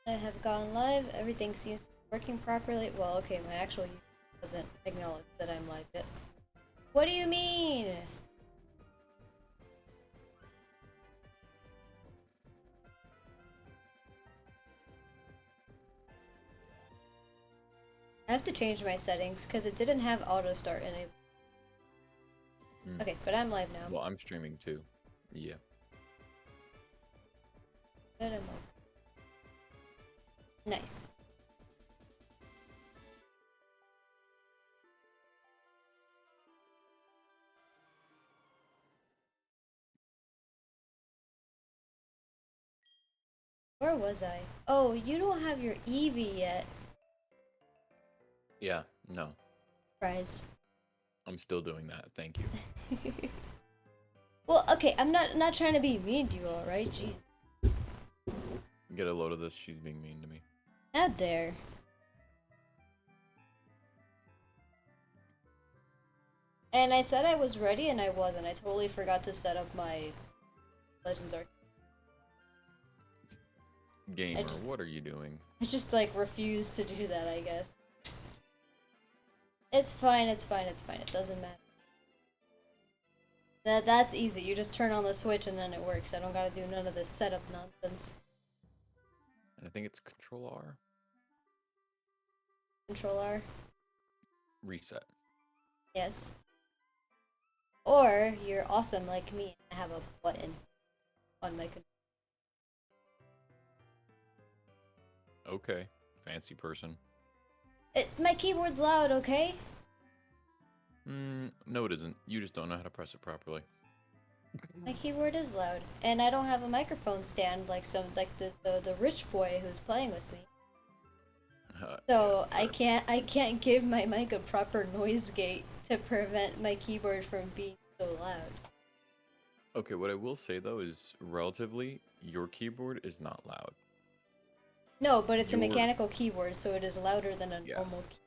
I have gone live. Everything seems to be working properly. Well, okay, my actual YouTube doesn't acknowledge that I'm live yet. What do you mean? I have to change my settings because it didn't have auto start enabled. Okay, but I'm live now. Well, I'm streaming too. Yeah. Good, I'm live. Nice. Where was I? Oh, you don't have your Eevee yet. Yeah, no. Surprise. I'm still doing that. Thank you. Well, okay, I'm not trying to be mean to you, alright? Jeez. Get a load of this. She's being mean to me. How dare. And I said I was ready and I wasn't. I totally forgot to set up my Legends Arc. Gamer, what are you doing? I just like refused to do that, I guess. It's fine, it's fine, it's fine. It doesn't matter. That's easy. You just turn on the switch and then it works. I don't gotta do none of this setup nonsense. And I think it's Control R. Control R. Reset. Yes. Or you're awesome like me and have a button on my controller. Okay. Fancy person. My keyboard's loud, okay? No it isn't. You just don't know how to press it properly. My keyboard is loud. And I don't have a microphone stand like the rich boy who's playing with me. So yeah, I can't give my mic a proper noise gate to prevent my keyboard from being so loud. Okay, what I will say though is relatively, your keyboard is not loud. No, but it's a mechanical keyboard, so it is louder than a normal keyboard.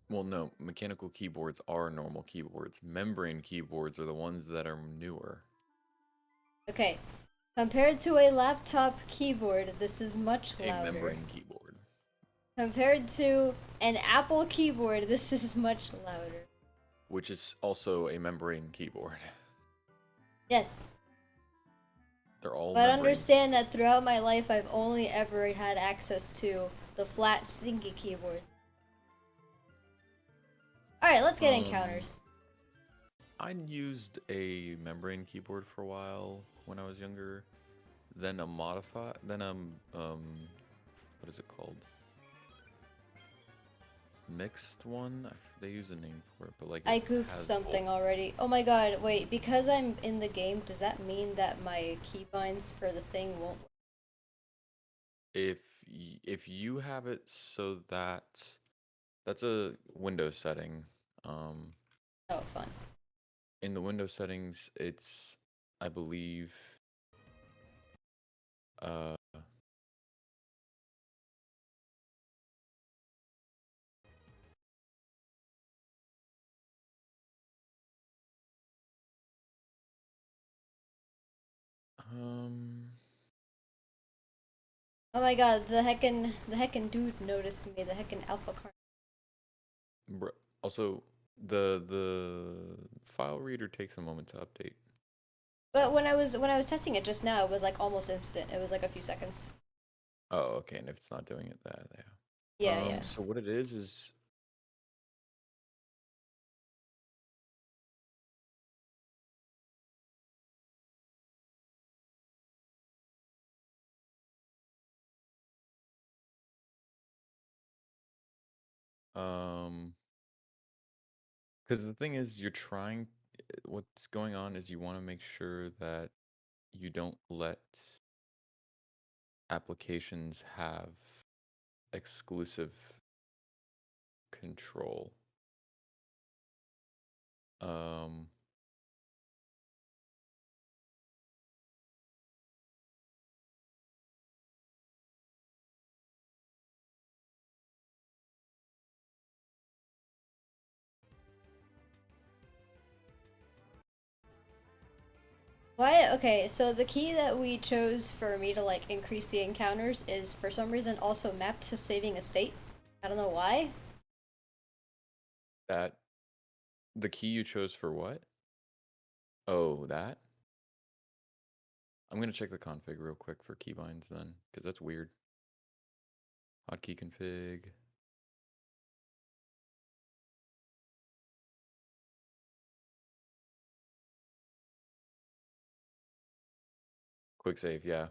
Well, no, mechanical keyboards are normal keyboards. Membrane keyboards are the ones that are newer. Okay, compared to a laptop keyboard, this is much louder. A membrane keyboard. Compared to an Apple keyboard, this is much louder. Which is also a membrane keyboard. Yes. They're all But understand that throughout my life, I've only ever had access to the flat, stinky keyboards. Alright, let's get encounters. I used a membrane keyboard for a while when I was younger. Then a modified, then what is it called? Mixed one? They use a name for it, but like I goofed something already. Oh my god, wait, because I'm in the game, does that mean that my keybinds for the thing won't work? If you have it so that's a Windows setting. Oh, fun. In the Windows settings, it's, I believe, Oh my god, the heckin' dude noticed me, the heckin' alpha card. Also, the file reader takes a moment to update. But when I was testing it just now, it was like almost instant. It was like a few seconds. Oh, okay. And if it's not doing it, that yeah. Yeah. So what it is because the thing is, what's going on is you want to make sure that you don't let applications have exclusive control. Um, Why? Okay, so the key that we chose for me to like increase the encounters is for some reason also mapped to saving a state. I don't know why. That the key you chose for what? Oh, that? I'm gonna check the config real quick for keybinds then, because that's weird. Hotkey config. Quick save, yeah.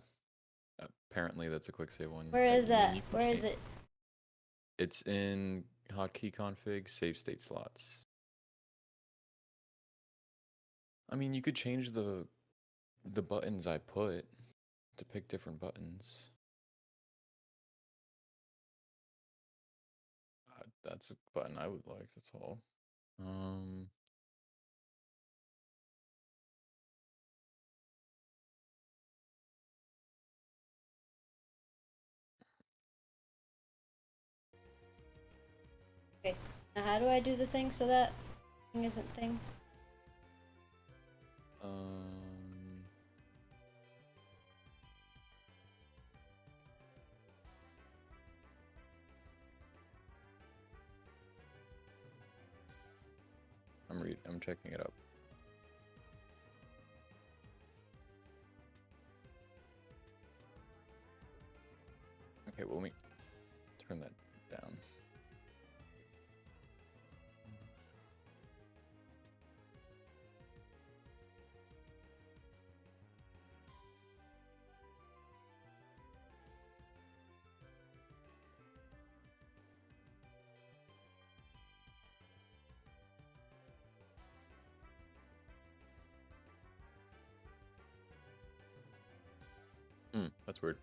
Apparently that's a quick save one Where that is you that? need to Where is change. it? It's in hotkey config, save state slots. I mean, you could change the buttons I put to pick different buttons. That's a button I would like, that's all. Okay. Now how do I do the thing so that thing isn't thing? Um, I'm checking it up. Okay, well, let me turn that down. That's weird.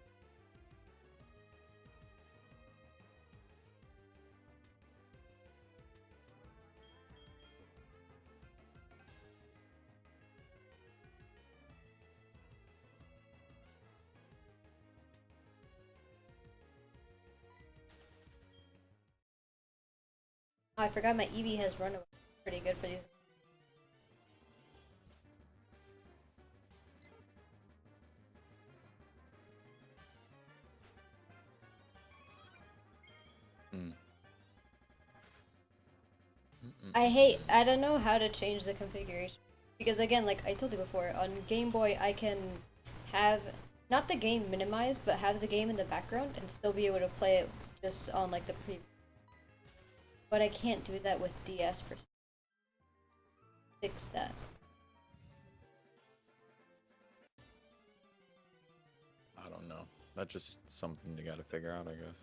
Oh, I forgot my Eevee has runaway. Pretty good for these. Mm. I don't know how to change the configuration. Because again, like I told you before, on Game Boy I can have, not the game minimized, but have the game in the background and still be able to play it just on like the preview. But I can't do that with DS for fix that. I don't know. That's just something you gotta figure out, I guess.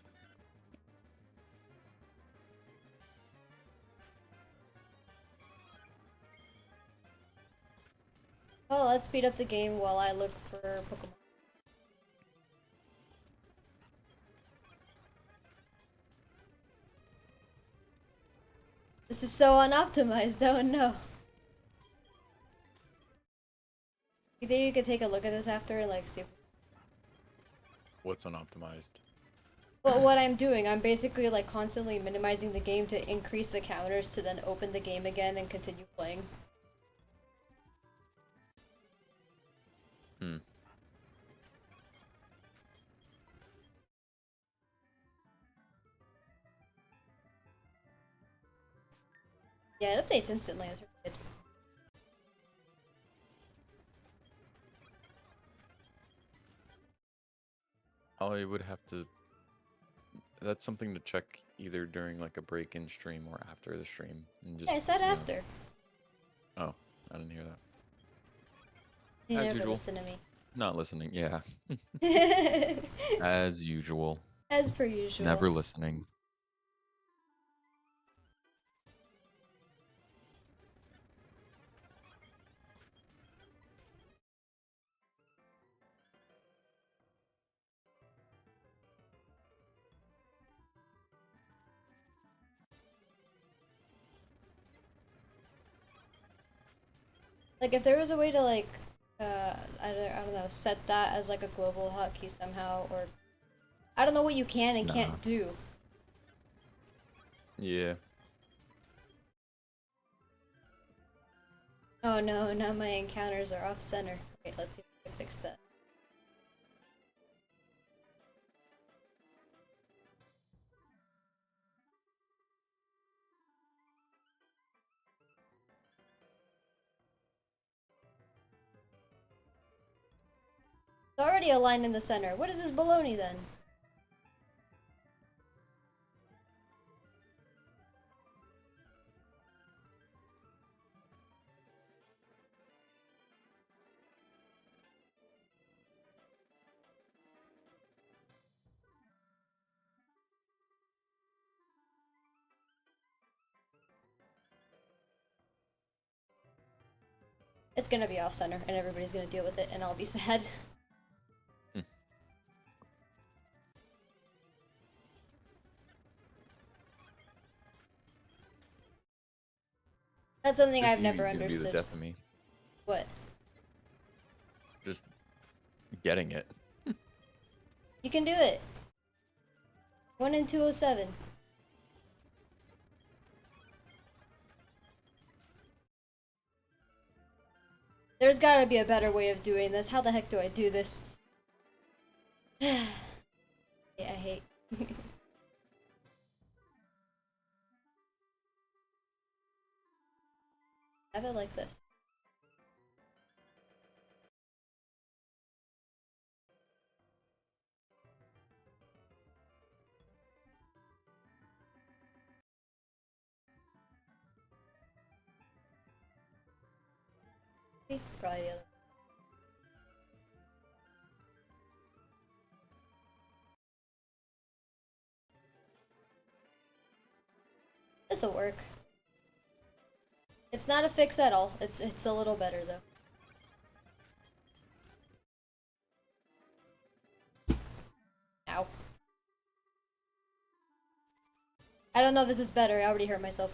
Well, let's speed up the game while I look for Pokemon. This is so unoptimized, oh no. You think you could take a look at this after and like see if... What's unoptimized? Well, what I'm doing, I'm basically like constantly minimizing the game to increase the counters to then open the game again and continue playing. Hmm. Yeah, it updates instantly, it's really good. I would have to. That's something to check either during like a break in stream or after the stream, and Yeah, just I said after. Oh, I didn't hear that. You As never usual. listen to me. Not listening. Yeah. As usual. As per usual. Never listening. Like if there was a way to like, I don't know, set that as like a global hotkey somehow, or I don't know what you can and Nah. can't do. Yeah. Oh no, now my encounters are off center. Okay, let's see if I can fix that. It's already aligned in the center. What is this baloney then? It's gonna be off center, and everybody's gonna deal with it, and I'll be sad. That's something This I've never Eevee's gonna be the understood. death of me. What? Just getting it. You can do it. 1 in 207. There's gotta be a better way of doing this. How the heck do I do this? Yeah, I hate. Have it like this. Probably the other. This'll work. It's not a fix at all. It's a little better though. Ow. I don't know if this is better. I already hurt myself.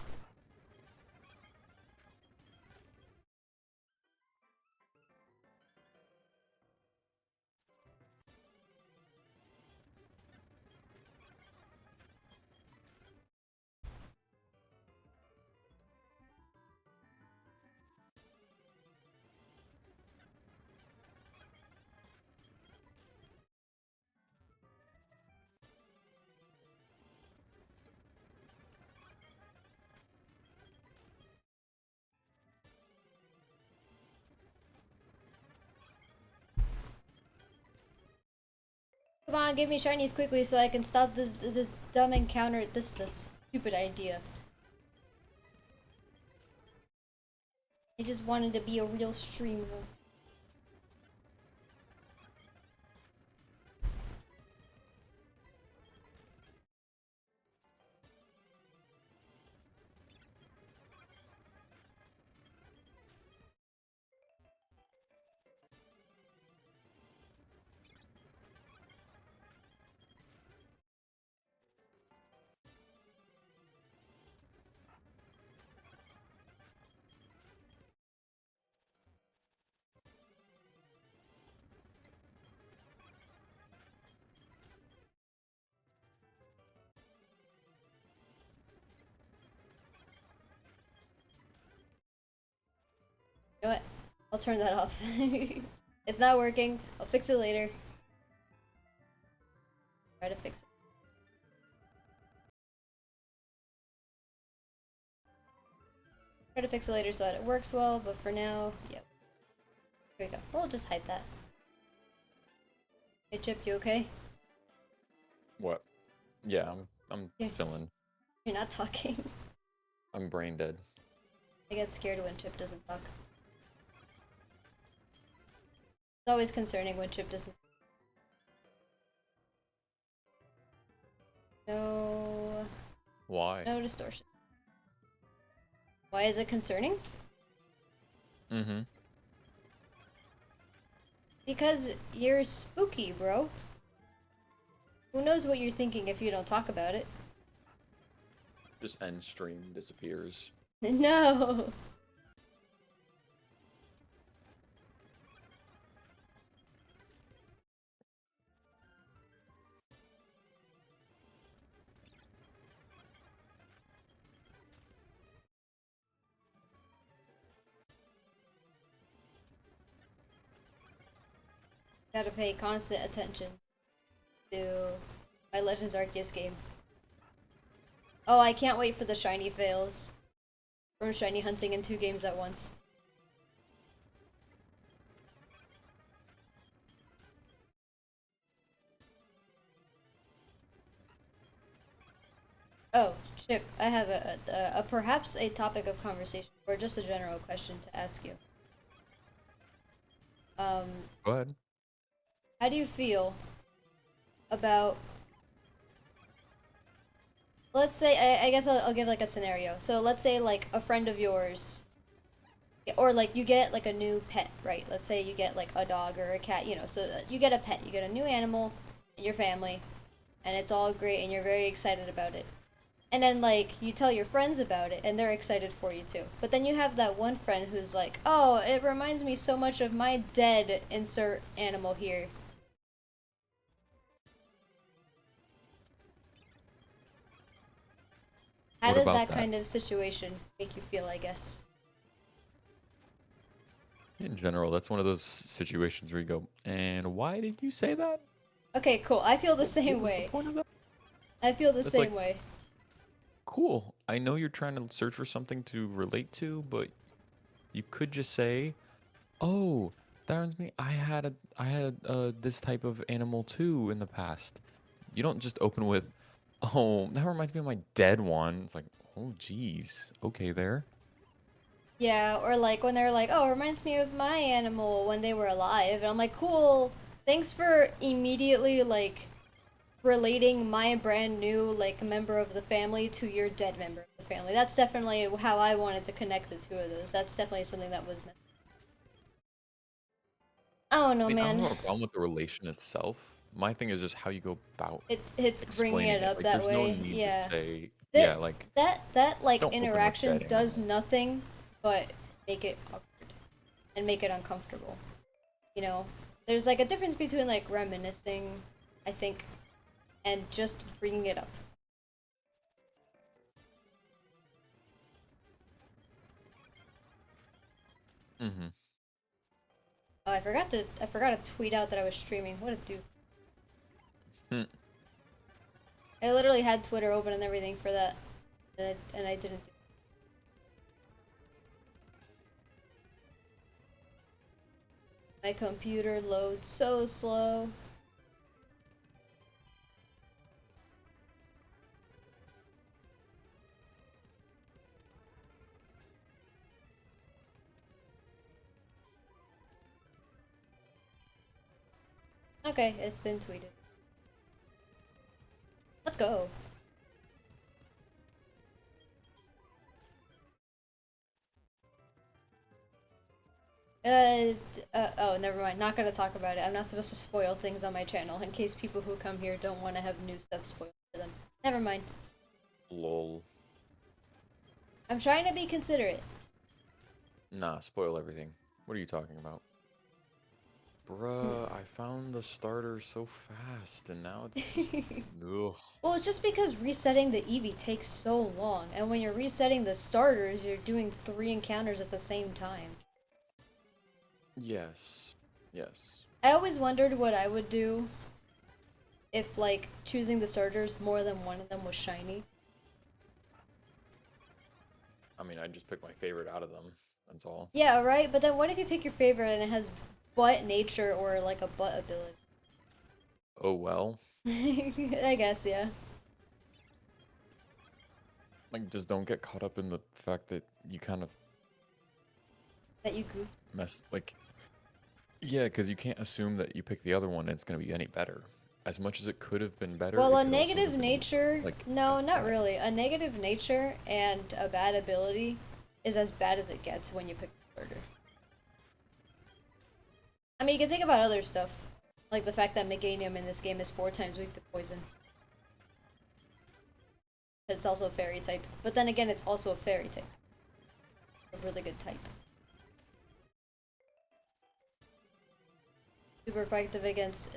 Come on, give me shinies quickly so I can stop the dumb encounter. This is a stupid idea. I just wanted to be a real streamer. You know what? I'll turn that off. It's not working. I'll fix it later. Try to fix it. Try to fix it later so that it works well, but for now, yep. Here we go. We'll just hide that. Hey Chip, you okay? What? Yeah, I'm Yeah. chilling. You're not talking. I'm brain dead. I get scared when Chip doesn't talk. It's always concerning when Chip doesn't. No. Why? No distortion. Why is it concerning? Mm-hmm. Because you're spooky, bro. Who knows what you're thinking if you don't talk about it? Just end stream disappears. No. Gotta pay constant attention to my Legends Arceus game. Oh, I can't wait for the shiny fails from shiny hunting in 2 games at once. Oh, Chip, I have a perhaps a topic of conversation or just a general question to ask you. Um, Go ahead. how do you feel about, let's say, I guess I'll give like a scenario. So let's say like a friend of yours, or like you get like a new pet, right? Let's say you get like a dog or a cat, you know, so you get a pet, you get a new animal in your family, and it's all great and you're very excited about it. And then like you tell your friends about it and they're excited for you too. But then you have that one friend who's like, "Oh, it reminds me so much of my dead insert animal here." How What does about that that? kind of situation make you feel, I guess? In general, that's one of those situations where you go, and why did you say that? Okay, cool. I feel the What same was the way. point of that? I feel the It's like, same way. cool. I know you're trying to search for something to relate to, but you could just say, "Oh, that reminds me. I had this type of animal too in the past." You don't just open with, "Oh, that reminds me of my dead one." It's like, "Oh, geez. Okay, there." Yeah, or like when they're like, "Oh, it reminds me of my animal when they were alive." And I'm like, "Cool. Thanks for immediately like relating my brand new like member of the family to your dead member of the family." That's definitely how I wanted to connect the two of those. That's definitely something that was. Oh I no, mean, I don't man. have a problem with the relation itself. My thing is just how you go about It's bringing explaining it it. up Like, that there's no way. need to Yeah. say, That yeah, like, that like don't open with interaction dead does animal. nothing but make it awkward and make it uncomfortable. You know, there's like a difference between like reminiscing, I think, and just bringing it up. Mm-hmm. Oh, I forgot to tweet out that I was streaming. What a dude. Hmm. I literally had Twitter open and everything for that, and I didn't do. My computer loads so slow. Okay, it's been tweeted. Let's go. Oh, never mind. Not gonna talk about it. I'm not supposed to spoil things on my channel in case people who come here don't want to have new stuff spoiled for them. Never mind. Lol. I'm trying to be considerate. Nah, spoil everything. What are you talking about? Bruh, I found the starter so fast, and now it's just... Ugh. Well, it's just because resetting the Eevee takes so long, and when you're resetting the starters, you're doing 3 encounters at the same time. Yes. Yes. I always wondered what I would do if, like, choosing the starters, more than one of them was shiny. I mean, I just picked my favorite out of them. That's all. Yeah, right? But then what if you pick your favorite and it has butt nature or, like, a butt ability? Oh well. I guess, yeah. Like, just don't get caught up in the fact that you kind of That you goof. mess... Like, yeah, because you can't assume that you pick the other one and it's going to be any better. As much as it could have been better, Well, it a could also negative have been, nature, like, no, as not bad. really. A negative nature and a bad ability is as bad as it gets when you pick the starter. I mean, you can think about other stuff, like the fact that Meganium in this game is 4 times weak to poison. It's also a fairy type, but then again, it's also a fairy type. A really good type. Super effective against,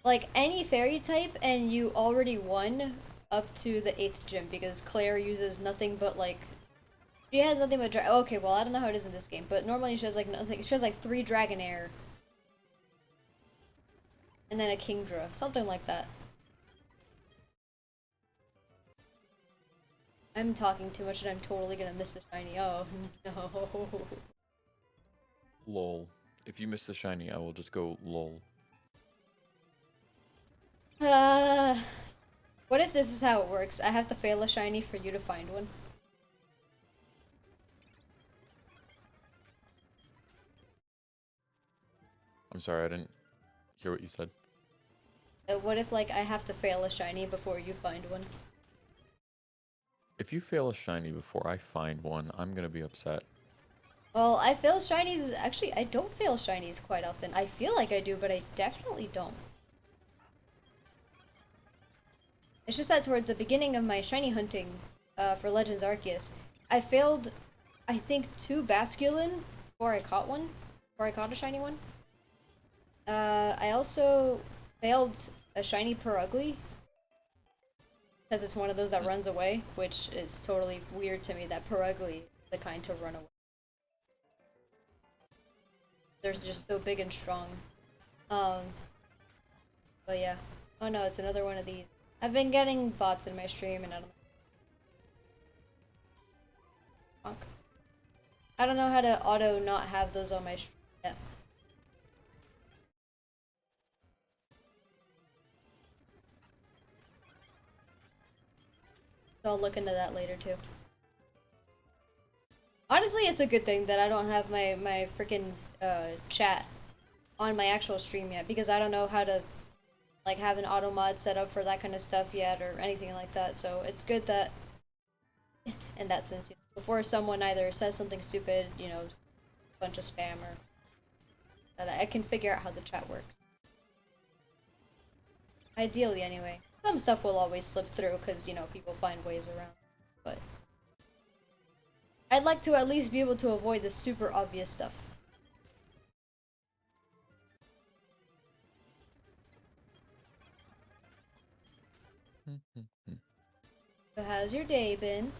like, any fairy type, and you already won up to the 8th gym, because Claire uses nothing but, like, she has nothing but okay, well, I don't know how it is in this game, but normally she has, like, nothing. She has, like, 3 Dragonair. and then a Kingdra, something like that. I'm talking too much and I'm totally gonna miss the shiny. Oh no. Lol. If you miss the shiny, I will just go lol. What if this is how it works? I have to fail a shiny for you to find one. I'm sorry, I didn't hear what you said. What if, like, I have to fail a shiny before you find one? If you fail a shiny before I find one, I'm gonna be upset. Well, I fail shinies. Actually, I don't fail shinies quite often. I feel like I do, but I definitely don't. It's just that towards the beginning of my shiny hunting for Legends Arceus, I failed, I think, 2 Basculin before I caught one. Before I caught a shiny one. I also failed a shiny Purugly. Because it's one of those that runs away, which is totally weird to me that Purugly is the kind to run away. They're just so big and strong. Um, but yeah. Oh no, it's another one of these. I've been getting bots in my stream and I don't know. I don't know how to auto not have those on my stream yet. So I'll look into that later too. Honestly, it's a good thing that I don't have my freaking chat on my actual stream yet because I don't know how to like have an auto mod set up for that kind of stuff yet or anything like that. So it's good that in that sense, before someone either says something stupid, you know, a bunch of spam or that I can figure out how the chat works. Ideally, anyway. Some stuff will always slip through because, you know, people find ways around. But I'd like to at least be able to avoid the super obvious stuff. So how's your day been?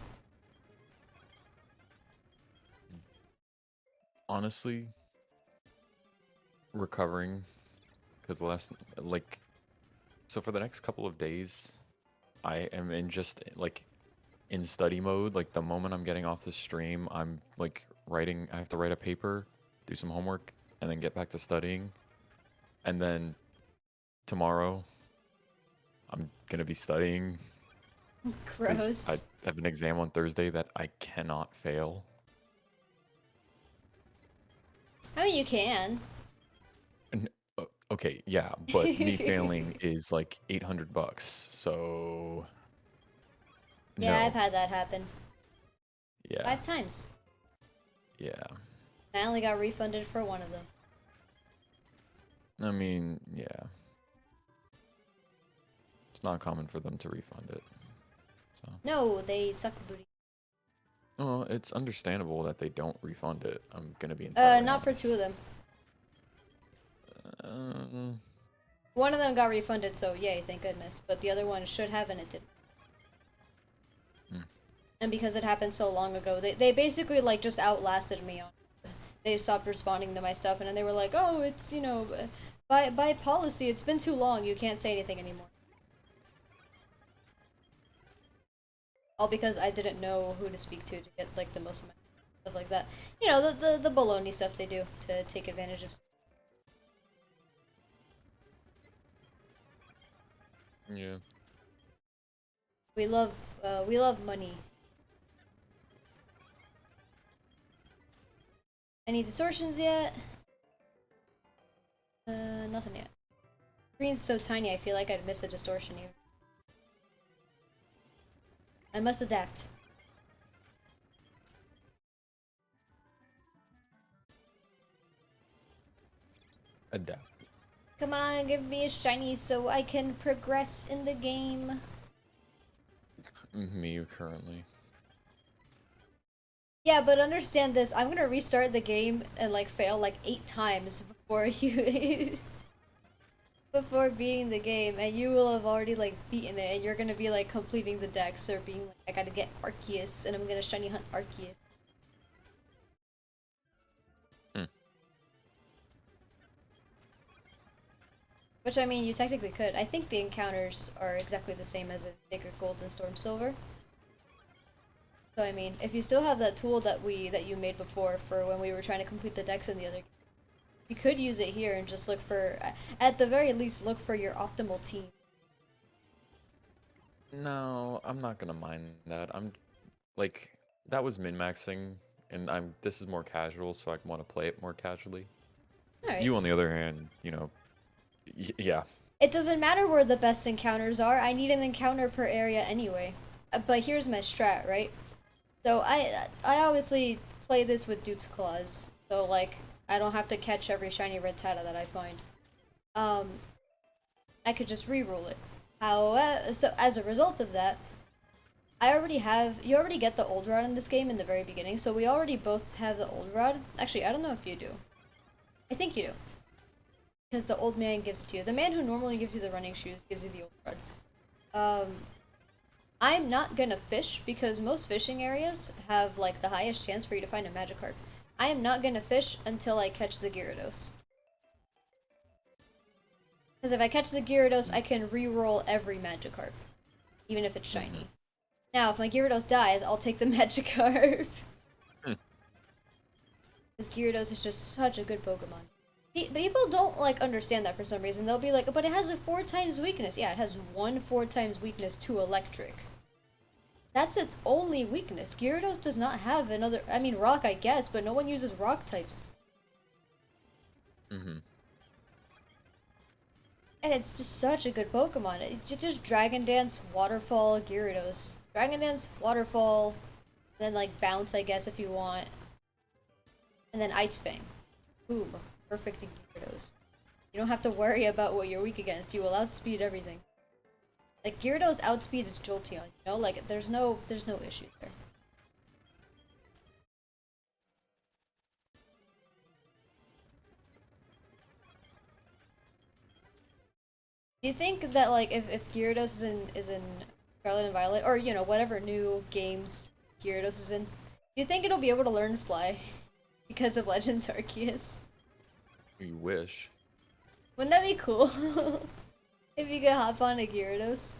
Honestly, recovering because last like so for the next couple of days, I am in just like in study mode. Like the moment I'm getting off the stream, I'm like writing. I have to write a paper, do some homework, and then get back to studying. And then tomorrow, I'm gonna be studying because I Gross. have an exam on Thursday that I cannot fail. I mean, you can. And, okay, yeah, but me failing is like $800. So Yeah, I've no, had that happen. yeah, 5 times. yeah. I only got refunded for one of them. I mean, yeah. It's not common for them to refund it. So, No, they suck booty. well, it's understandable that they don't refund it. I'm gonna be entirely Not for 2 of honest. them. Uh, One of them got refunded, so yay, thank goodness. But the other one should have and it didn't. hmm. And because it happened so long ago, they basically like just outlasted me on. They stopped responding to my stuff and then they were like, oh, it's, you know, by policy, it's been too long, you can't say anything anymore. All because I didn't know who to speak to get like the most amount stuff like that. You know, the baloney stuff they do to take advantage of. Yeah. We love money. Any distortions yet? Nothing yet. Screen's so tiny, I feel like I'd miss a distortion here. I must adapt. Adapt. Come on, give me a shiny so I can progress in the game. Me currently. Yeah, but understand this. I'm gonna restart the game and like fail like 8 times before you before beating the game, and you will have already like beaten it, and you're gonna be like completing the dex or being like, I gotta get Arceus, and I'm gonna shiny hunt Arceus. Hmm. Which, I mean, you technically could. I think the encounters are exactly the same as in Sacred Gold and Storm Silver. So, I mean, if you still have that tool that you made before for when we were trying to complete the decks in the other, you could use it here and just look for, at the very least, look for your optimal team. No, I'm not gonna mind that. I'm like that was min-maxing, and this is more casual, so I want to play it more casually. Alright. You, on the other hand, yeah. It doesn't matter where the best encounters are, I need an encounter per area anyway. But here's my strat, right? So I obviously play this with Dupe's Claws, so like I don't have to catch every shiny red Tata that I find. Um, I could just re-roll it. However, so as a result of that, you already get the old rod in this game in the very beginning, so we already both have the old rod. Actually, I don't know if you do. I think you do. Because the old man gives it to you. The man who normally gives you the running shoes gives you the old rod. I'm not gonna fish because most fishing areas have like the highest chance for you to find a Magikarp. I am not gonna fish until I catch the Gyarados. Because if I catch the Gyarados, I can re-roll every Magikarp, even if it's shiny. Now, if my Gyarados dies, I'll take the Magikarp. This Gyarados is just such a good Pokemon. People don't like understand that for some reason. They'll be like, but it has a 4 times weakness. Yeah, it has 4 times weakness to electric. That's its only weakness. Gyarados does not have another. I mean, rock, I guess, but no one uses rock types. Mm-hmm. And it's just such a good Pokemon. It's just Dragon Dance, Waterfall, Gyarados. Dragon Dance, Waterfall, then like Bounce, I guess, if you want. And then Ice Fang. Boom. Perfect Gyarados. You don't have to worry about what you're weak against. You will outspeed everything. Like Gyarados outspeeds Jolteon, you know? Like there's no issues there. Do you think that like if Gyarados is in Scarlet and Violet, or you know, whatever new games Gyarados is in, do you think it'll be able to learn Fly because of Legends Arceus? You wish. Wouldn't that be cool? If you could hop on a Gyarados?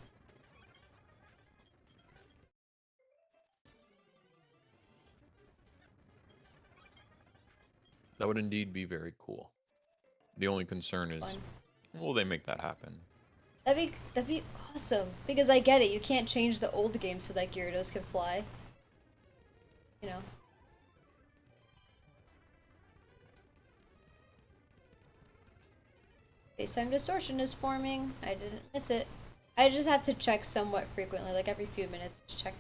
That would indeed be very cool. The only concern is, Fun. will they make that happen? That'd be awesome. Because I get it, you can't change the old game so that Gyarados can fly. You know. Space-time distortion is forming. I didn't miss it. I just have to check somewhat frequently, like every few minutes, just check.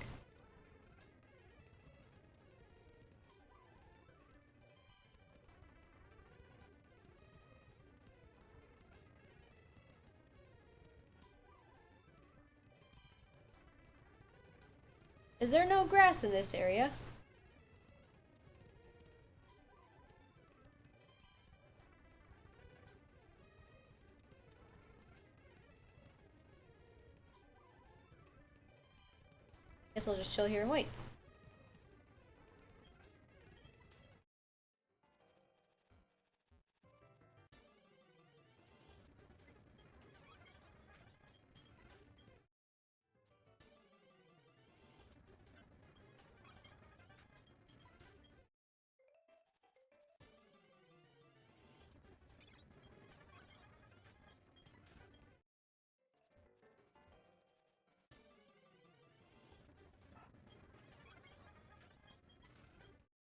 Is there no grass in this area? Guess I'll just chill here and wait.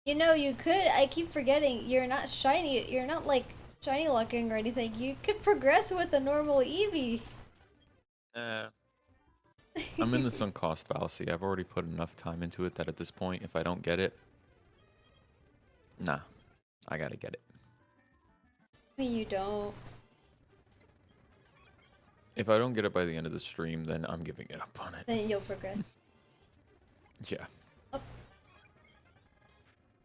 You know, you could. I keep forgetting. You're not shiny. You're not like shiny locking or anything. You could progress with a normal Eevee. I'm in the sunk cost fallacy. I've already put enough time into it that at this point, if I don't get it, nah, I gotta get it. I mean, you don't. If I don't get it by the end of the stream, then I'm giving it up on it. Then you'll progress. Yeah. Oh.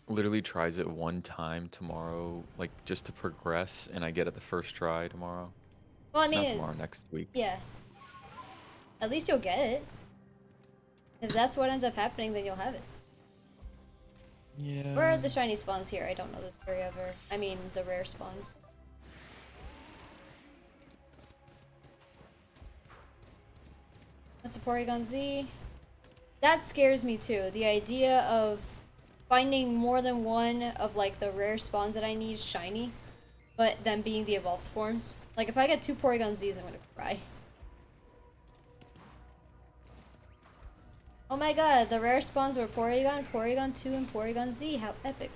Literally tries it one time tomorrow, like just to progress, and I get it the first try tomorrow. Well, I Not mean, tomorrow, next week. yeah. At least you'll get it. If that's what ends up happening, then you'll have it. Yeah. Where are the shiny spawns here? I don't know this area ever. I mean, the rare spawns. That's a Porygon Z. That scares me too. The idea of finding more than one of like the rare spawns that I need shiny, but them being the evolved forms. Like if I get 2 Porygon Z's, I'm gonna cry. Oh my god, the rare spawns were Porygon, Porygon 2, and Porygon Z. How epic.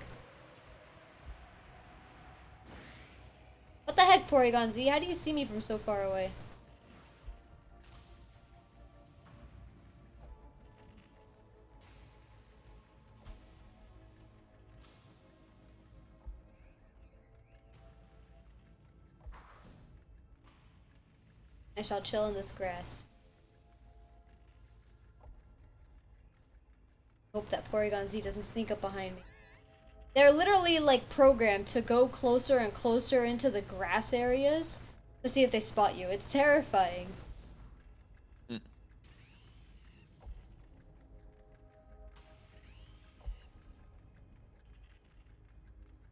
What the heck, Porygon Z? How do you see me from so far away? I shall chill in this grass. Hope that Porygon Z doesn't sneak up behind me. They're literally like programmed to go closer and closer into the grass areas to see if they spot you. It's terrifying. Mm.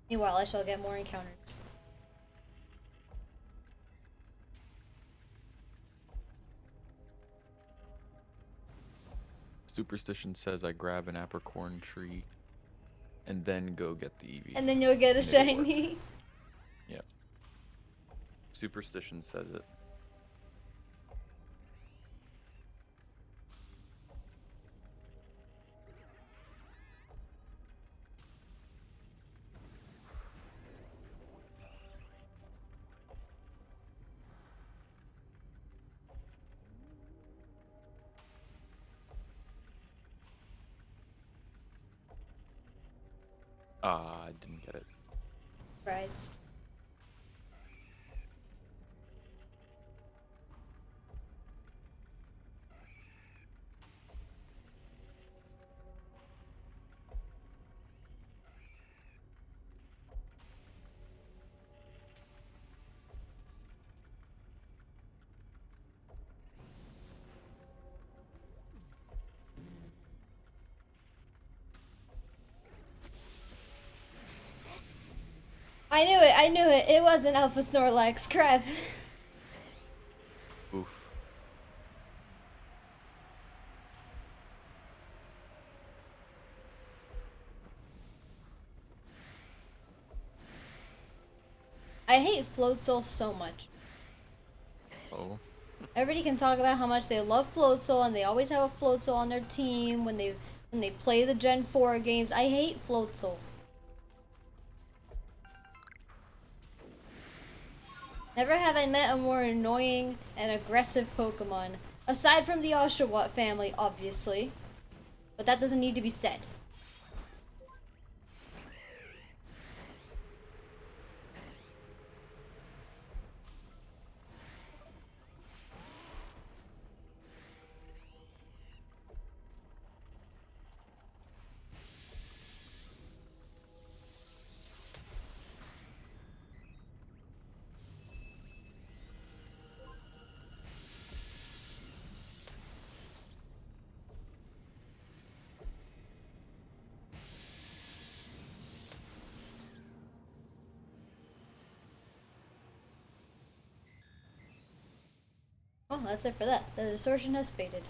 Meanwhile, I shall get more encounters. Superstition says I grab an apricorn tree and then go get the Eevee. And then you'll get a And it'll work. shiny. Yep. Superstition says it. Ah, I didn't get it. Surprise. I knew it, I knew it. It wasn't Alpha Snorlax. Crap. Oof. I hate Floatzel so much. Oh. Everybody can talk about how much they love Floatzel and they always have a Floatzel on their team when they play the Gen 4 games. I hate Floatzel. Never have I met a more annoying and aggressive Pokemon. Aside from the Oshawott family, obviously. But that doesn't need to be said. Well, that's it for that. The distortion has faded.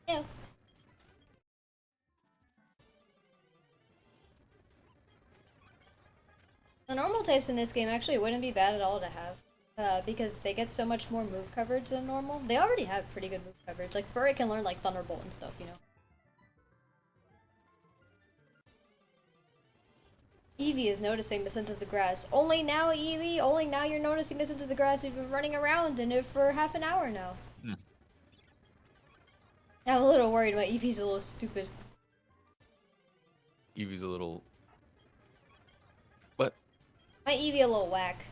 Ew. The normal types in this game actually wouldn't be bad at all to have. Because they get so much more move coverage than normal. They already have pretty good move coverage. Like, Furry can learn, like, Thunderbolt and stuff, you know? Eevee is noticing the scent of the grass. Only now, Eevee! Only now you're noticing the scent of the grass. You've been running around in it for half an hour now. Hmm. I'm a little worried my Eevee's a little stupid. Eevee's a little... What? My Eevee a little whack.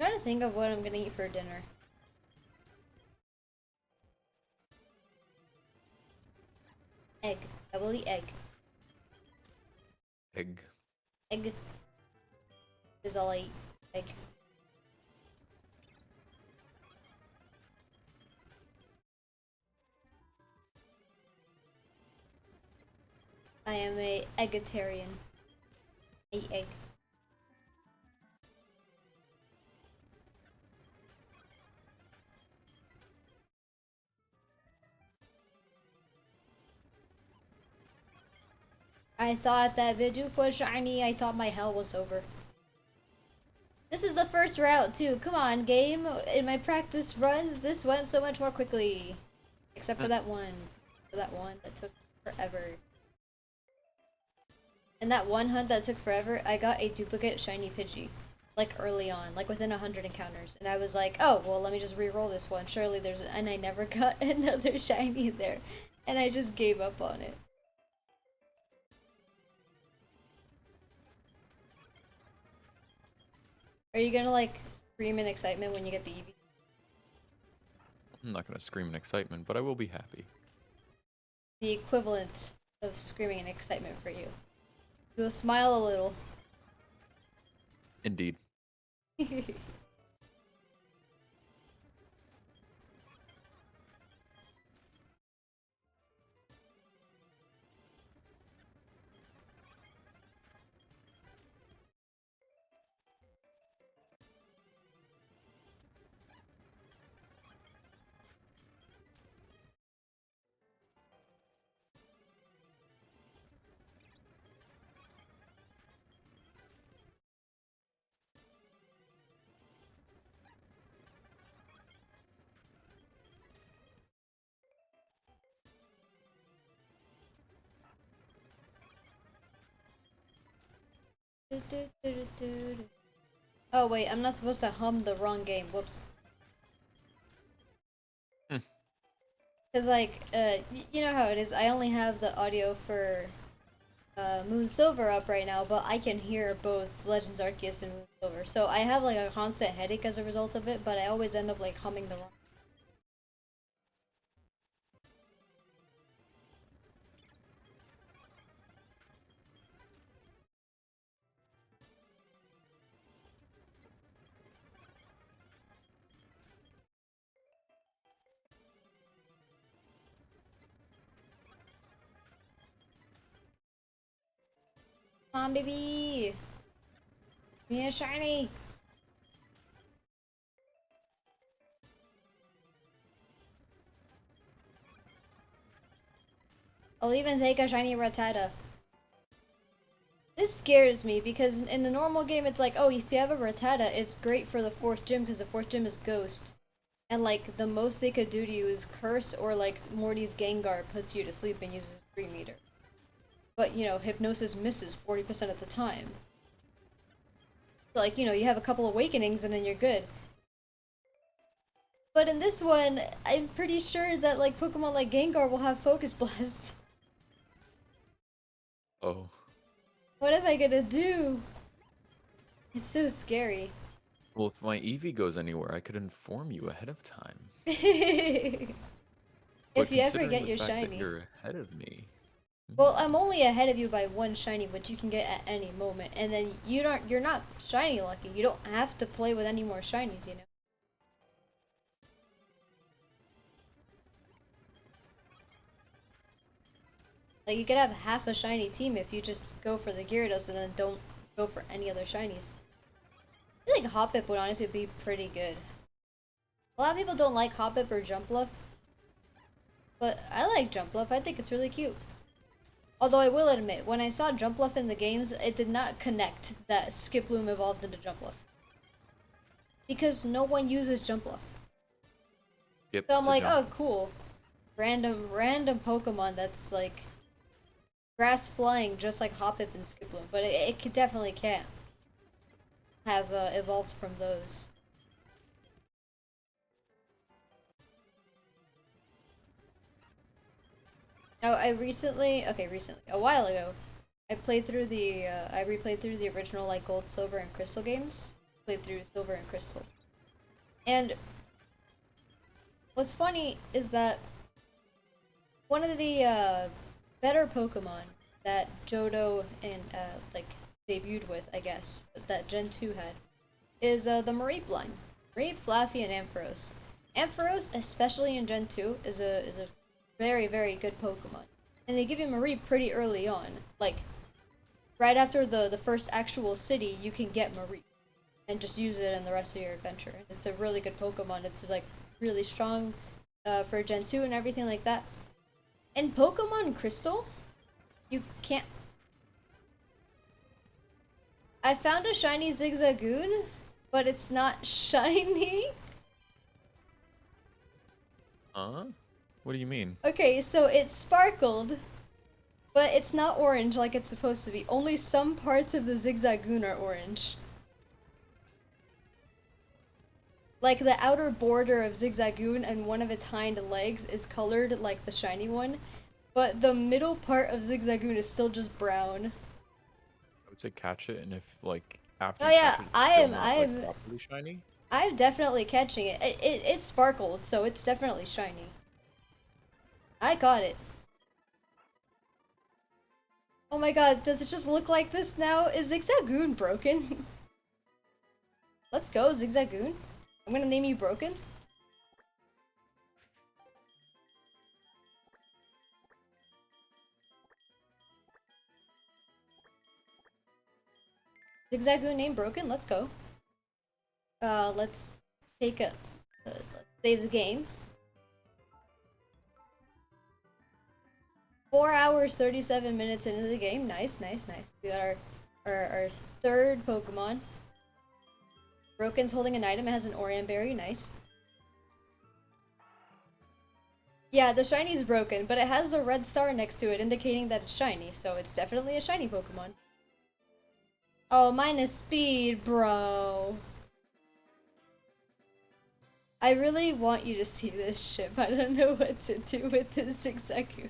trying to think of what I'm gonna eat for dinner. Egg. I will eat egg. Egg. Egg is all I eat. Egg. I am a eggetarian. I eat egg. I thought that Bidoof was shiny. I thought my hell was over. This is the first route too. Come on, game. In my practice runs, this went so much more quickly. Except for that one. For that one that took forever. And that one hunt that took forever, I got a duplicate shiny Pidgey. Like early on, like within 100 encounters. And I was like, oh, well let me just re-roll this one. Surely there's and I never got another shiny there. And I just gave up on it. Are you gonna like scream in excitement when you get the Eevee? I'm not gonna scream in excitement, but I will be happy. The equivalent of screaming in excitement for you. You'll smile a little. Indeed. Oh wait, I'm not supposed to hum the wrong game. Whoops. Cause like, you know how it is. I only have the audio for Moon Silver up right now, but I can hear both Legends Arceus and Moon Silver. So I have like a constant headache as a result of it, but I always end up like humming the wrong. Come on, baby! Give me a shiny! I'll even take a shiny Rattata. This scares me because in the normal game it's like, oh, if you have a Rattata, it's great for the 4th gym because the 4th gym is Ghost. And like, the most they could do to you is Curse or like Morty's Gengar puts you to sleep and uses 3 meter. But, you know, Hypnosis misses 40% of the time. So, like, you know, you have a couple awakenings and then you're good. But in this one, I'm pretty sure that like Pokemon like Gengar will have Focus Blast. Oh. What am I gonna do? It's so scary. Well, if my Eevee goes anywhere, I could inform you ahead of time. If But you ever considering get the your fact that shiny. you're ahead of me. Well, I'm only ahead of you by 1 shiny, which you can get at any moment. And then you're not shiny lucky. You don't have to play with any more shinies, you know. Like, you could have half a shiny team if you just go for the Gyarados and then don't go for any other shinies. I feel like Hoppip would honestly be pretty good. A lot of people don't like Hoppip or Jumpluff, but I like Jumpluff. I think it's really cute. Although I will admit, when I saw Jumpluff in the games, it did not connect that Skiploom evolved into Jumpluff. Because no one uses Jumpluff. Yep, So I'm like, jump. oh cool. Random Pokemon that's like grass flying just like Hoppip and Skiploom. But it could definitely can't have evolved from those. Oh, a while ago, I replayed through the original like Gold, Silver, and Crystal games. played through Silver and Crystal. And what's funny is that one of the better Pokemon that Johto and like debuted with, I guess, that Gen 2 had, is the Mareep line. Mareep, Flaffy, and Ampharos. Ampharos, especially in Gen 2, is a very, very good Pokemon. And they give you Mareep pretty early on. Like, right after the first actual city, you can get Mareep. And just use it in the rest of your adventure. It's a really good Pokemon. It's like really strong for Gen 2 and everything like that. In Pokemon Crystal, you can't... I found a shiny Zigzagoon, but it's not shiny. Huh? What do you mean? Okay, so it sparkled, but it's not orange like it's supposed to be. Only some parts of the Zigzagoon are orange. Like the outer border of Zigzagoon and one of its hind legs is colored like the shiny one, but the middle part of Zigzagoon is still just brown. I would say catch it, and if like after Oh you yeah, catch it, it's still not like properly shiny. I'm definitely catching it. It sparkles, so it's definitely shiny. I got it. Oh my god, does it just look like this now? Is Zigzagoon broken? Let's go, Zigzagoon. I'm gonna name you Broken. Zigzagoon name Broken, let's go. Let's take a... let's save the game. 4 hours, 37 minutes into the game. Nice, nice, nice. We got our third Pokemon. Broken's holding an item. It has an Orion Berry. Nice. Yeah, the shiny's broken, but it has the red star next to it, indicating that it's shiny, so it's definitely a shiny Pokemon. Oh, mine is speed, bro. I really want you to see this ship. I don't know what to do with this Zigzagoon.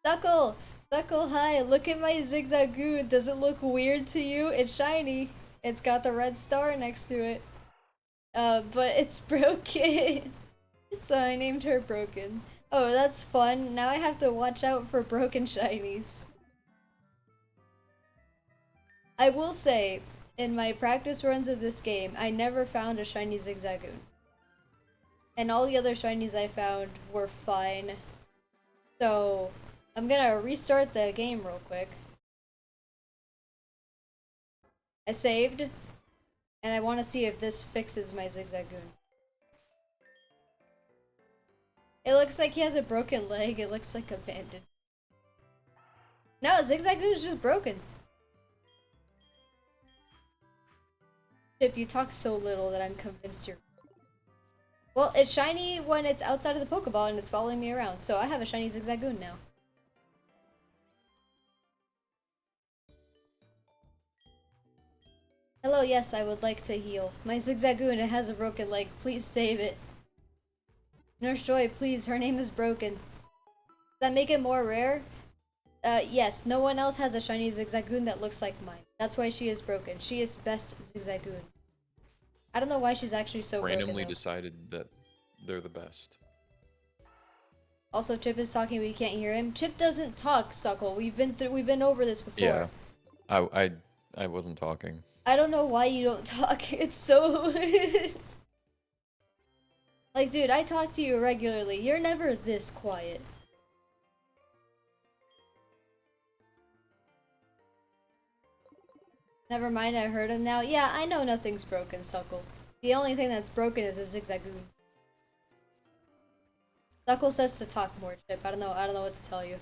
Suckle! Suckle, hi! Look at my Zigzagoon. Does it look weird to you? It's shiny. It's got the red star next to it. But it's broken. So I named her Broken. Oh, that's fun. Now I have to watch out for broken shinies. I will say, in my practice runs of this game, I never found a shiny Zigzagoon. And all the other shinies I found were fine. So, I'm gonna restart the game real quick. I saved, and I want to see if this fixes my Zigzagoon. It looks like he has a broken leg. It looks like abandoned. No, Zigzagoon's just broken. Chip, you talk so little that I'm convinced you're... Well, it's shiny when it's outside of the Pokeball and it's following me around, so I have a shiny Zigzagoon now. Hello, yes, I would like to heal. My Zigzagoon, it has a broken leg. Please save it. Nurse Joy, please, her name is Broken. Does that make it more rare? Yes, no one else has a shiny Zigzagoon that looks like mine. That's why she is broken. She is best Zigzagoon. I don't know why she's actually so Randomly broken, decided that they're the best. Also, Chip is talking, we can't hear him. Chip doesn't talk, Suckle. We've been over this before. Yeah, I wasn't talking. I don't know why you don't talk. It's so... Like, dude, I talk to you regularly. You're never this quiet. Never mind, I heard him now. Yeah, I know nothing's broken, Suckle. The only thing that's broken is a Zigzagoon. Suckle says to talk more, Chip. I don't know what to tell you.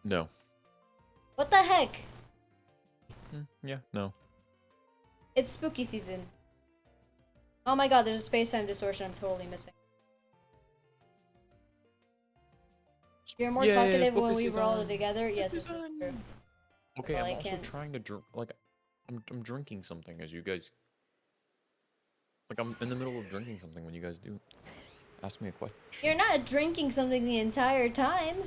No. What the heck? Yeah, no. It's spooky season. Oh my god, there's a space-time distortion I'm totally missing. You're more talkative when we were all together? Yes, this is true. Okay, Well, I'm also trying to drink, like, I'm drinking something as you guys... Like, I'm in the middle of drinking something when you guys do ask me a question. You're not drinking something the entire time.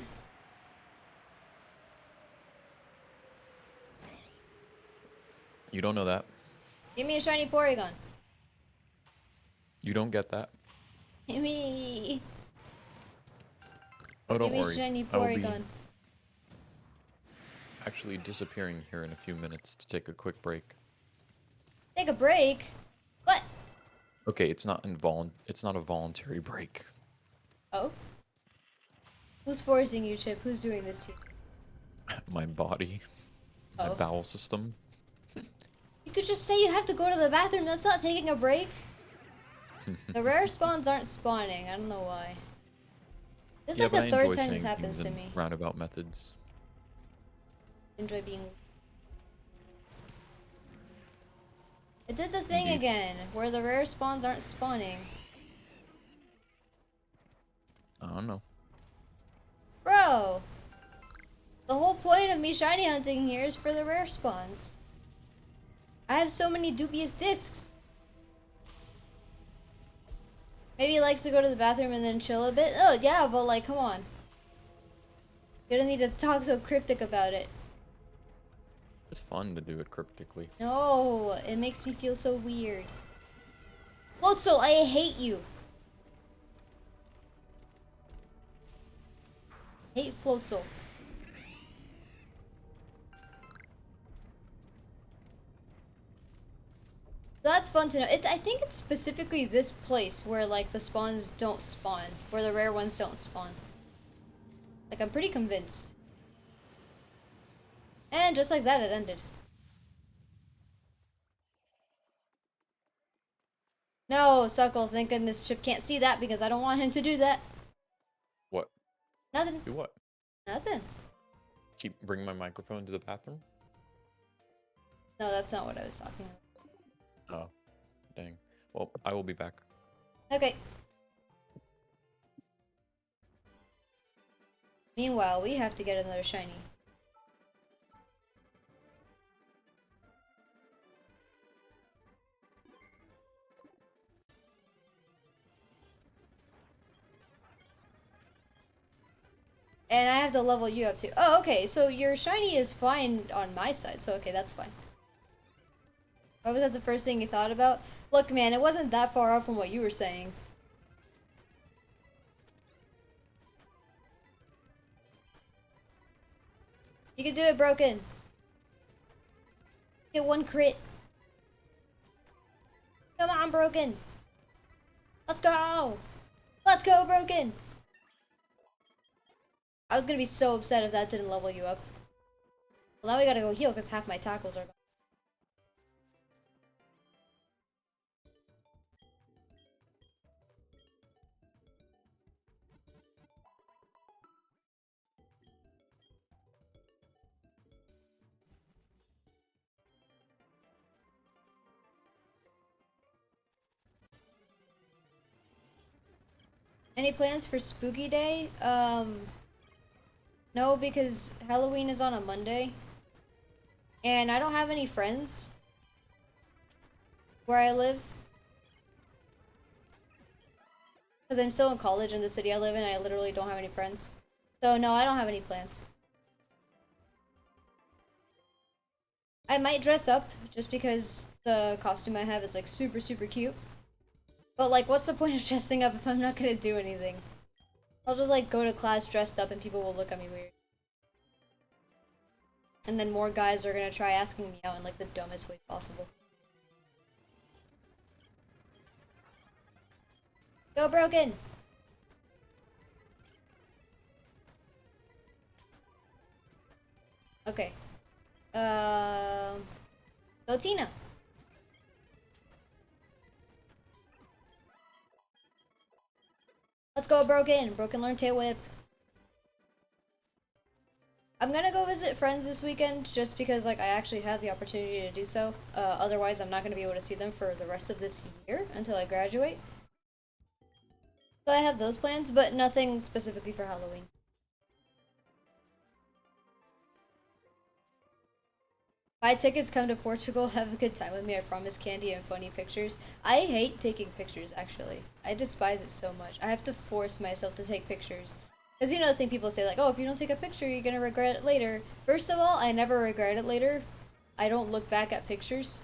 You don't know that. Give me a shiny Porygon. You don't get that. Give me. Oh, don't Give me worry. shiny I will be Porygon. actually disappearing here in a few minutes to take a quick break. Take a break? What? Okay, it's not a voluntary break. Oh? Who's forcing you, Chip? Who's doing this to you? My body, my Oh. bowel system. You could just say you have to go to the bathroom. That's not taking a break. The rare spawns aren't spawning. I don't know why. This is Yeah, like but I the third enjoy time this saying happens things to in me. roundabout methods. Enjoy being. It did the thing Indeed. again, where the rare spawns aren't spawning. I don't know. Bro! The whole point of me shiny hunting here is for the rare spawns. I have so many dubious discs. Maybe he likes to go to the bathroom and then chill a bit. Oh, yeah, but like, come on. You don't need to talk so cryptic about it. It's fun to do it cryptically. No, it makes me feel so weird. Floatzel, I hate you. Hate Floatzel. So that's fun to know. I think it's specifically this place where like the spawns don't spawn, where the rare ones don't spawn. Like I'm pretty convinced. And just like that, it ended. No, Suckle, thank goodness Chip can't see that because I don't want him to do that. What? Nothing. Do what? Nothing. Keep bringing my microphone to the bathroom? No, that's not what I was talking about. Oh, dang. Well, I will be back. Okay. Meanwhile, we have to get another shiny. And I have to level you up too. Oh, okay, so your shiny is fine on my side, so okay, that's fine. Why was that the first thing you thought about? Look, man, it wasn't that far off from what you were saying. You can do it, Broken. Get one crit. Come on, Broken. Let's go. Let's go, Broken. I was gonna be so upset if that didn't level you up. Well, now we gotta go heal because half my tackles are gone. Any plans for Spooky Day? No, because Halloween is on a Monday. And I don't have any friends where I live. Because I'm still in college in the city I live in, I literally don't have any friends. So no, I don't have any plans. I might dress up, just because the costume I have is like super, super cute. But like, what's the point of dressing up if I'm not gonna do anything? I'll just like go to class dressed up and people will look at me weird. And then more guys are gonna try asking me out in like the dumbest way possible. Go, Broken! Okay. Go Tina! Let's go, Broken! Broken learn tail whip. I'm gonna go visit friends this weekend just because like I actually have the opportunity to do so. Otherwise I'm not gonna be able to see them for the rest of this year until I graduate. So I have those plans, but nothing specifically for Halloween. Buy tickets, come to Portugal, have a good time with me. I promise candy and funny pictures. I hate taking pictures, actually. I despise it so much. I have to force myself to take pictures. Because you know the thing people say, like, oh, if you don't take a picture, you're gonna regret it later. First of all, I never regret it later. I don't look back at pictures.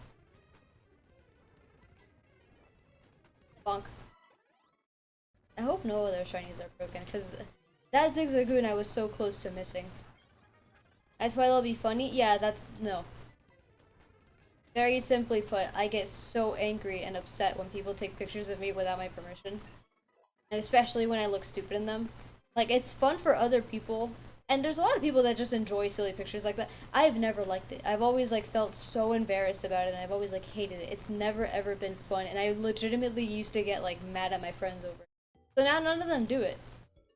Bonk. I hope no other shinies are broken, because that Zigzagoon I was so close to missing. That's why they'll be funny? Yeah, that's... no. Very simply put, I get so angry and upset when people take pictures of me without my permission. And especially when I look stupid in them. Like, it's fun for other people. And there's a lot of people that just enjoy silly pictures like that. I've never liked it. I've always, like, felt so embarrassed about it, and I've always, like, hated it. It's never, ever been fun, and I legitimately used to get, like, mad at my friends over it. So now none of them do it.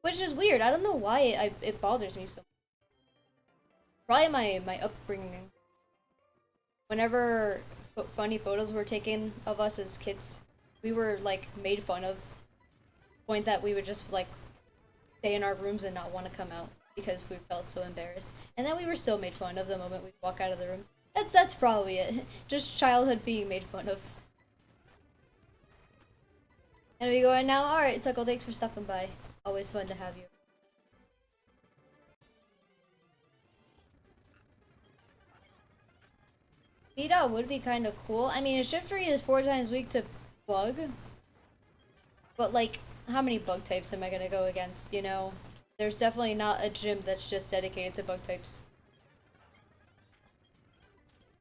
Which is weird. I don't know why it bothers me so much. Probably my upbringing. Whenever funny photos were taken of us as kids, we were, like, made fun of. Point that we would just, like, stay in our rooms and not want to come out because we felt so embarrassed. And then we were still made fun of the moment we'd walk out of the rooms. That's probably it. Just childhood being made fun of. And we going now? Alright, Suckle, thanks for stopping by. Always fun to have you. Speed-Out would be kind of cool. I mean, Shiftry is 4 times weak to Bug. But, like, how many Bug types am I gonna go against, you know? There's definitely not a gym that's just dedicated to Bug types.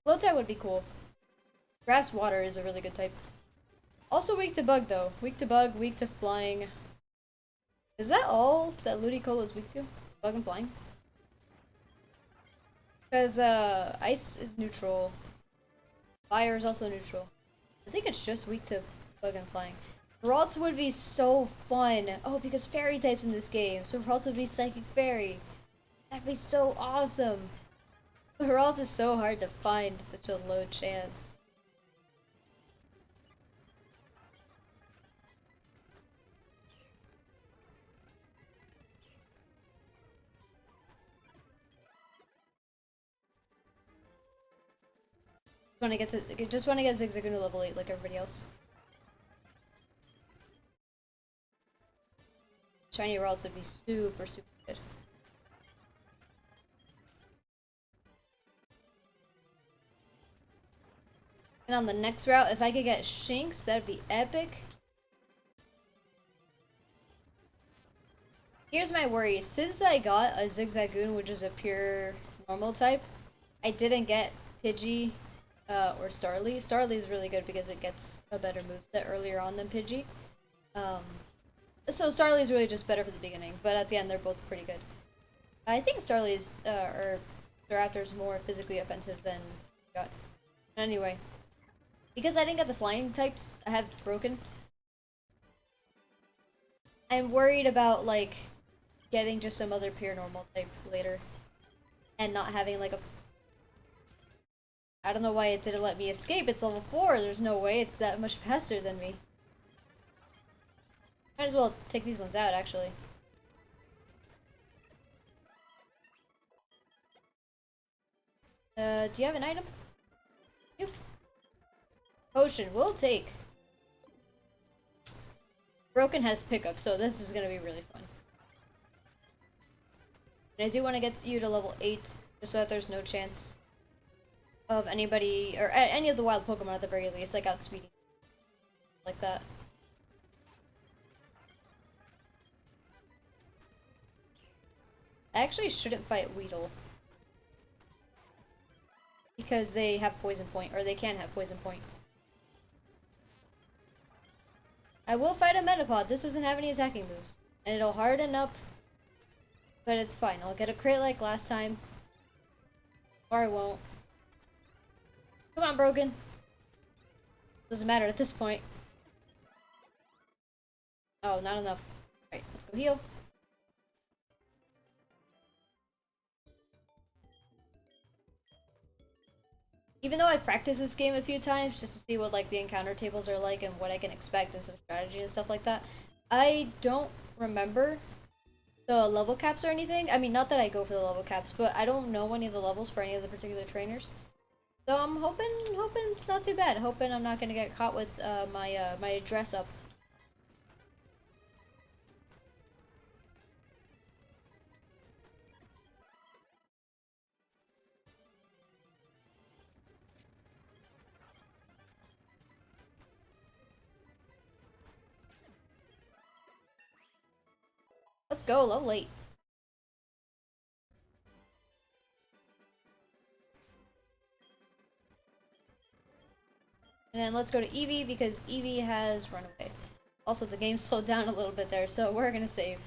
Float-type would be cool. Grass Water is a really good type. Also weak to Bug, though. Weak to Bug, weak to Flying. Is that all that Ludicolo is weak to? Bug and Flying? Because, Ice is neutral. Fire is also neutral. I think it's just weak to Bug and Flying. Ralts would be so fun. Oh, because Fairy types in this game. So Ralts would be Psychic Fairy. That'd be so awesome. Ralts is so hard to find. Such a low chance. Just want to get Zigzagoon to level 8 like everybody else. Shiny Ralts would be super, super good. And on the next route, if I could get Shinx, that'd be epic. Here's my worry. Since I got a Zigzagoon, which is a pure normal type, I didn't get Pidgey or Starly. Starly is really good because it gets a better moveset earlier on than Pidgey. So Starly is really just better for the beginning, but at the end they're both pretty good. I think Starly's, or Staraptor's more physically offensive than Got. Anyway, because I didn't get the flying types, I have broken. I'm worried about, like, getting just some other pure normal type later. And not having, like, a... I don't know why it didn't let me escape. It's level 4. There's no way it's that much faster than me. Might as well take these ones out, actually. Do you have an item? Yep. Potion, we'll take. Broken has pickup, so this is gonna be really fun. And I do want to get you to level 8, just so that there's no chance of anybody, or any of the wild Pokemon at the very least, like outspeeding. Like that. I actually shouldn't fight Weedle. Because they have Poison Point, or they can have Poison Point. I will fight a Metapod. This doesn't have any attacking moves. And it'll harden up. But it's fine. I'll get a crit like last time. Or I won't. Come on, Broken. Doesn't matter at this point. Oh, not enough. Alright, let's go heal. Even though I've practiced this game a few times just to see what, like, the encounter tables are like and what I can expect and some strategy and stuff like that, I don't remember the level caps or anything. I mean, not that I go for the level caps, but I don't know any of the levels for any of the particular trainers. So I'm hoping it's not too bad. Hoping I'm not gonna get caught with my dress up. Let's go, level 8. And then let's go to Eevee because Eevee has run away. Also, the game slowed down a little bit there, so we're gonna save.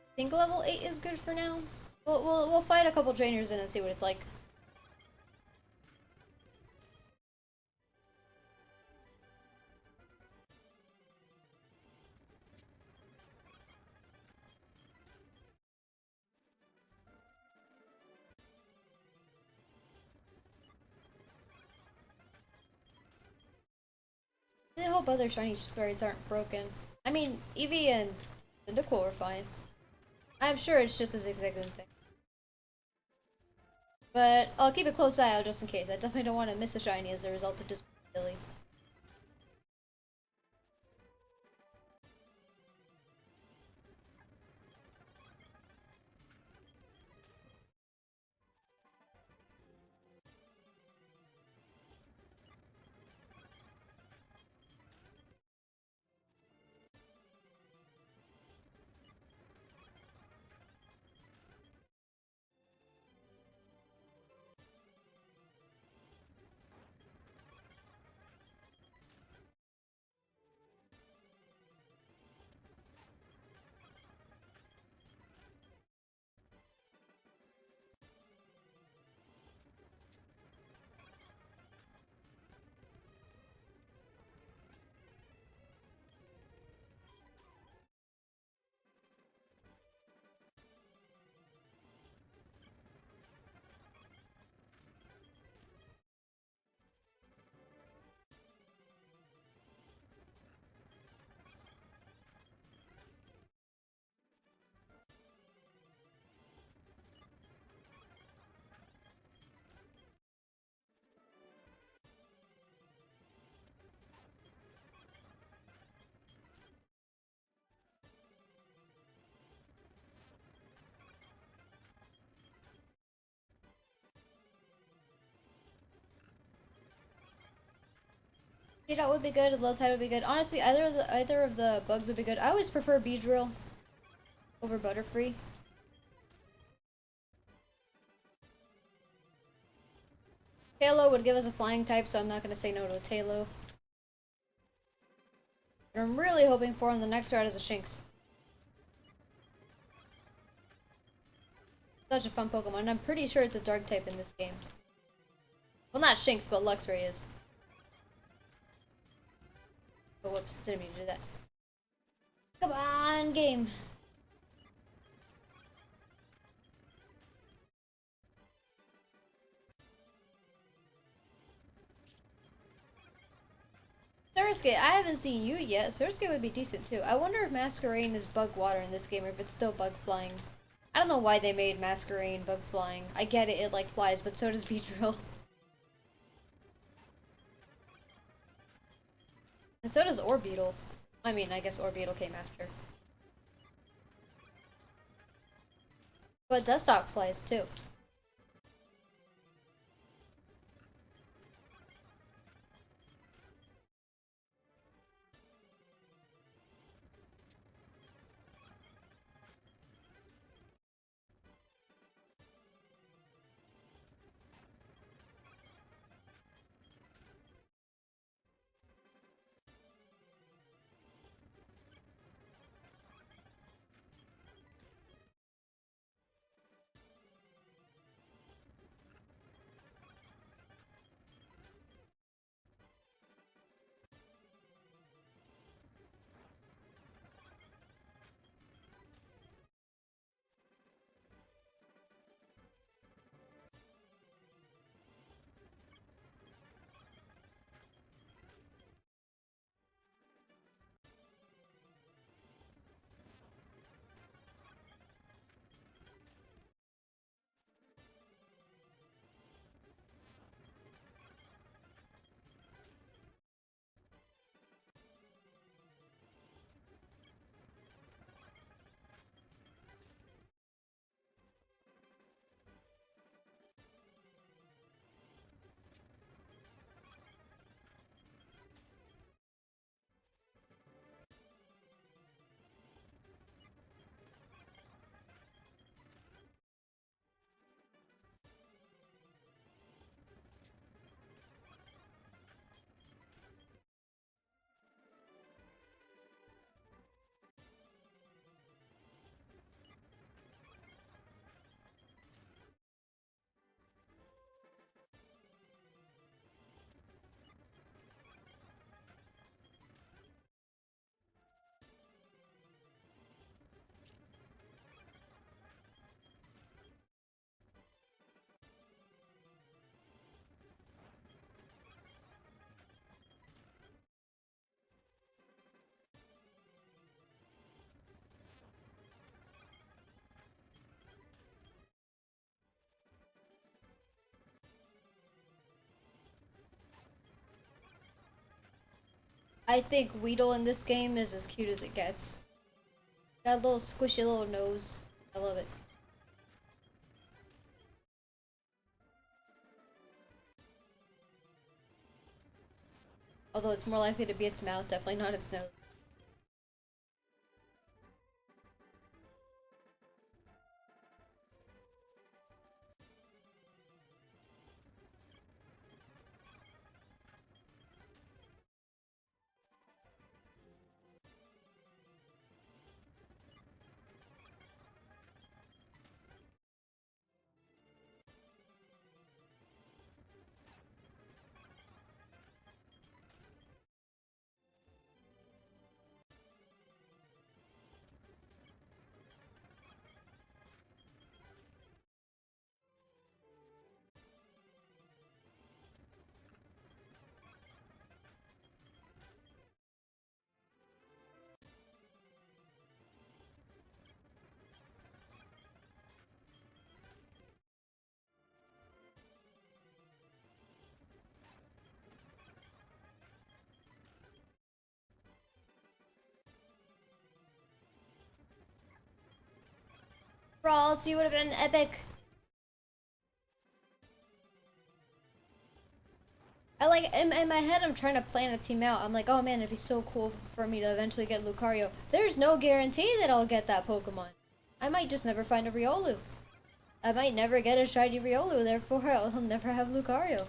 I think level 8 is good for now. We'll fight a couple trainers in and see what it's like. I hope other shiny sprites aren't broken. I mean, Eevee and Cyndaquil were fine. I'm sure it's just a zigzagoon thing. But I'll keep a close eye out just in case. I definitely don't want to miss a shiny as a result of just silly. That would be good. Low tide would be good. Honestly, either of the bugs would be good. I always prefer Beedrill over Butterfree. Tailo would give us a flying type, so I'm not going to say no to a Tailo. What I'm really hoping for on the next route is a Shinx. Such a fun Pokemon. I'm pretty sure it's a Dark type in this game. Well, not Shinx, but Luxray is. Oh, whoops. Didn't mean to do that. Come on, game. Surskit, I haven't seen you yet. Surskit would be decent too. I wonder if Masquerain is bug water in this game or if it's still bug flying. I don't know why they made Masquerain bug flying. I get it, it like flies, but so does Beedrill. And so does Orbeetle. I mean, I guess Orbeetle came after. But Dustock flies too. I think Weedle in this game is as cute as it gets. That little squishy little nose. I love it. Although it's more likely to be its mouth, definitely not its nose. Brawls, you would have been epic. I like in my head I'm trying to plan a team out. I'm like, oh man, it'd be so cool for me to eventually get Lucario. There's no guarantee that I'll get that Pokemon. I might just never find a Riolu. I might never get a shiny Riolu, therefore I'll never have Lucario.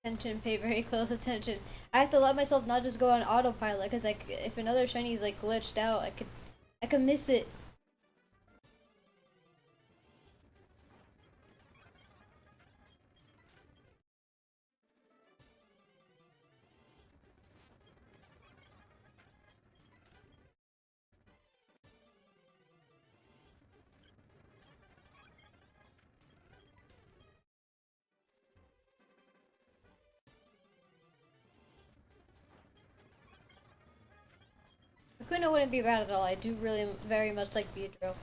Attention, pay very close attention. I have to let myself not just go on autopilot, because like if another shiny is like glitched out, I could miss it. Kakuna wouldn't be bad at all. I do really very much like Beedrill.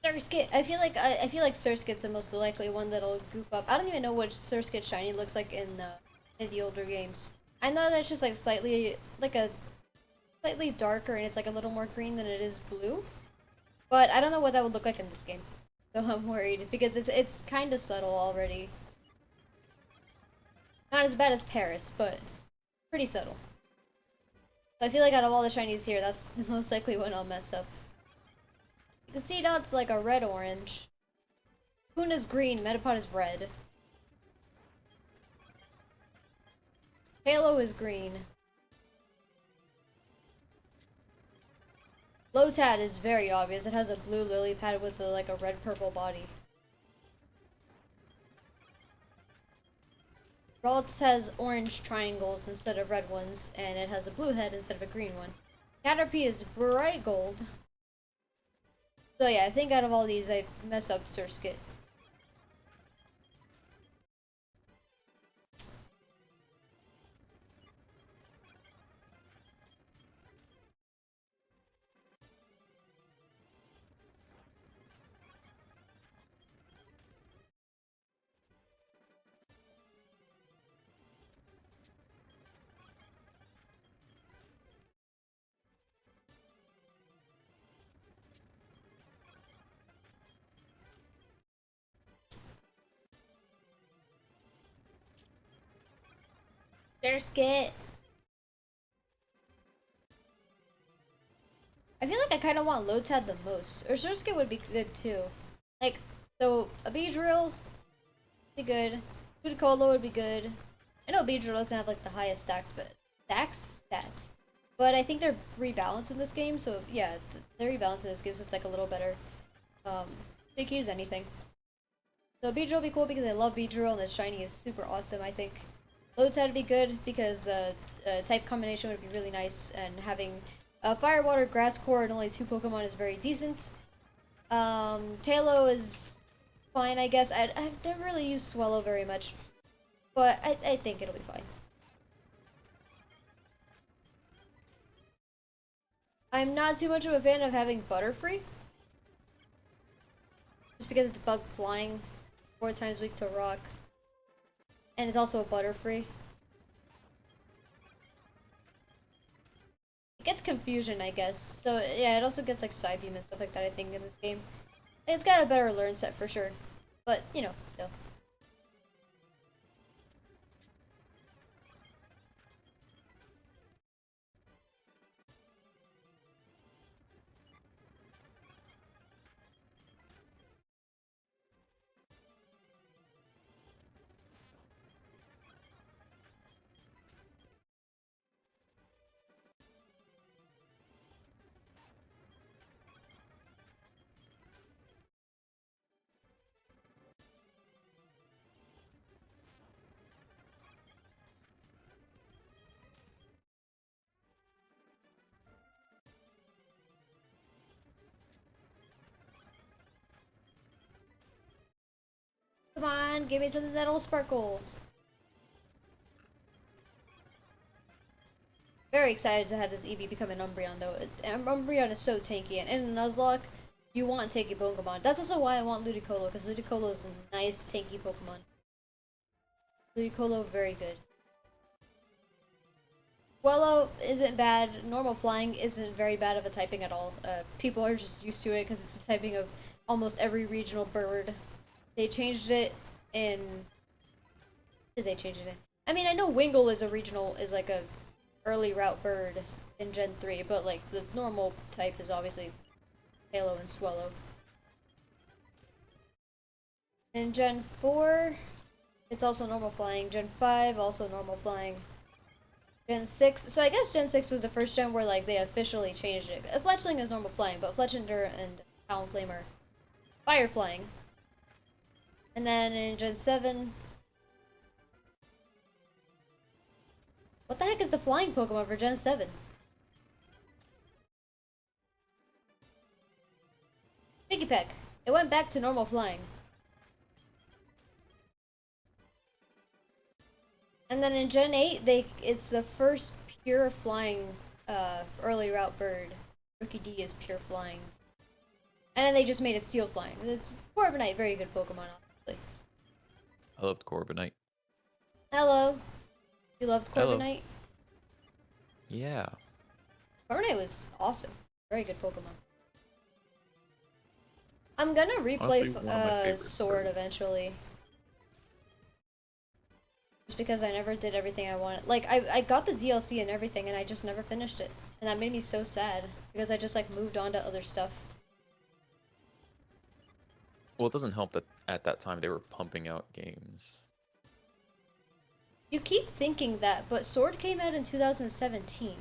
Surskit. I feel like Surskit's the most likely one that'll goof up. I don't even know what Surskit shiny looks like in the older games. I know that's just like slightly darker and it's like a little more green than it is blue. But I don't know what that would look like in this game. So I'm worried because it's kind of subtle already. Not as bad as Paris, but pretty subtle. So I feel like out of all the shinies here, that's most likely one I'll mess up. You can see Dot's like a red-orange. Kuna's green, Metapod is red. Halo is green. Lotad is very obvious. It has a blue lily pad with like a red-purple body. Ralts has orange triangles instead of red ones, and it has a blue head instead of a green one. Caterpie is bright gold. So yeah, I think out of all these, I mess up Surskit. Surskit! I feel like I kind of want Lotad the most. Or Surskit would be good too. Like, so a Beedrill would be good. Ludicolo would be good. I know Beedrill doesn't have like the highest stacks, but stats. But I think they're rebalanced in this game, so yeah, they're rebalanced in this game, so it's like a little better. They can use anything. So Beedrill would be cool because I love Beedrill and the shiny is super awesome, I think. Lotad would be good because the type combination would be really nice, and having Fire, Water, Grass Core and only 2 Pokemon is very decent. Tailo is fine, I guess. I've never really used Swellow very much, but I think it'll be fine. I'm not too much of a fan of having Butterfree, just because it's bug flying, 4 times weak to rock, and it's also a Butterfree. It gets confusion, I guess. So yeah, it also gets like Psybeam and stuff like that, I think, in this game. It's got a better learn set for sure, but you know, still. Come on, give me something that'll sparkle. Very excited to have this Eevee become an Umbreon though. Umbreon is so tanky, and in Nuzlocke, you want tanky Pokemon. That's also why I want Ludicolo, because Ludicolo is a nice tanky Pokemon. Ludicolo, very good. Swellow isn't bad. Normal Flying isn't very bad of a typing at all. People are just used to it because it's the typing of almost every regional bird. They changed it in... Did they change it in? I mean, I know Wingull is a regional, is like a early route bird in Gen 3, but like the normal type is obviously Halo and Swellow. In Gen 4, it's also normal flying. Gen 5, also normal flying. Gen 6, so I guess Gen 6 was the first gen where like they officially changed it. Fletchling is normal flying, but Fletchinder and Talonflame are fire flying. And then in Gen 7... What the heck is the flying Pokemon for Gen 7? Piggypeck. It went back to normal flying. And then in Gen 8, it's the first pure flying early route bird. Rookie D is pure flying. And then they just made it steel flying. It's Corviknight, very good Pokemon, obviously. I loved Corviknight. Hello. You loved Hello. Corviknight? Yeah. Corviknight was awesome. Very good Pokemon. I'm gonna replay Honestly, one of my favorite Sword stories. eventually. Just because I never did everything I wanted. Like, I got the DLC and everything, and I just never finished it. And that made me so sad, because I just, like, moved on to other stuff. Well, it doesn't help that at that time they were pumping out games. You keep thinking that, but Sword came out in 2017.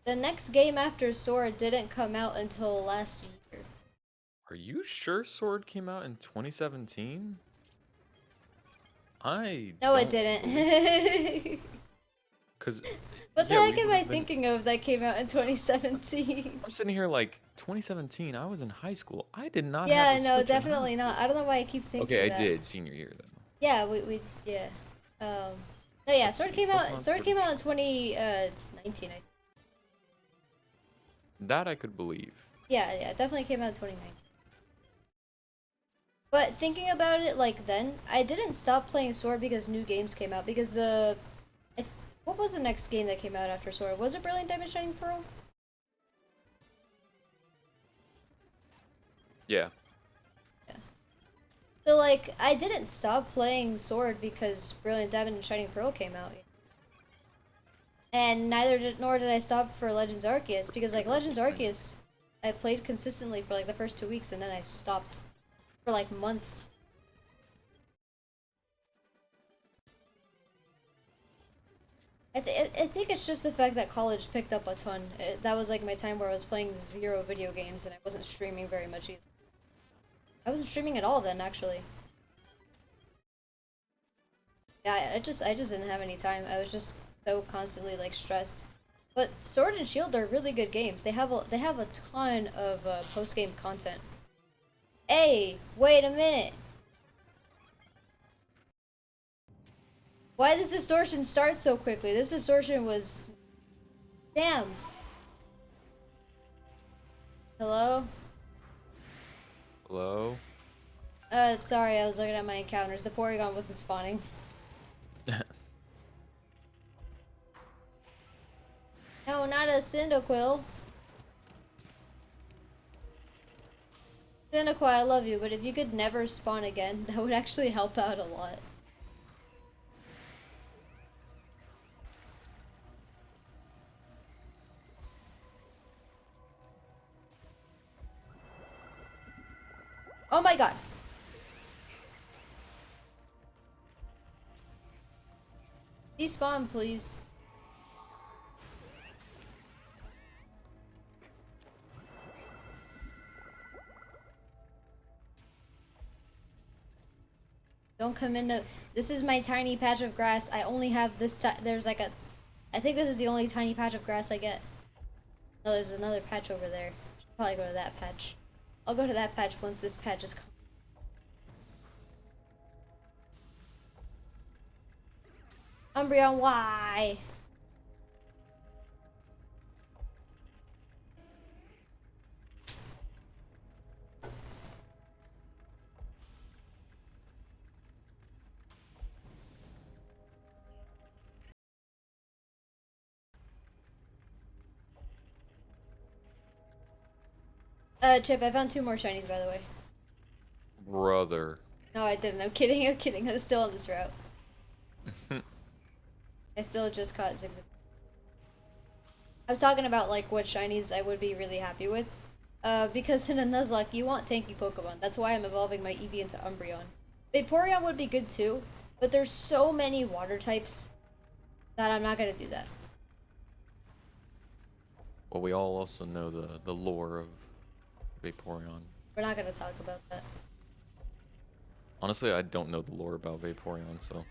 The next game after Sword didn't come out until last year. Are you sure Sword came out in 2017? I No, it don't believe. didn't. Because, What the yeah, heck we am would I have been. thinking of that came out in 2017? I'm sitting here like 2017. I was in high school. I did not have Yeah, a no, Switch in high definitely not. school. I don't know why I keep Okay, thinking I that. did senior year though. Yeah, yeah. No, yeah, Let's see. Pokemon Sword Sword came and out in Shield. 2019, I think. That I could believe. Yeah, yeah, it definitely came out in 2019. But thinking about it, like, then, I didn't stop playing Sword because new games came out, because I, what was the next game that came out after Sword? Was it Brilliant Diamond Shining Pearl? Yeah. Yeah. So, like, I didn't stop playing Sword because Brilliant Diamond and Shining Pearl came out. And nor did I stop for Legends Arceus, because, like, Legends Arceus, I played consistently for, like, the first 2 weeks, and then I stopped for, like, months. I think it's just the fact that college picked up a ton. That was like my time where I was playing zero video games and I wasn't streaming very much either. I wasn't streaming at all then, actually. Yeah, I just didn't have any time. I was just so constantly like stressed. But Sword and Shield are really good games. They have a ton of post game content. Hey, wait a minute. Why does distortion start so quickly? This distortion was, damn. Hello? Hello? Sorry, I was looking at my encounters. The Porygon wasn't spawning. No, not a Cyndaquil. Cyndaquil, I love you, but if you could never spawn again, that would actually help out a lot. Oh my god. Despawn, please. Don't come into. This is my tiny patch of grass. I only have this. There's like a. I think this is the only tiny patch of grass I get. No, there's another patch over there. Should probably go to that patch. I'll go to that patch once this patch is. Umbreon, why? Chip, I found 2 more shinies, by the way. Brother. No, I didn't. I'm kidding. I'm kidding. I was still on this route. I still just caught Zigzag. I was talking about like what shinies I would be really happy with. Because in a Nuzlocke, you want tanky Pokemon. That's why I'm evolving my Eevee into Umbreon. Vaporeon would be good too, but there's so many water types that I'm not gonna do that. Well, we all also know the lore of Vaporeon. We're not gonna talk about that. Honestly, I don't know the lore about Vaporeon, so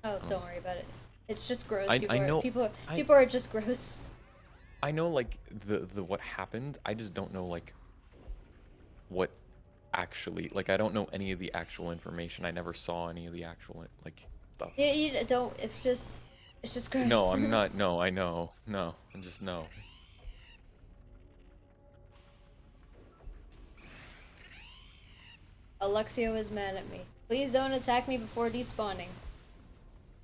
Oh, I don't worry about it. It's just gross. I know I People are just gross. I know like the what happened. I just don't know like what actually like I don't know any of the actual information. I never saw any of the actual like stuff. You don't. It's just No, gross. I'm not. No, I know. No, I'm just no. Alexio is mad at me. Please don't attack me before despawning.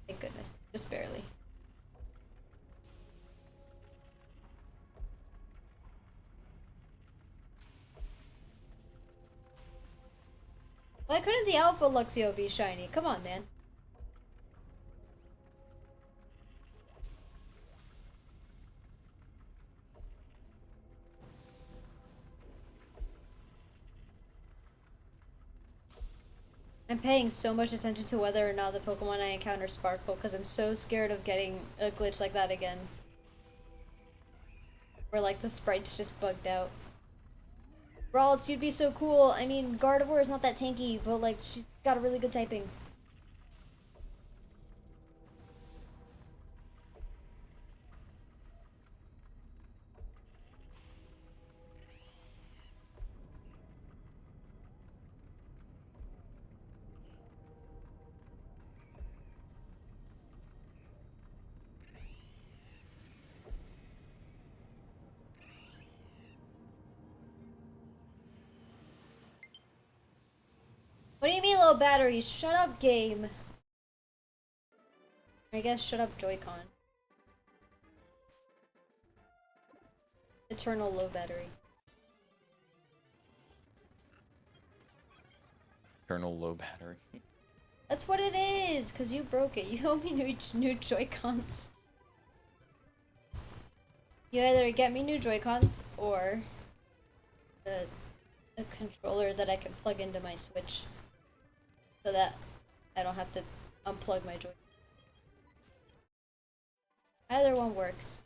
Thank goodness. Just barely. Why couldn't the Alpha Luxio be shiny? Come on, man. I'm paying so much attention to whether or not the Pokemon I encounter sparkle because I'm so scared of getting a glitch like that again. Where like the sprite's just bugged out. Ralts, you'd be so cool. I mean, Gardevoir is not that tanky, but like she's got a really good typing. What do you mean low battery? Shut up, game. I guess shut up, Joy-Con. Eternal low battery. Eternal low battery. That's what it is, because you broke it. You owe me new Joy-Cons. You either get me new Joy-Cons, or a controller that I can plug into my Switch. So that I don't have to unplug my Joy. Either one works.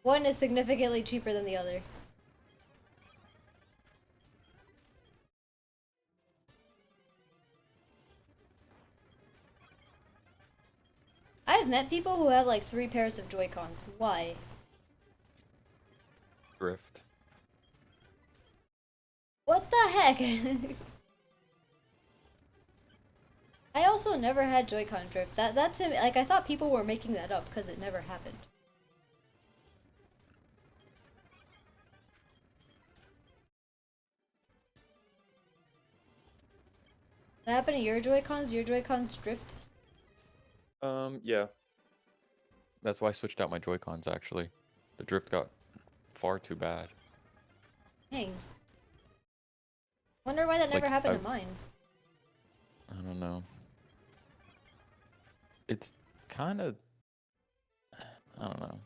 One is significantly cheaper than the other. I've met people who have like 3 pairs of Joy-Cons. Why? Drift. What the heck? I also never had Joy-Con drift. That's him. Like I thought people were making that up because it never happened. What happened to your Joy-Cons? Your Joy-Cons drift? Yeah. That's why I switched out my Joy-Cons, actually. The drift got far too bad. Dang. Wonder why that never Like, happened to mine. I don't know. It's kind of... I don't know.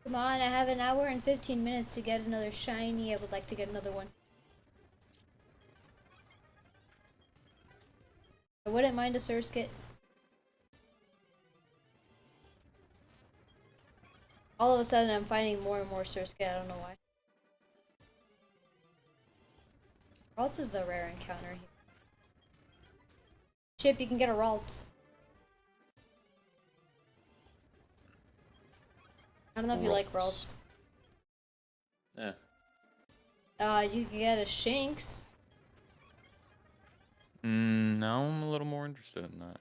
Come on, I have an hour and 15 minutes to get another shiny. I would like to get another one. I wouldn't mind a Surskit. All of a sudden, I'm finding more and more Surskit. I don't know why. Ralts is the rare encounter here. Chip, you can get a Ralts. I don't know if you like Ralts. Yeah. You can get a Shinx. Now I'm a little more interested in that.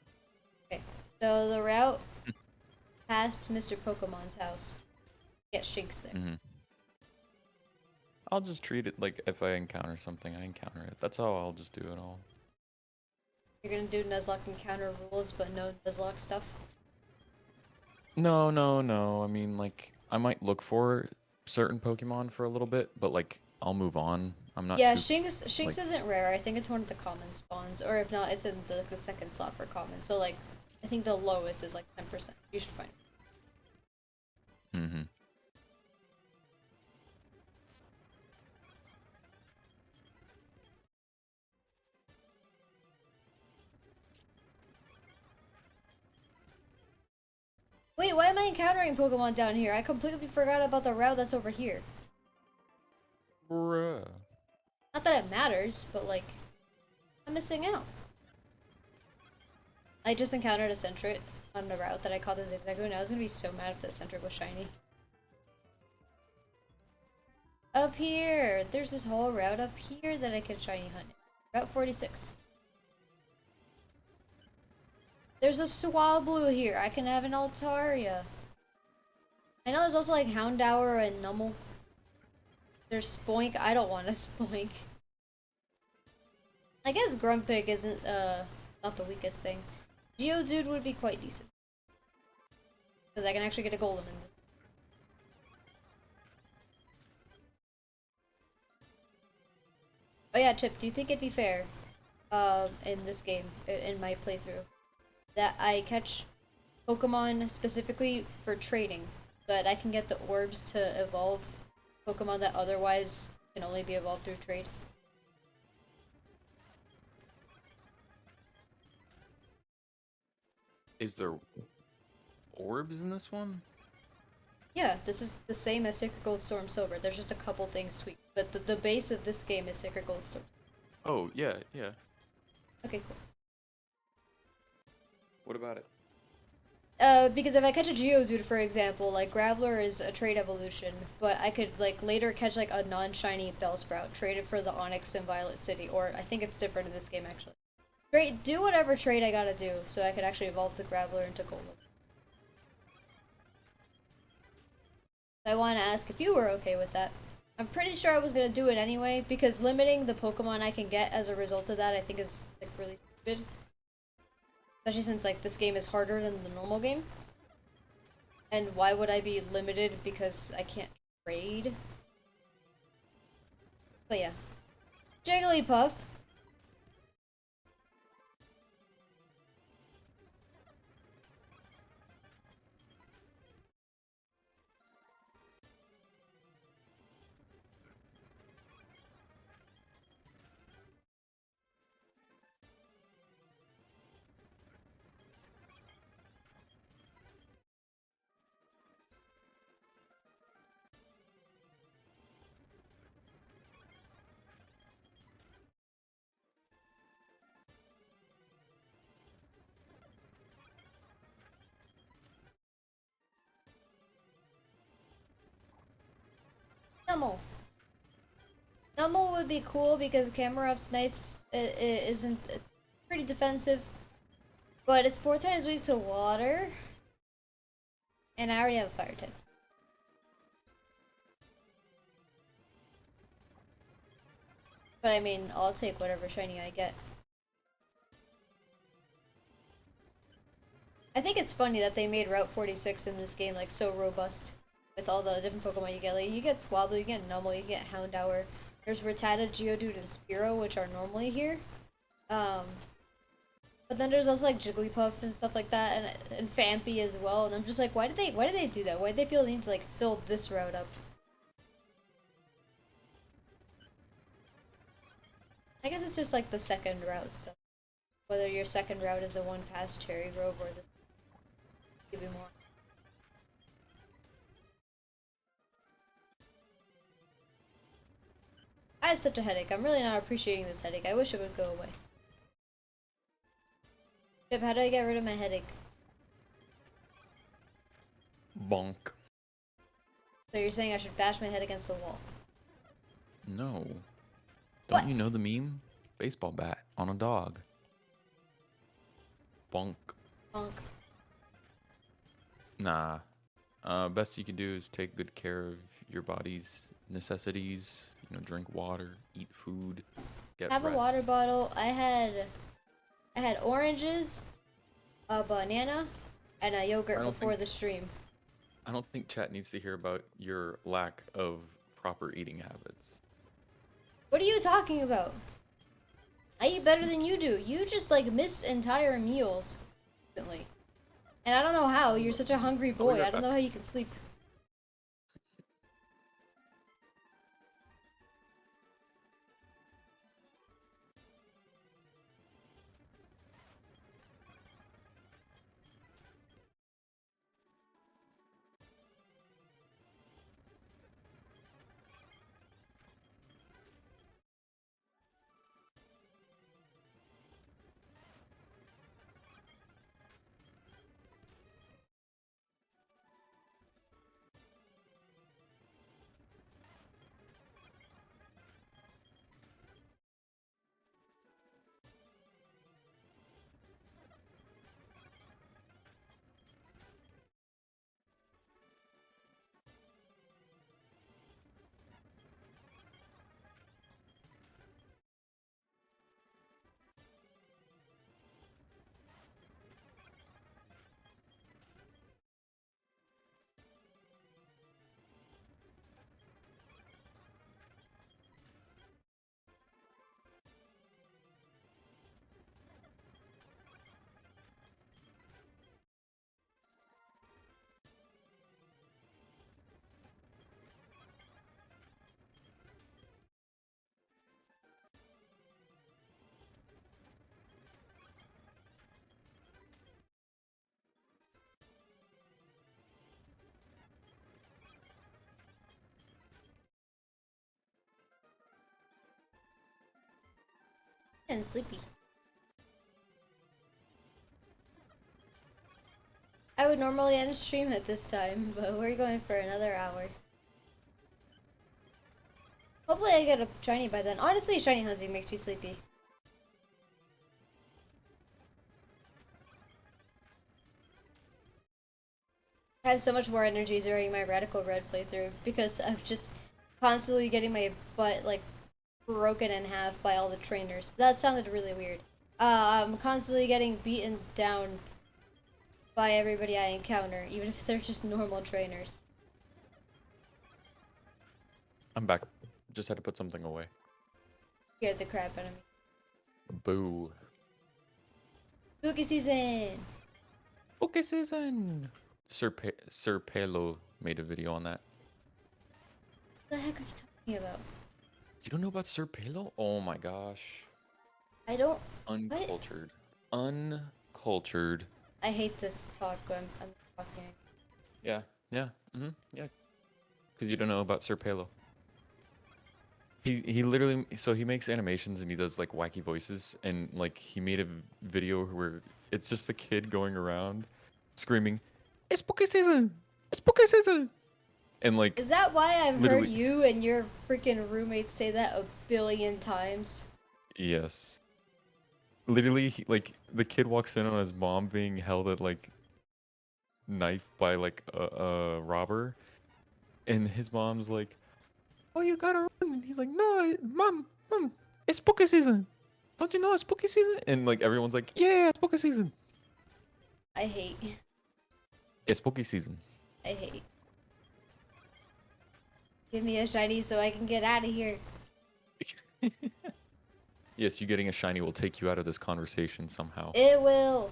Okay, so the route past Mr. Pokemon's house. Get Shinx there. Mm-hmm. I'll just treat it like if I encounter something, I encounter it. That's how I'll just do it all. You're gonna do Nuzlocke encounter rules, but no Nuzlocke stuff? No, no, no. I mean, like, I might look for certain Pokemon for a little bit, but, like, I'll move on. I'm not Yeah, too... Shinx like... isn't rare. I think it's one of the common spawns. Or if not, it's in the second slot for common. So, like, I think the lowest is like 10%. You should find it. Mm-hmm. Wait, why am I encountering Pokemon down here? I completely forgot about the route that's over here. Bruh. Not that it matters, but like, I'm missing out. I just encountered a Sentret on the route that I called the Zigzagoon, and I was gonna be so mad if the Sentret was shiny. Up here! There's this whole route up here that I can shiny hunt. Route 46. There's a Swablu here. I can have an Altaria. I know there's also like Houndour and Nummel. There's Spoink. I don't want a Spoink. I guess Grumpig isn't not the weakest thing. Geodude would be quite decent. Because I can actually get a Golem in this. Oh yeah, Chip, do you think it'd be fair, in this game, in my playthrough, that I catch Pokemon specifically for trading, so that I can get the orbs to evolve Pokemon that otherwise can only be evolved through trade? Is there orbs in this one? Yeah, this is the same as Sacred Gold Storm Silver. There's just a couple things tweaked, but the base of this game is Sacred Gold Storm. Oh, yeah, yeah. Okay, cool. What about it? Because if I catch a Geodude, for example, like Graveler is a trade evolution, but I could like later catch like a non-shiny Bellsprout, trade it for the Onyx in Violet City, or I think it's different in this game actually. Do whatever trade I gotta do so I could actually evolve the Graveler into Golem. I want to ask if you were okay with that. I'm pretty sure I was gonna do it anyway because limiting the Pokemon I can get as a result of that I think is like really stupid. Especially since like this game is harder than the normal game. And why would I be limited because I can't trade? But yeah. Jigglypuff. Nummel. Nummel would be cool because Camerup's nice. It isn't pretty defensive, but it's 4 times weak to water, and I already have a fire type. But I mean, I'll take whatever shiny I get. I think it's funny that they made Route 46 in this game like so robust with all the different Pokemon you get. Like you get Swablu, you get Numel, you get Houndour. There's Rattata, Geodude, and Spearow, which are normally here. Um, but then there's also like Jigglypuff and stuff like that, and Phanpy as well. And I'm just like, why did they do that? Why did they feel the need to like fill this route up? I guess it's just like the second route stuff. Whether your second route is the one past Cherry Grove or the give you more. I have such a headache. I'm really not appreciating this headache. I wish it would go away. Chip, how do I get rid of my headache? Bonk. So you're saying I should bash my head against the wall? No. What? Don't you know the meme? Baseball bat on a dog. Bonk. Bonk. Nah. Best you can do is take good care of your body's necessities. You know, drink water, eat food, get Have a rest. water bottle. I had oranges, a banana, and a yogurt before the stream. I don't think chat needs to hear about your lack of proper eating habits. What are you talking about? I eat better than you do. You just like miss entire meals constantly. And I don't know how. You're such a hungry boy. I don't know how you can sleep. kind of sleepy. I would normally end stream at this time, but we're going for another hour. Hopefully I get a shiny by then. Honestly, shiny hunting makes me sleepy. I have so much more energy during my Radical Red playthrough because I'm just constantly getting my butt like broken in half by all the trainers. That sounded really weird. I'm constantly getting beaten down by everybody I encounter, even if they're just normal trainers. I'm back. Just had to put something away. Scared the crap out of me. Boo. Spooky season! Okay, season. Sir Pelo made a video on that. What the heck are you talking about? You don't know about Sir Pelo? Oh my gosh. I don't. Uncultured. Uncultured. I hate this talk when I'm talking. Yeah. Yeah. Yeah. Because you don't know about Sir Pelo. He literally, so he makes animations and he does like wacky voices, and like he made a video where it's just the kid going around screaming, "It's spooky season! It's spooky season!" And like Is that why I've literally, heard you and your freaking roommates say that a billion times? yes. Literally, like the kid walks in on his mom being held at like knife by like a robber, and his mom's like, "Oh, you gotta run!" And he's like, "No, mom, it's spooky season. Don't you know it's spooky season?" And like everyone's like, "Yeah, it's spooky season. I hate. It's spooky season." I hate. Give me a shiny so I can get out of here. Yes, you getting a shiny will take you out of this conversation somehow. It will.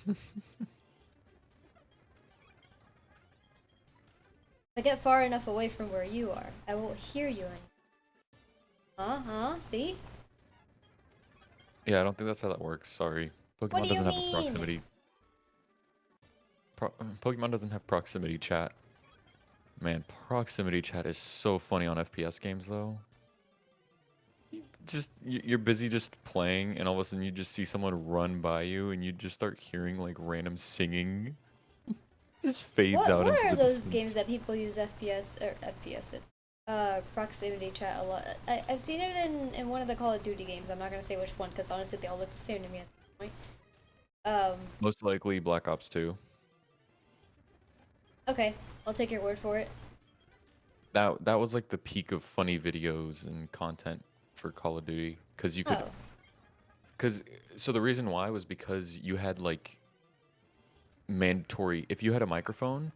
If I get far enough away from where you are, I won't hear you anymore. See? Yeah, I don't think that's how that works. Sorry. What Pokemon do you doesn't have a mean? proximity. Pokemon doesn't have proximity chat. Man, proximity chat is so funny on FPS games though. Just you're busy just playing, and all of a sudden you just see someone run by you, and you just start hearing like random singing. It just fades out What into are the those distance. games that people use proximity chat a lot? I've seen it in one of the Call of Duty games. I'm not gonna say which one because honestly they all look the same to me at this point. Most likely Black Ops 2. Okay, I'll take your word for it. That was like the peak of funny videos and content for Call of Duty, because you could, Oh, so the reason why was because you had like mandatory, if you had a microphone,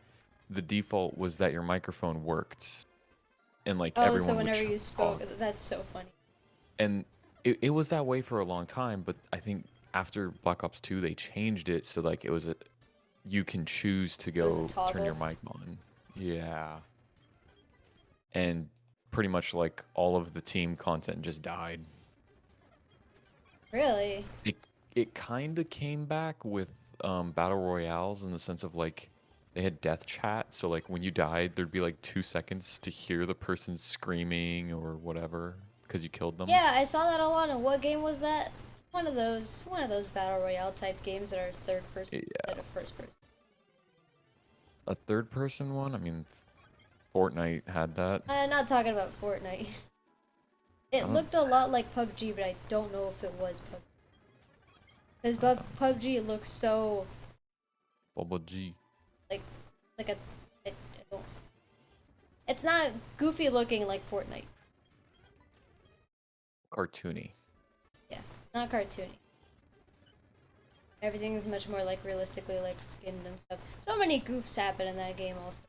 the default was that your microphone worked, and like oh, so everyone would whenever you spoke, talk. that's so funny. And it was that way for a long time, but I think after Black Ops 2 they changed it so like it was a, you can choose to It was a go turn your toggle. mic on. Yeah. And pretty much like all of the team content just died. Really? It kind of came back with battle royales, in the sense of like they had death chat, so like when you died there'd be like 2 seconds to hear the person screaming or whatever because you killed them. Yeah, I saw that a lot. And what game was that? One of those battle royale type games that are third person Yeah, instead of first person. a third person one. I mean, Fortnite had that. Not talking about Fortnite. I It don't. looked a lot like PUBG, but I don't know if it was PUBG. Because PUBG looks so Bubble G. like like a. I don't. It's not goofy looking like Fortnite. Cartoony. Yeah, not cartoony. Everything is much more like realistically like skinned and stuff. So many goofs happen in that game also.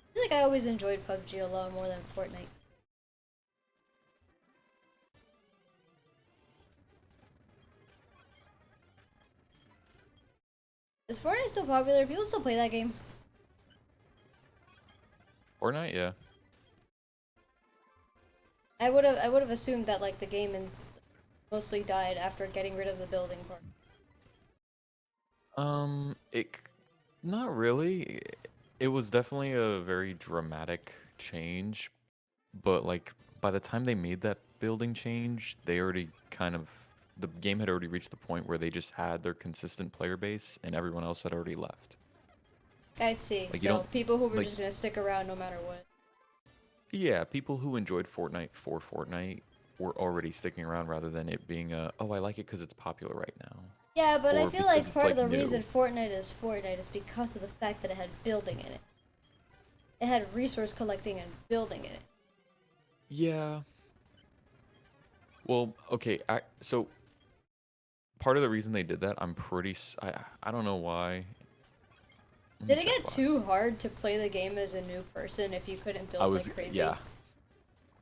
I feel like I always enjoyed PUBG a lot more than Fortnite. Is Fortnite still popular? People still play that game? Fortnite, yeah. I would have assumed that like the game and mostly died after getting rid of the building part. Not really. It was definitely a very dramatic change, but like by the time they made that building change, they already kind of the game had already reached the point where they just had their consistent player base and everyone else had already left. I see. Like you So don't people who were like just gonna stick around no matter what. yeah, people who enjoyed Fortnite for Fortnite were already sticking around rather than it being a oh I like it because it's popular right now Yeah, but I or feel because like it's part of like the new. reason Fortnite is because of the fact that it had building in it. It had resource collecting and building in it. Yeah. Well, okay. So part of the reason they did that, I'm pretty. I don't know why. Let me Did it check get why. too hard to play the game as a new person if you couldn't I build was like crazy? yeah.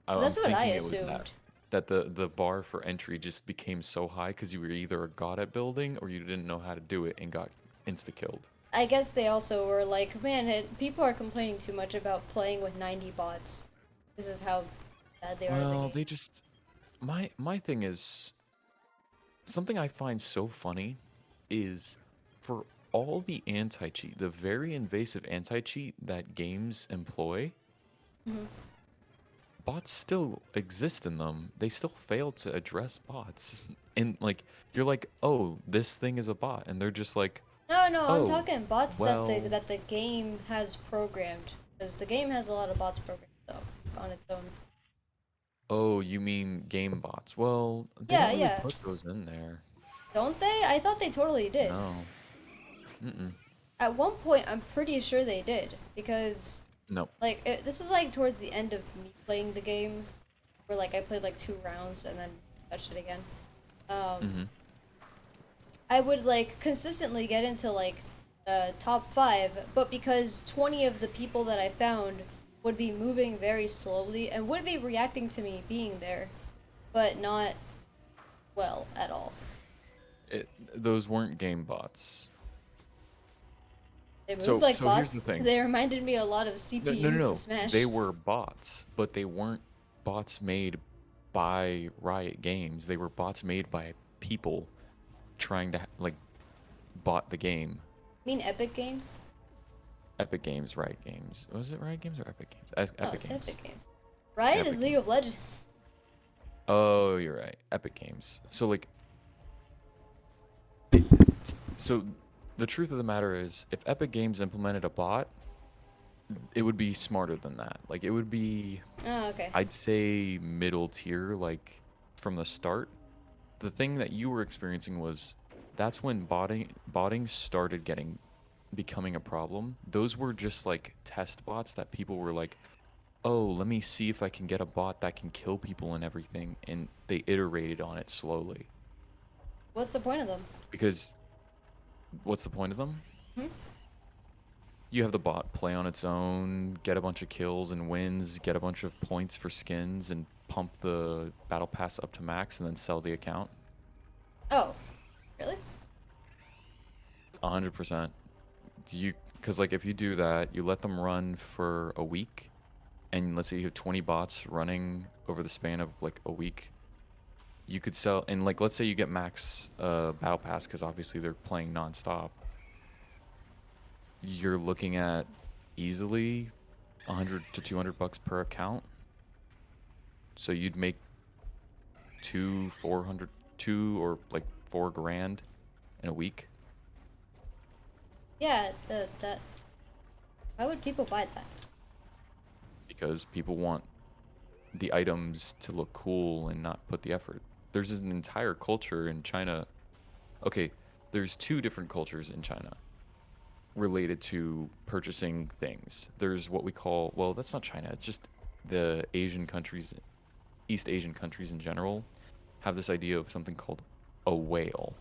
I'm That's what I thinking it was that assumed. the bar for entry just became so high because you were either a god at building or you didn't know how to do it and got insta killed. I guess they also were like, man, people are complaining too much about playing with 90 bots because of how bad they are at the Well, game. they just my thing is something I find so funny is for all the anti-cheat, the very invasive anti-cheat that games employ, Hmm. bots still exist in them. They still fail to address bots. And like you're like, "Oh, this thing is a bot." And they're just like, No, no, I'm "Oh, talking bots well, that the game has programmed because the game has a lot of bots programmed though on its own. oh, you mean game bots." Well, they don't Yeah, really yeah. put those in there. Don't they? I thought they totally did. No. Mm-mm. At one point, I'm pretty sure they did because No. this is like towards the end of me playing the game, where like I played like 2 rounds and then touched it again. Um, Mm-hmm. I would like consistently get into like top 5, but because 20 of the people that I found would be moving very slowly and would be reacting to me being there, but not well at all. Those weren't game bots. They moved So like so here's the bots. thing. They reminded me a lot of No, no, no, CPUs in no. They Smash. were bots, but they weren't bots made by Riot Games. They were bots made by people trying to like bot the game. I mean Epic Games? Epic Games, Riot Games. Was it Riot Games or Epic Games? Oh, Epic it's Games. Epic Games. Riot is Epic League Games. of Legends. Oh, you're right. Epic Games. So like, so the truth of the matter is, if Epic Games implemented a bot, it would be smarter than that. Like, it would be, Oh, okay. I'd say, middle tier, like from the start. The thing that you were experiencing was that's when botting started becoming a problem. Those were just like test bots that people were like, "Oh, let me see if I can get a bot that can kill people and everything." And they iterated on it slowly. What's the point of them? Because what's the point of them? Hmm? You have the bot play on its own, get a bunch of kills and wins, get a bunch of points for skins and pump the battle pass up to max and then sell the account. Oh, really? 100%. Because like if you do that, you let them run for a week, and let's say you have 20 bots running over the span of like a week, you could sell, and like let's say you get max battle pass because obviously they're playing nonstop. You're looking at easily 100 to 200 bucks per account. So you'd make 400, 4 grand in a week. Yeah, that. Why would people buy that? Because people want the items to look cool and not put the effort. There's an entire culture in China. Okay, there's two different cultures in China related to purchasing things. There's what we call, well, that's not China, it's just the Asian countries, East Asian countries in general, have this idea of something called a whale.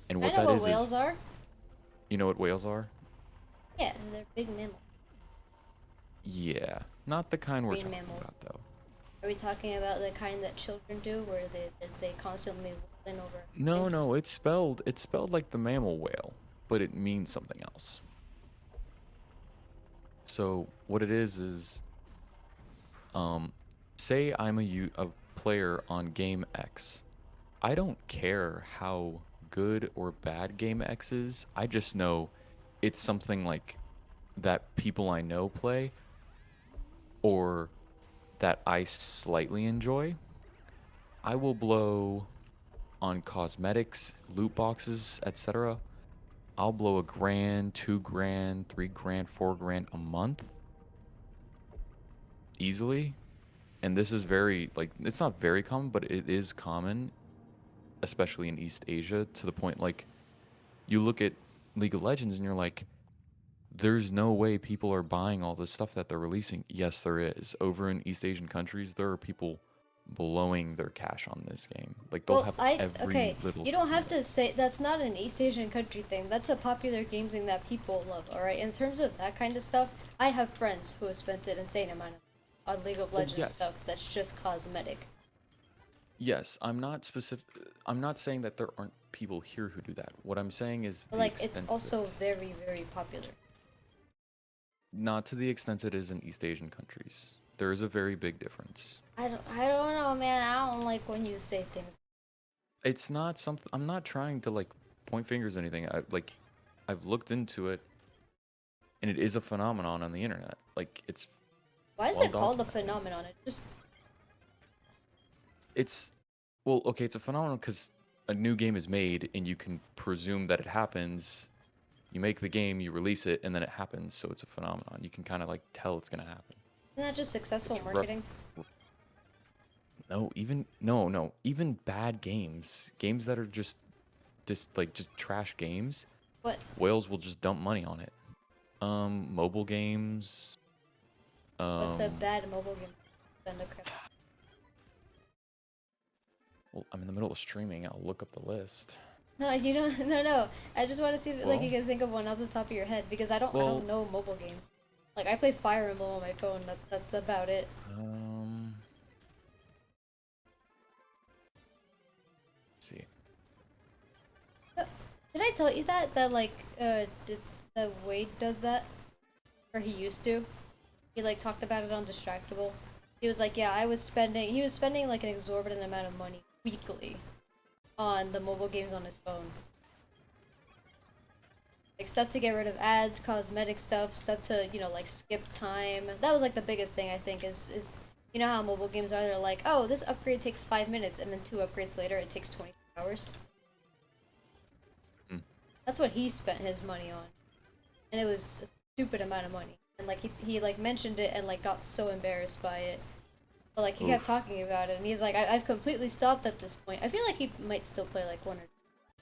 And I what know that what is, whales are. you know what whales are? Yeah, they're big mammals. Yeah, not the kind we're Marine talking mammals. about though. Are we talking about the kind that children do, where they constantly lean over? No, no, it's spelled like the mammal whale, but it means something else. So what it is um say I'm a player on game X. I don't care how good or bad game X is. I just know it's something like that people I know play or that I slightly enjoy, I will blow on cosmetics, loot boxes, etc. I'll blow a grand, 2 grand, 3 grand, 4 grand a month easily. And this is very, like, it's not very common, but it is common, especially in East Asia, to the point, like, you look at League of Legends and you're like, there's no way people are buying all this stuff that they're releasing. Yes, there is. Over in East Asian countries, there are people blowing their cash on this game. Like, they'll Well, have okay, every little you don't have cosmetic. to say that's not an East Asian country thing. That's a popular game thing that people love, alright? In terms of that kind of stuff, I have friends who have spent an insane amount of on League of Oh, Legends yes. stuff that's just cosmetic. Yes, I'm not specific. I'm not saying that there aren't people here who do that. What I'm saying is But the like it's extent of also it. very, very popular. Not to the extent it is in East Asian countries. There is a very big difference. I don't know, man. I don't like when you say things. It's not something. I'm not trying to like point fingers or anything. I've looked into it, and it is a phenomenon on the internet. Like it's Why is well it called a documented. phenomenon? It just It's well, okay. It's a phenomenon because a new game is made, and you can presume that it happens. You make the game, you release it, and then it happens. So it's a phenomenon. You can kind of like tell it's gonna happen. isn't that just successful It's marketing? no, even no, even bad games that are just like just trash games. What Whales will just dump money on it. Mobile games. what's a Um, bad mobile game? Spend a crap. well, I'm in the middle of streaming. I'll look up the list. No, you don't. No, no. I just want to see if like you Well, can think of one off the top of your head because I don't well, know mobile games. Like I play Fire Emblem on my phone. That's about it. um, let's see. Did I tell you that like that Wade does that, or he used to? He like talked about it on Distractable. He was like, yeah, he was spending like an exorbitant amount of money weekly on the mobile games on his phone. Like stuff to get rid of ads, cosmetic stuff, stuff to, like skip time. That was like the biggest thing I think is you know how mobile games are, they're like, oh, this upgrade takes 5 minutes and then 2 upgrades later it takes 20 hours. Hmm. That's what he spent his money on. And it was a stupid amount of money. And like he like mentioned it and like got so embarrassed by it. But like he kept Oof. talking about it and he's like, I've completely stopped at this point. I feel like he might still play like one or two,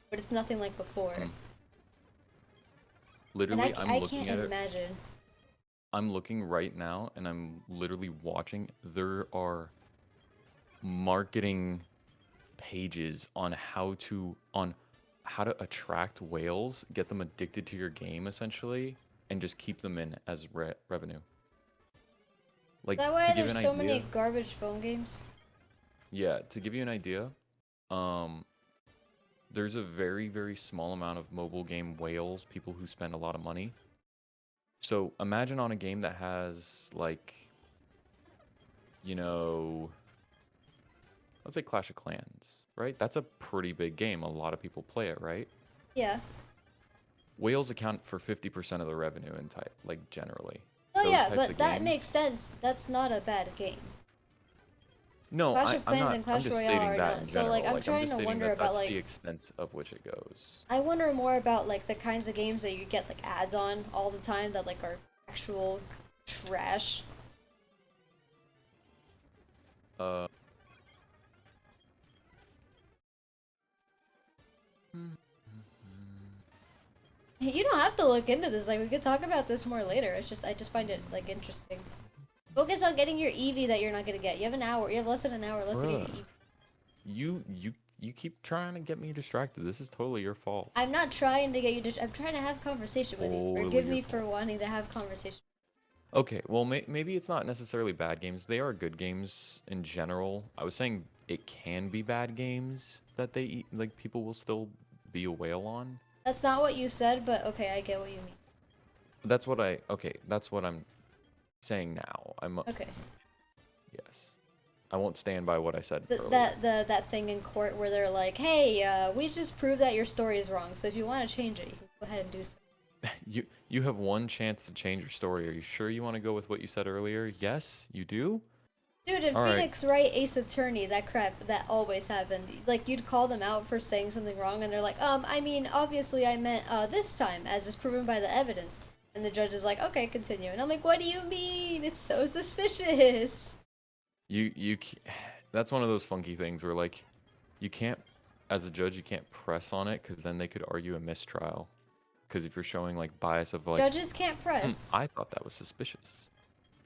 but it's nothing like before. Hmm. And Literally, I'm I looking can't at it. imagine. I'm looking right now, and I'm literally watching. There are marketing pages on how to attract whales, get them addicted to your game essentially, and just keep them in as revenue. Is Like that to why give you there's an so many idea, garbage phone games? yeah, to give you an idea, um, there's a very small amount of mobile game whales, people who spend a lot of money. So imagine on a game that has like, you know, let's say Clash of Clans, right? That's a pretty big game. A lot of people play it, right? Yeah. Whales account for 50% of the revenue in type, like generally. Oh Those yeah, types but of that games. makes sense. That's not a bad game. No, Clash of I'm Clans not. and I'm Clash just Royale stating are that not. in So like general. I'm Like I'm trying just to stating wonder that about that's the like extent of which it goes. I wonder more about like the kinds of games that you get like ads on all the time that like are actual trash. Uh. mm, You don't have to look into this. Like we could talk about this more later. It's just I just find it like interesting. Focus on getting your EV that you're not gonna get. You have an hour. You have less than an hour left to get your Bruh, EV. you keep trying to get me distracted. This is totally your fault. I'm not trying to get you to. I'm trying to have conversation with you. Totally Forgive your me for fault. wanting to have conversation. Okay, well, maybe it's not necessarily bad games. They are good games in general. I was saying it can be bad games that they eat, like people will still be a whale on. That's not what you said, but okay, I get what you mean. Okay, that's what I'm saying now. Okay. Yes. I won't stand by what I said Th earlier. that that thing in court where they're like, "Hey, we just proved that your story is wrong. So if you want to change it, you can go ahead and do so." You have one chance to change your story. Are you sure you want to go with what you said earlier? Yes, you do? Dude, in All right. Phoenix Wright, Ace Attorney, that crap, that always happened. Like, you'd call them out for saying something wrong, and they're like, I mean, obviously I meant, this time, as is proven by the evidence. And the judge is like, okay, continue. And I'm like, what do you mean? It's so suspicious. That's one of those funky things where like you can't, as a judge, you can't press on it because then they could argue a mistrial. Because if you're showing like bias of like, Judges can't press. I thought that was suspicious.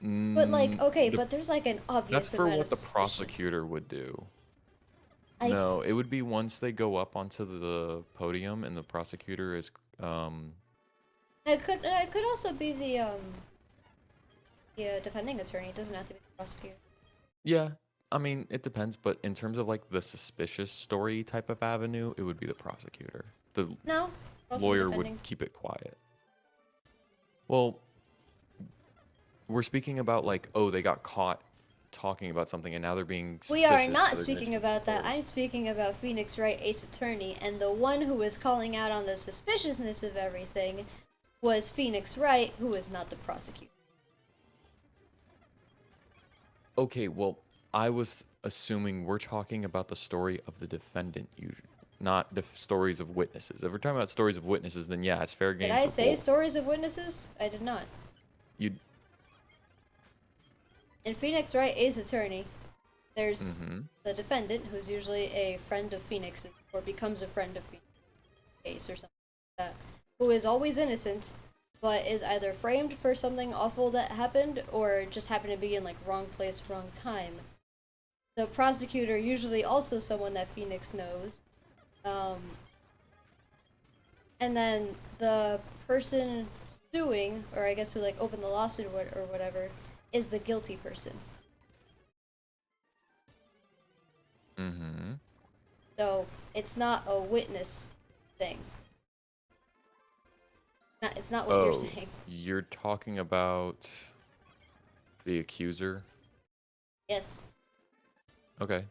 But, like, okay, The but there's, like, an That's obvious for amount of what the suspicion. prosecutor would do. I, No, it would be once they go up onto the podium and the prosecutor is um it could also be the defending attorney. It doesn't have to be the prosecutor. yeah, I mean, it depends, but in terms of like the suspicious story type of avenue, it would be the prosecutor. The No, also the lawyer would defending. keep it quiet. Well, we're speaking about like, oh, they got caught talking about something and now they're being We are suspicious, so not they're gonna speaking change the about that. story. I'm speaking about Phoenix Wright, Ace Attorney, and the one who was calling out on the suspiciousness of everything was Phoenix Wright, who is not the prosecutor. Okay, well, I was assuming we're talking about the story of the defendant, usually, not the stories of witnesses. If we're talking about stories of witnesses, then yeah, it's fair Did game I for say both. stories of witnesses? I did not. You, In Phoenix Wright, Ace Attorney, there's mm-hmm. the defendant, who's usually a friend of Phoenix's, or becomes a friend of Phoenix, Ace or something like that, who is always innocent, but is either framed for something awful that happened, or just happened to be in, like, wrong place, wrong time. The prosecutor, usually also someone that Phoenix knows, um, and then the person suing, or I guess who like opened the lawsuit or whatever, is the guilty person. Mm-hmm. So it's not a witness thing. It's not what you're Oh, saying. you're talking about the accuser? Yes. Okay.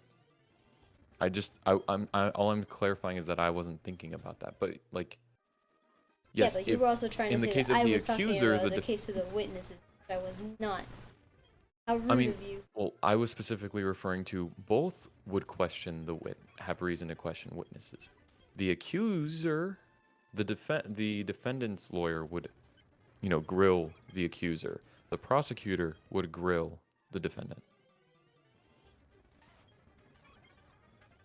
All I'm clarifying is that I wasn't thinking about that. But like, Yeah, yes, but you if were also trying to in the say that case of I the was talking accuser, about the case of the witnesses, which I was not. How I rude mean, of you. well, I was specifically referring to both would question have reason to question witnesses. The accuser, the defendant's lawyer would, grill the accuser. The prosecutor would grill the defendant. Yeah.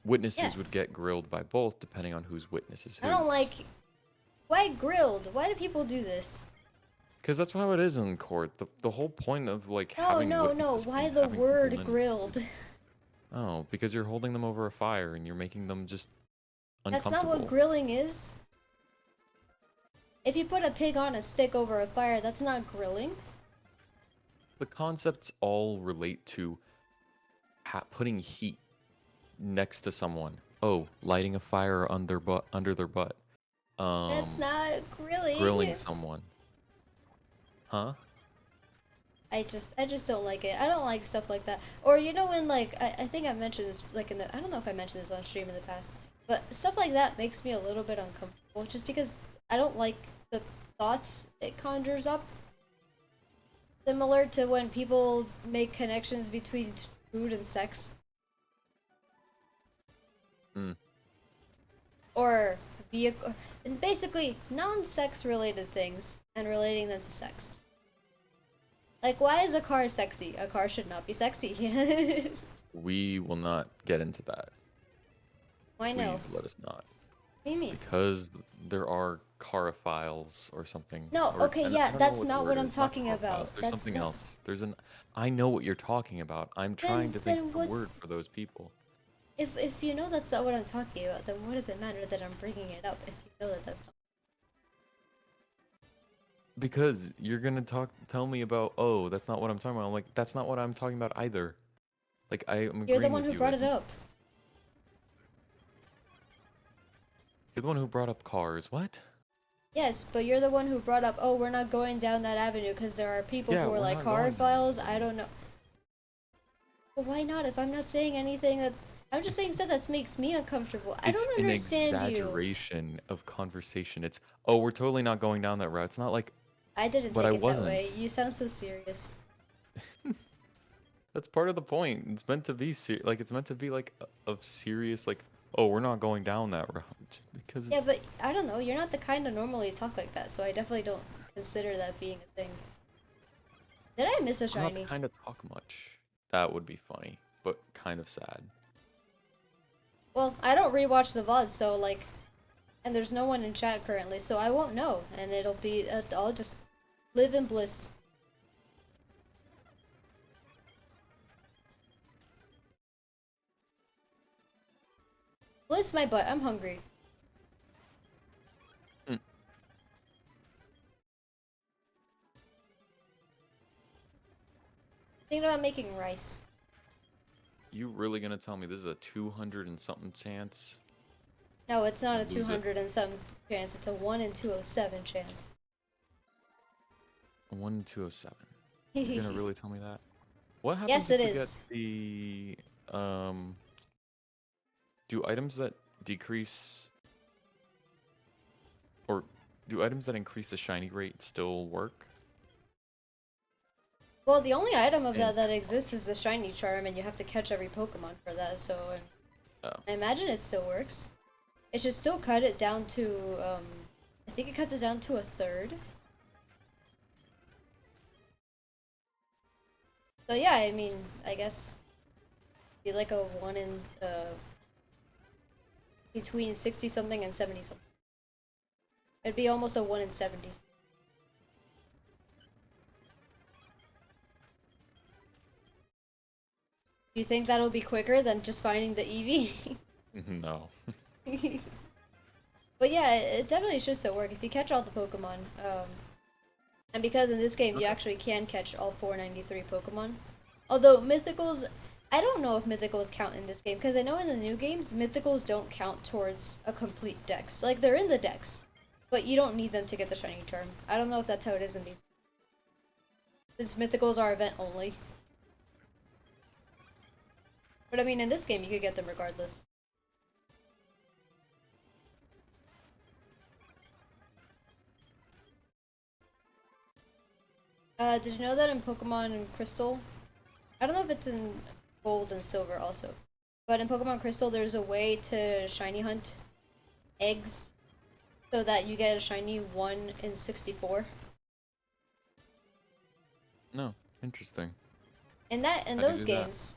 Witnesses would get grilled by both depending on whose witness is I don't whose. like. Why grilled? Why do people do this? Because that's how it is in court. The whole point of like No, having no, no. witnesses Why and the having people word in. grilled? Oh, because you're holding them over a fire and you're making them just That's not what uncomfortable. grilling is. If you put a pig on a stick over a fire, that's not grilling. The concepts all relate to putting heat next to someone. Oh, lighting a fire under their butt. That's Um, not grilling grilling. someone. Huh? I just don't like it. I don't like stuff like that. Or you know when like I think I mentioned this like in the I don't know if I mentioned this on stream in the past, but stuff like that makes me a little bit uncomfortable just because I don't like the thoughts it conjures up. Similar to when people make connections between food and sex Mm. or vehicle and basically non-sex related things and relating them to sex. Like, why is a car sexy? A car should not be sexy. We will not get into that. Why no? What Please let us not. do you mean? Because there are carophiles or something. No, Or okay, I yeah, don't know that's what the not word what I'm is. Not talking carophiles. about. There's That's something not. else. I know what you're talking about. I'm trying to think Then of the what's. word for those people. If you know that's not what I'm talking about, then what does it matter that I'm bringing it up if you know that that's not. Because you're gonna tell me about, oh, that's not what I'm talking about. I'm like, that's not what I'm talking about either. Like I am You're the agreeing one with who you. brought it up. You're the one who brought up cars. What? Yes, but you're the one who brought up, oh, we're not going down that avenue because there are people Yeah, who are we're like not going down that files. I avenue. don't know. Well, why not? If I'm not saying anything that. I'm just saying stuff that makes me uncomfortable. I It's don't an understand you. exaggeration of conversation. It's, oh, we're totally not going down that route. It's not like, I didn't but take I it that way. wasn't. You sound so serious. That's part of the point. It's meant to be like it's meant to be like a serious like, oh, we're not going down that route because Yeah, it's but I don't know. You're not the kind to normally talk like that, so I definitely don't consider that being a thing. Did I miss a I'm not the shiny? kind to talk much. That would be funny, but kind of sad. Well, I don't rewatch the VODs, so like, and there's no one in chat currently, so I won't know, and it'll be, I'll just live in bliss. Bliss my butt, I'm hungry. Mm. Thinking about making rice. You really gonna tell me this is a 200 and something chance? No, it's not a Lose it. 200 and some chance, it's a 1 in 207 chance. 1 in 207. You're gonna really tell me that? What Yes, happens it if we get is. the um? Do items that decrease or do items that increase the shiny rate still work? Well, the only item of And that exists is the shiny charm, and you have to catch every Pokemon for that, so oh, I imagine it still works. It should still cut it down to, I think it cuts it down to a third. So yeah, I mean, I guess be like a 1 in, between 60 something and 70 something. It'd be almost a 1 in 70. Do you think that'll be quicker than just finding the Eevee? no. But yeah, it definitely should still work if you catch all the Pokemon. And because in this game you Okay. actually can catch all 493 Pokemon. Although Mythicals, I don't know if Mythicals count in this game, because I know in the new games, Mythicals don't count towards a complete dex. Like, they're in the dex, but you don't need them to get the Shiny Charm. I don't know if that's how it is in these. Since Mythicals are event only. But I mean, in this game, you could get them regardless. Did you know that in Pokemon Crystal? I don't know if it's in Gold and Silver also. But in Pokemon Crystal, there's a way to shiny hunt eggs so that you get a shiny 1 in 64. No. Interesting. In How do you those do that? games,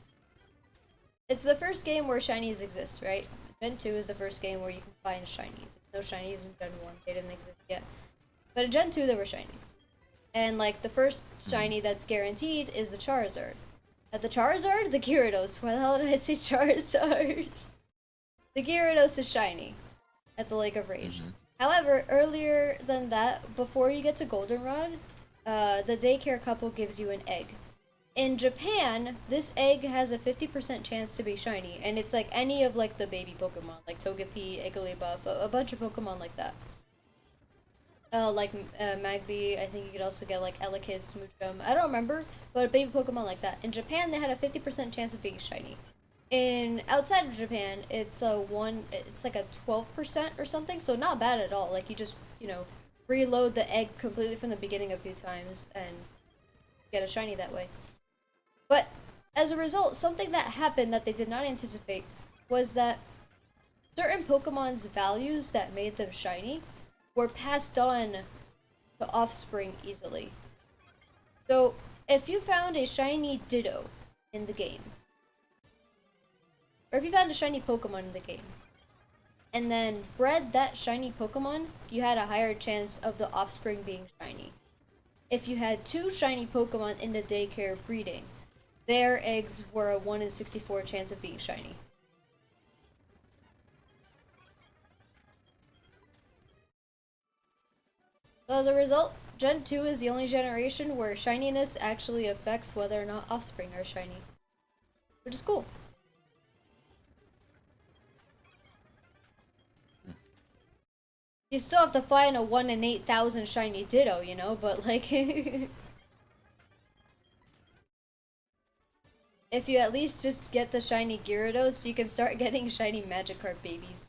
it's the first game where shinies exist, right? Gen 2 is the first game where you can find shinies. No shinies in Gen 1, they didn't exist yet. But in Gen 2, there were shinies. And like the first Hmm. shiny that's guaranteed is the Charizard. At the Charizard, the Gyarados. Why the hell did I say Charizard? The Gyarados is shiny at the Lake of Rage. Mm-hmm. However, earlier than that, before you get to Goldenrod, the daycare couple gives you an egg. In Japan, this egg has a 50% chance to be shiny, and it's like any of like the baby Pokemon, like Togepi, Igglybuff, a bunch of Pokemon like that. Magby, I think you could also get like Elekid, Smoochum. I don't remember, but a baby Pokemon like that. In Japan, they had a 50% chance of being shiny. In outside of Japan, it's like a 12% or something, so not bad at all. Like you just, reload the egg completely from the beginning a few times and get a shiny that way. But as a result, something that happened that they did not anticipate was that certain Pokemon's values that made them shiny were passed on to offspring easily. So, if you found a shiny Ditto in the game, or if you found a shiny Pokemon in the game, and then bred that shiny Pokemon, you had a higher chance of the offspring being shiny. If you had two shiny Pokemon in the daycare breeding, their eggs were a 1 in 64 chance of being shiny. So as a result, Gen 2 is the only generation where shininess actually affects whether or not offspring are shiny. Which is cool. You still have to find a 1 in 8,000 shiny Ditto, but like... if you at least just get the shiny Gyarados, you can start getting shiny Magikarp babies.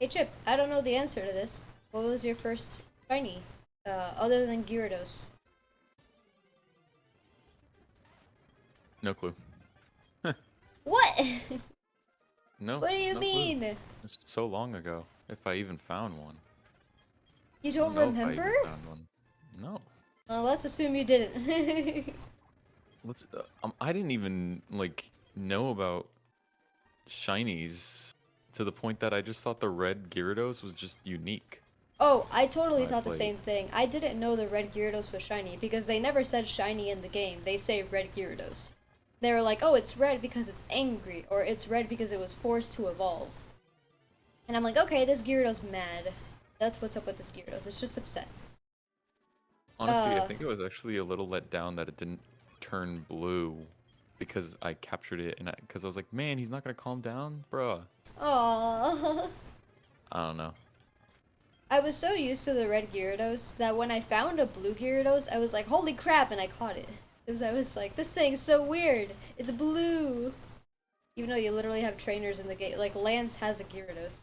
Hey Chip, I don't know the answer to this. What was your first shiny, other than Gyarados? No clue. What? No, What do you no clue. mean? It's so long ago. If I even found one. You I don't don't know if I remember? even found one. No. Well, let's assume you didn't. I didn't even like know about shinies to the point that I just thought the red Gyarados was just unique Oh, I totally when I thought the played. same thing. I didn't know the red Gyarados was shiny because they never said shiny in the game. They say red Gyarados. They were like, oh, it's red because it's angry, or it's red because it was forced to evolve. And I'm like, okay, this Gyarados mad. That's what's up with this Gyarados. It's just upset. Honestly, I Uh, think it was actually a little let down that it didn't turn blue because I captured it and because I was like, man, he's not gonna calm down, bruh. aww. I don't know. I was so used to the red Gyarados that when I found a blue Gyarados, I was like, holy crap, and I caught it. Because I was like, this thing's so weird. It's blue. Even though you literally have trainers in the game. Like, Lance has a Gyarados.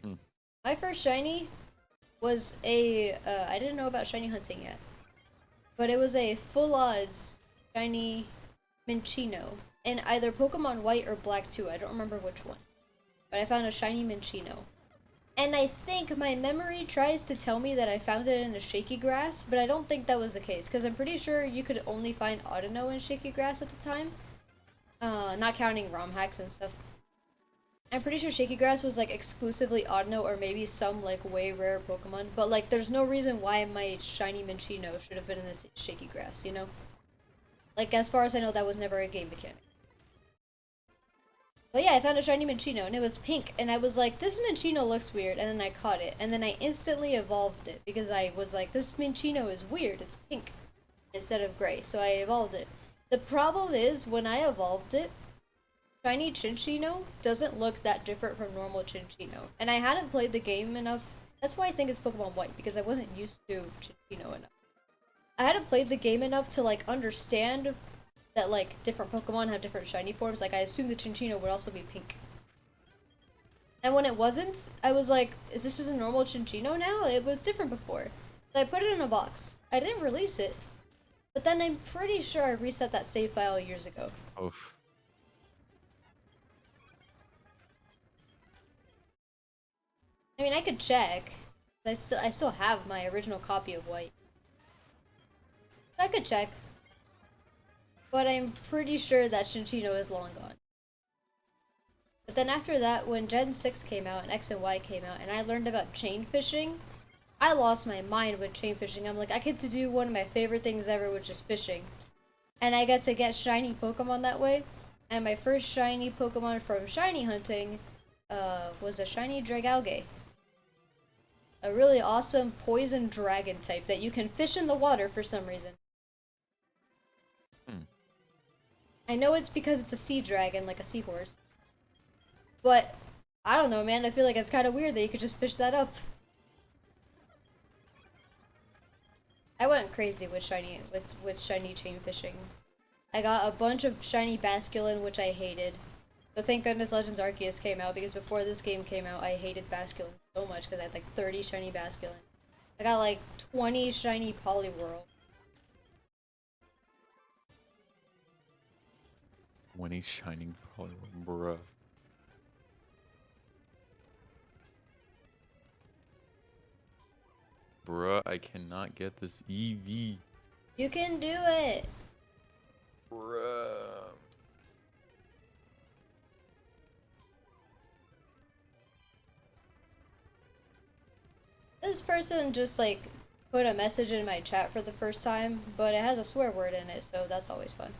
Hmm. My first shiny was a, I didn't know about shiny hunting yet. But it was a full odds shiny Minccino. In either Pokemon White or Black 2. I don't remember which one. But I found a shiny Minccino. And I think my memory tries to tell me that I found it in a shaky grass, but I don't think that was the case, because I'm pretty sure you could only find Audino in shaky grass at the time. Not counting ROM hacks and stuff. I'm pretty sure shaky grass was like exclusively Audino or maybe some like way rare Pokemon, but like there's no reason why my shiny Minccino should have been in this shaky grass, you know? Like as far as I know that was never a game mechanic. But yeah, I found a shiny Minccino, and it was pink, and I was like, this Minccino looks weird, and then I caught it, and then I instantly evolved it, because I was like, this Minccino is weird, it's pink, instead of gray, so I evolved it. The problem is, when I evolved it, shiny Cinccino doesn't look that different from normal Cinccino, and I hadn't played the game enough, that's why I think it's Pokemon White, because I wasn't used to Cinccino enough. I hadn't played the game enough to, like, understand that like different Pokemon have different shiny forms. Like I assumed the Cinccino would also be pink. And when it wasn't, I was like, is this just a normal Cinccino now? It was different before. So I put it in a box. I didn't release it. But then I'm pretty sure I reset that save file years ago. Oof. I mean, I could check. I still have my original copy of White. I could check. But I'm pretty sure that Cinccino is long gone. But then after that, when Gen 6 came out and X and Y came out, and I learned about chain fishing, I lost my mind with chain fishing. I'm like, I get to do one of my favorite things ever, which is fishing. And I get to get shiny Pokemon that way. And my first shiny Pokemon from shiny hunting was a shiny Dragalge. A really awesome poison dragon type that you can fish in the water for some reason. Hmm. I know it's because it's a sea dragon, like a seahorse. But, I don't know, man. I feel like it's kind of weird that you could just fish that up. I went crazy with shiny chain fishing. I got a bunch of shiny Basculin, which I hated. But thank goodness Legends Arceus came out, because before this game came out, I hated Basculin so much, because I had like 30 shiny Basculin. I got like 20 shiny Poliwhirl. When he's shining, probably, bruh. Bruh, I cannot get this EV. You can do it! Bruh. This person just like put a message in my chat for the first time, but it has a swear word in it, so that's always fun.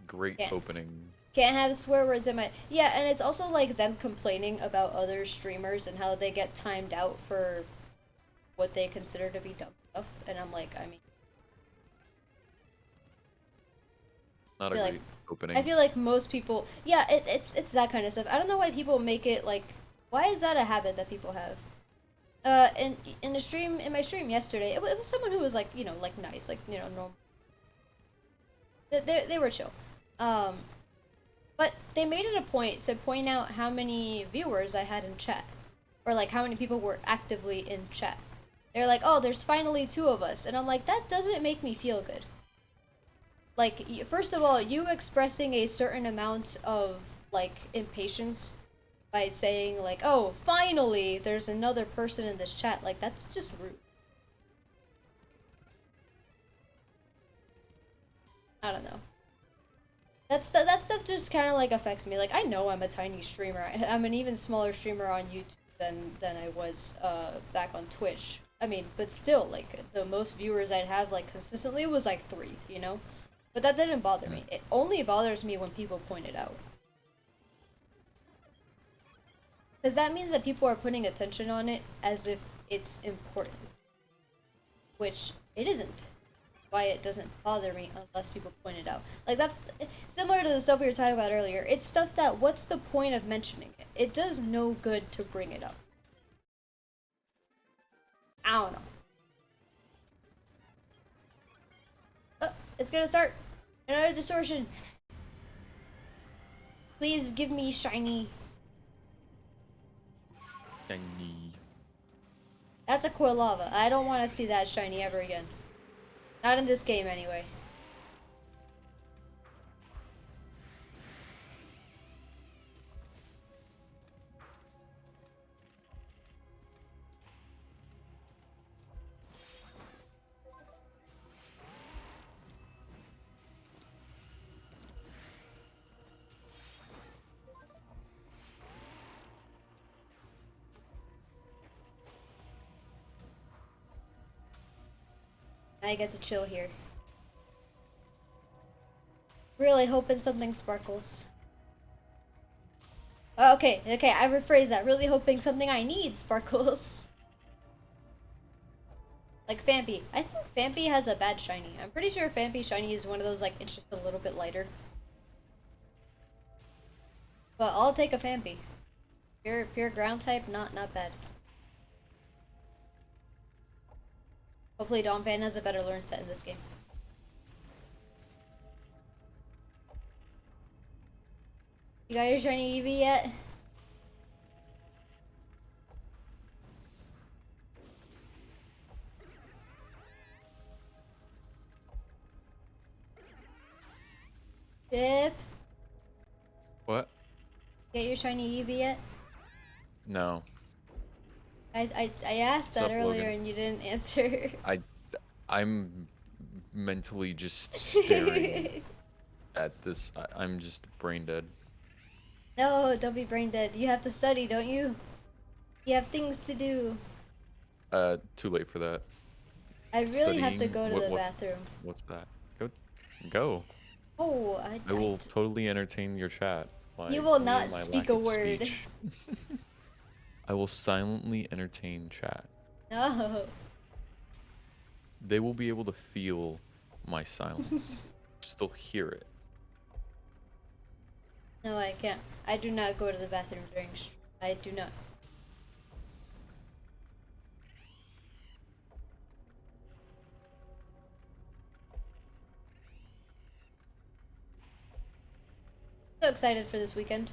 Great Can't opening. can't have swear words in my yeah, and it's also like them complaining about other streamers and how they get timed out for what they consider to be dumb stuff, and I'm like, I mean, Not I a feel like great I opening. feel like most people, yeah, it's that kind of stuff. I don't know why people make it like, why is that a habit that people have? In the stream, in my stream yesterday, it was someone who was like, you know, like nice, like, you know, normal. They were chill. Um, But they made it a point to point out how many viewers I had in chat, or like how many people were actively in chat. They're like, "Oh, there's finally 2 of us," and I'm like, that doesn't make me feel good. Like, first of all, you expressing a certain amount of like impatience by saying like, "Oh, finally, there's another person in this chat," like that's just rude. I don't know. That stuff just kind of like affects me. Like I know I'm a tiny streamer. I'm an even smaller streamer on YouTube than I was back on Twitch. I mean, but still, like the most viewers I'd have like consistently was like 3, you know. But that didn't bother me. It only bothers me when people point it out. Because that means that people are putting attention on it as if it's important. Which it isn't. Why it doesn't bother me unless people point it out. Like that's similar to the stuff we were talking about earlier. It's stuff that what's the point of mentioning it? It does no good to bring it up. I don't know. Oh, it's gonna start. Another distortion. Please give me shiny. Shiny. That's a Quilava. I don't want to see that shiny ever again. Not in this game, anyway. I get to chill here. Really hoping something sparkles. Oh, okay, I rephrased that. Really hoping something I need sparkles. Like Phanpy. I think Phanpy has a bad shiny. I'm pretty sure Phanpy shiny is one of those, like, it's just a little bit lighter. But I'll take a Phanpy. Pure ground type, not bad. Hopefully Donphan has a better learn set in this game. You got your shiny Eevee yet? Chip? What? Get your shiny Eevee yet? No. I asked What's that up, earlier Logan? and you didn't answer. I'm mentally just staring at this. I'm just brain dead. No, don't be brain dead. You have to study, don't you? You have things to do. Too late for that. I really have to Studying. go to the bathroom. What's that? Go. Oh, I will totally entertain your chat. You will Me and not my speak lack a of word. speech. I will silently entertain chat. No. They will be able to feel my silence. Still hear it. No, I can't. I do not go to the bathroom during I do not. So excited for this weekend.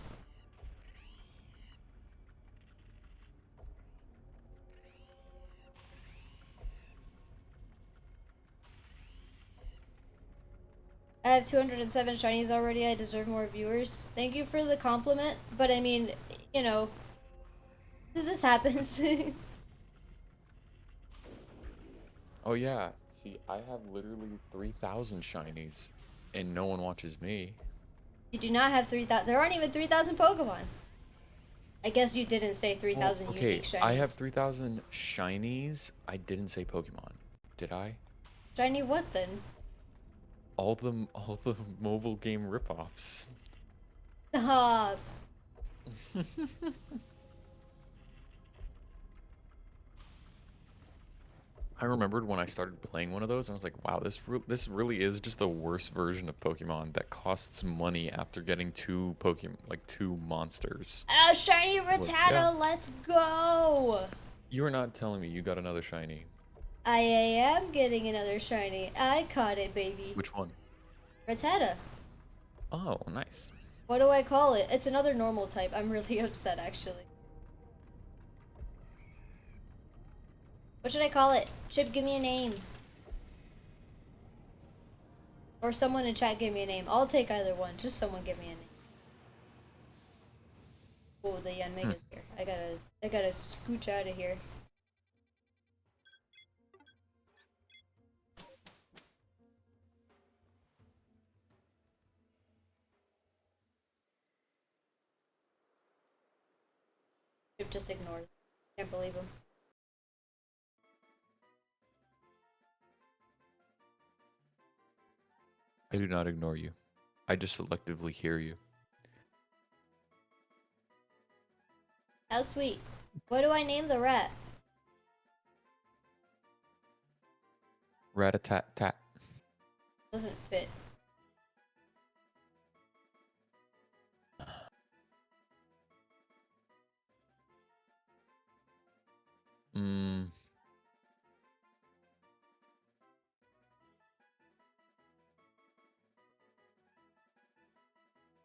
I have 207 shinies already. I deserve more viewers. Thank you for the compliment, but I mean, you know, this happens. Oh yeah. See, I have literally 3,000 shinies, and no one watches me. You do not have 3,000. There aren't even 3,000 Pokemon. I guess you didn't say Well, 3,000 okay, unique I have shinies. 3,000 shinies. I didn't say Pokemon, did I? Shiny what then? All the mobile game ripoffs. Stop. I remembered when I started playing one of those, and I was like, "Wow, this really is just a worse version of Pokemon that costs money after getting two monsters." Shiny I was like, "Yeah, Rattata, let's go! you are not telling me you got another shiny. I am getting another shiny. I caught it, baby. Which one?" Rattata. Oh, nice. What do I call it? It's another normal type. I'm really upset, actually. What should I call it? Chip, give me a name. Or someone in chat give me a name. I'll take either one. Just someone give me a name. Oh, the Yanmega's here. I gotta scooch out of here. Chip just ignores. Can't believe him. I do not ignore you. I just selectively hear you. How sweet. What do I name the rat? Rat-a-tat-tat. Doesn't fit. Mmm.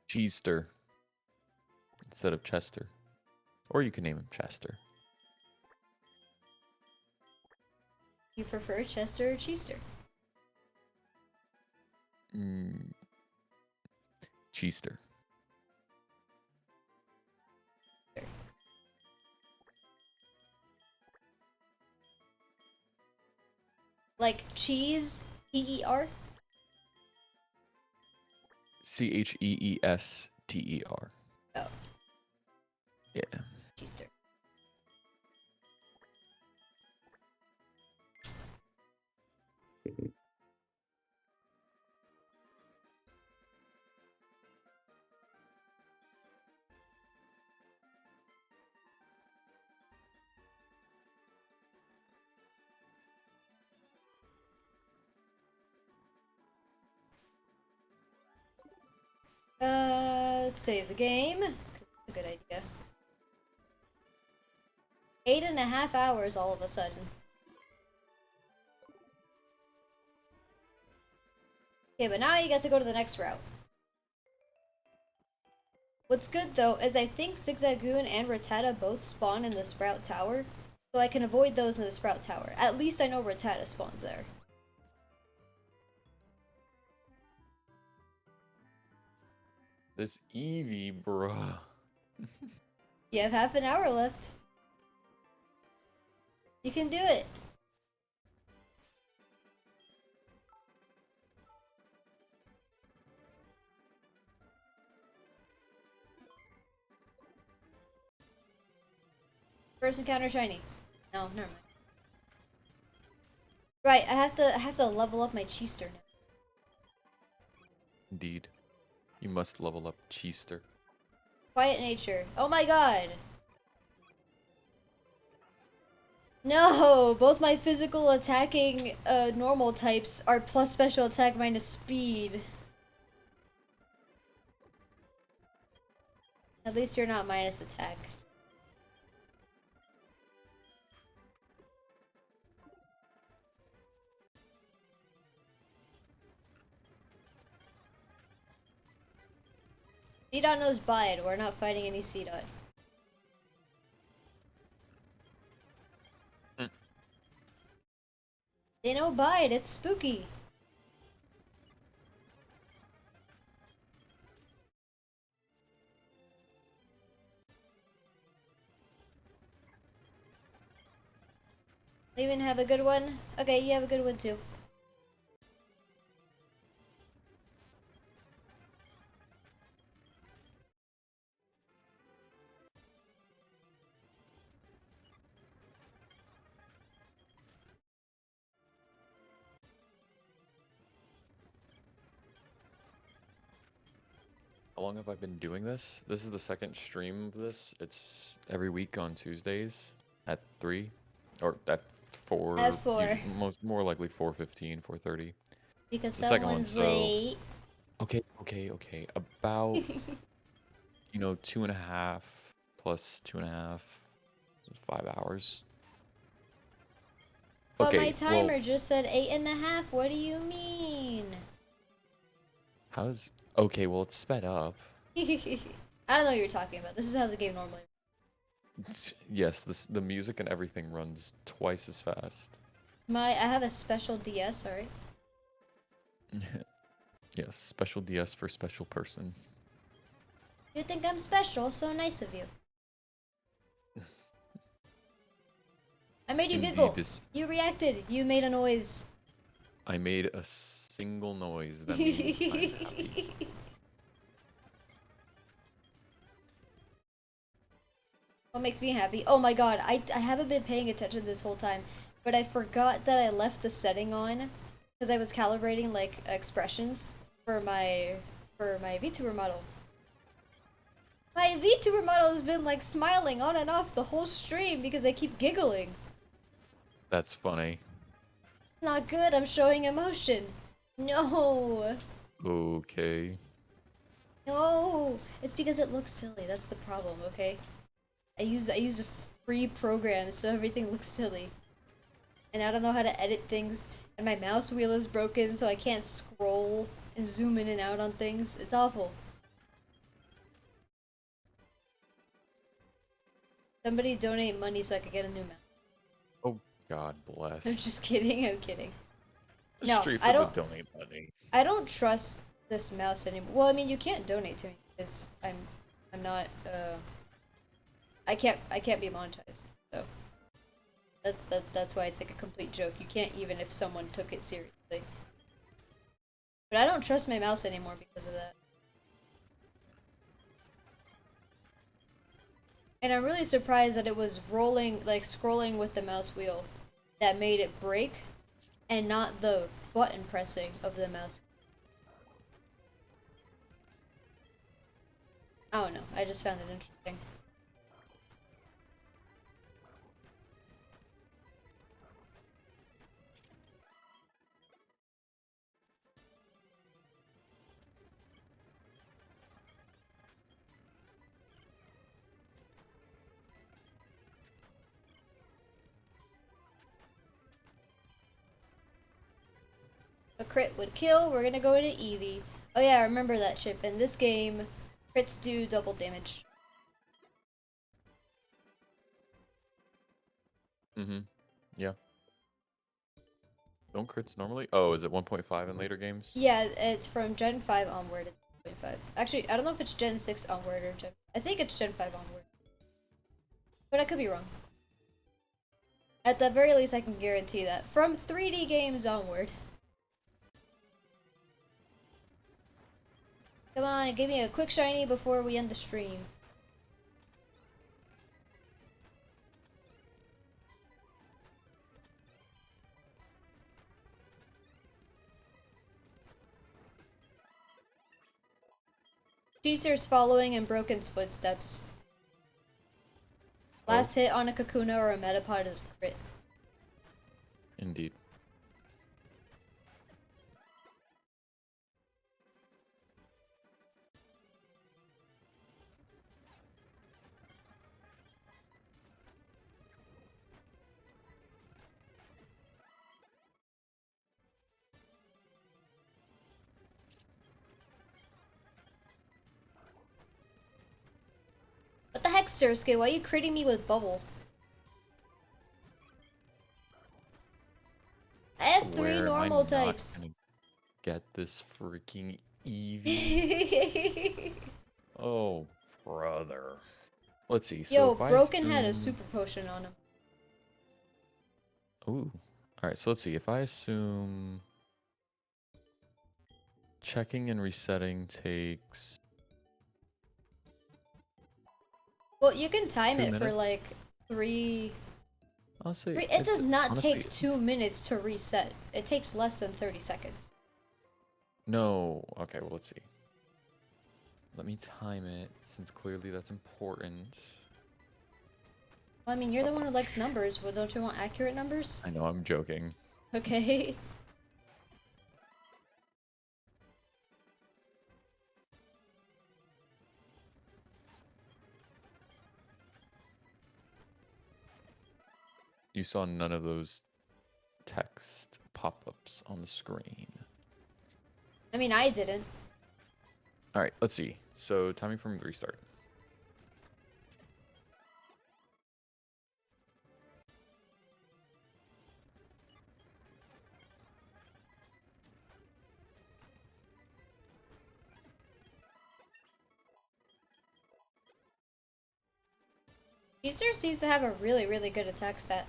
Cheester. Instead of Chester. Or you can name him Chester. You prefer Chester or Cheester? Cheester. Like cheese? T-E-R? Cheester. Oh, Yeah. Cheester. Save the game. That's a good idea. 8.5 hours all of a sudden. Okay, but now you get to go to the next route. What's good though is I think Zigzagoon and Rattata both spawn in the Sprout Tower, so I can avoid those in the Sprout Tower. At least I know Rattata spawns there. This Eevee, bruh. You have half an hour left. You can do it. First encounter shiny. No, never mind. Right, I have to level up my Cheester now. Indeed. You must level up Cheester. Quiet nature. Oh my god! No! Both my physical attacking normal types are plus special attack minus speed. At least you're not minus attack. Seedot knows Bide. We're not fighting any Seedot. They know Bide. It's spooky. Even have a good one? Okay, you have a good one too. How long have I been doing this? This is the second stream of this. It's every week on Tuesdays at 3 or at 4. At 4. More likely 4:15, 4:30. Because It's the second one, someone's so late. okay. About 2.5 plus 2.5, 5 hours. But Okay, my timer well, just said 8.5. What do you mean? how's okay? Well, it's sped up. I don't know what you're talking about. This is how the game normally. Yes, the music and everything runs twice as fast. I have a special DS. All right. Yes, special DS for special person. You think I'm special? So nice of you. I made you Indeed, giggle. this You reacted. You made a noise. I made a single noise. That means I'm happy. What makes me happy? Oh my god, I haven't been paying attention this whole time, but I forgot that I left the setting on because I was calibrating like expressions for my VTuber model. My VTuber model has been like smiling on and off the whole stream because I keep giggling. That's funny. It's not good. I'm showing emotion. No. Okay. No. It's because it looks silly. That's the problem, okay? I use a free program so everything looks silly. And I don't know how to edit things, and my mouse wheel is broken so I can't scroll and zoom in and out on things. It's awful. Somebody donate money so I could get a new mouse. Oh, God I'm bless. just kidding, I'm kidding. No, Straight I for the don't donate money. I don't trust this mouse anymore. Well, I mean you can't donate to me because I'm not I can't be monetized. So that's why it's like a complete joke. You can't even if someone took it seriously. But I don't trust my mouse anymore because of that. And I'm really surprised that it was rolling, like scrolling with the mouse wheel that made it break and not the button pressing of the mouse. I don't know. I just found it interesting. A crit would kill. We're gonna go into Eevee. Oh yeah, I remember that chip. In this game, crits do double damage. Mm-hmm. Yeah. Don't crits normally? Oh, is it 1.5 in later games? Yeah, it's from Gen 5 onward. It's 1.5. Actually, I don't know if it's Gen 6 onward or Gen. I think it's Gen 5 onward. But I could be wrong. At the very least, I can guarantee that. From 3D games onward. Come on, give me a quick shiny before we end the stream. Cheeser's following in Broken's footsteps. Last hit on a Kakuna or a Metapod is crit. Indeed. What the heck, Sursuke? Why are you critting me with Bubble? I have three Swear, am I normal not types. gonna get this freaking Eevee? Oh, brother. Let's see. So Yo, if I Broken had a assume... super potion on him. Ooh. Alright, so let's see. If I assume checking and resetting takes Well, you can time 2 it for minutes, like three. I'll say It does not honestly, take 2 minutes to reset. It takes less than 30 seconds. no. Okay, well, let's see. Let me time it, since clearly that's important. Well, I mean, you're the one who likes numbers. Well, don't you want accurate numbers? I know, I'm joking. Okay. You saw none of those text pop-ups on the screen. I mean, I didn't. All right, let's see. So timing from restart. Easter seems to have a really, really good attack stat.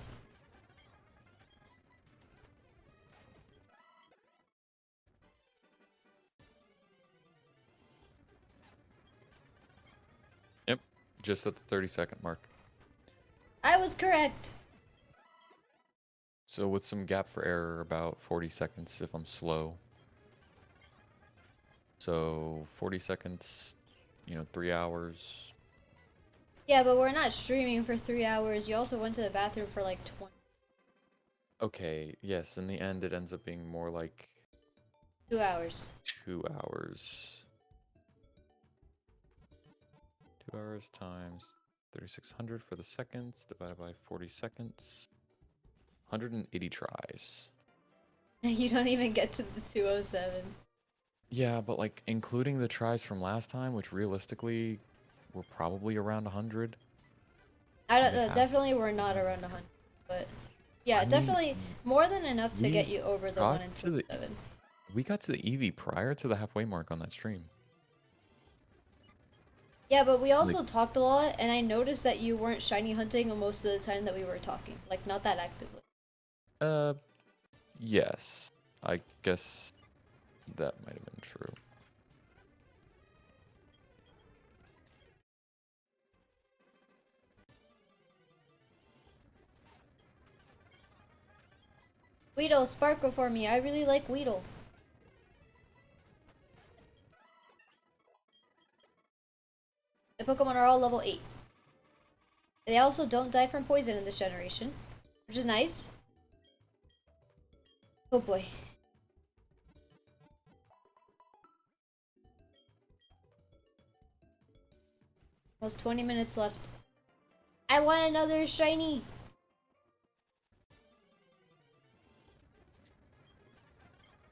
Yep, just at the 30-second mark. I was correct. So with some gap for error, about 40 seconds if I'm slow. So 40 seconds, 3 hours. Yeah, but we're not streaming for 3 hours. You also went to the bathroom for like 20. Okay, yes, in the end it ends up being more like 2 hours. 2 hours. 2 hours times 3600 for the seconds divided by 40 seconds. 180 tries. You don't even get to the 207. Yeah, but like including the tries from last time, which realistically were probably around 100. I don't Maybe know. half. Definitely we're not around 100, but yeah, I mean, definitely more than enough to get we you over the 1 got and to the 27. we got to the EV prior to the halfway mark on that stream. Yeah, but we Like, also talked a lot, and I noticed that you weren't shiny hunting most of the time that we were talking. Like, not that actively. uh, yes, I guess that might have been true. Weedle, sparkle for me. I really like Weedle. The Pokemon are all level 8. They also don't die from poison in this generation, which is nice. Oh boy. Almost 20 minutes left. I want another shiny!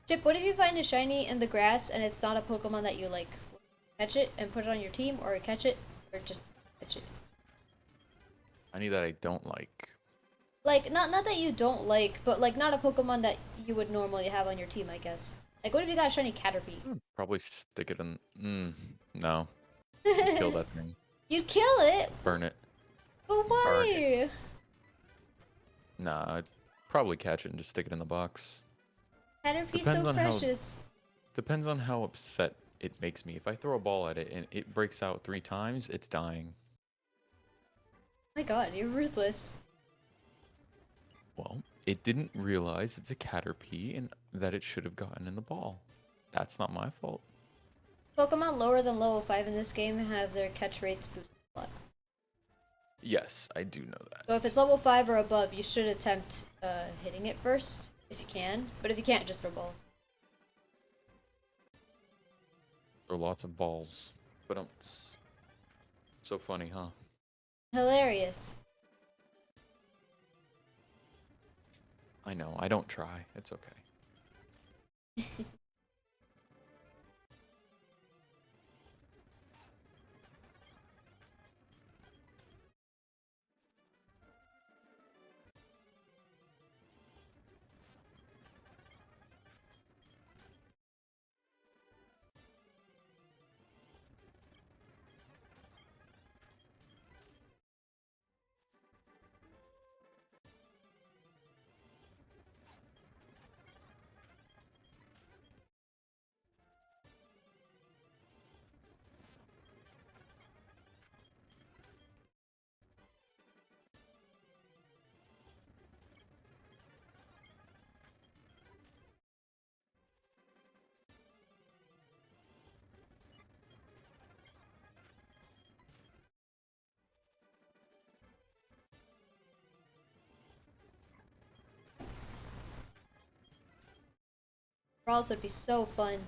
Chip, what if you find a shiny in the grass and it's not a Pokemon that you like? Catch it and put it on your team, or catch it, or just catch it? Any that I don't like. Like, not that you don't like, but like not a Pokemon that you would normally have on your team, I guess. Like, what if you got a shiny Caterpie? Probably stick it in. No, kill that thing. You'd kill it? Burn it. But Burn it. why? Nah, I'd probably catch it and just stick it in the box. Caterpie's Depends so on how precious. depends on how upset it makes me. If I throw a ball at it and it breaks out 3 times, it's dying. My god, you're ruthless. Well, it didn't realize it's a Caterpie and that it should have gotten in the ball. That's not my fault. Pokemon lower than level 5 in this game have their catch rates boosted a lot. Yes, I do know that. So if it's level 5 or above, you should attempt hitting it first, if you can. But if you can't, just throw balls. There are lots of balls. But so funny, huh? Hilarious. I know, I don't try. It's okay. Brawls would be so fun.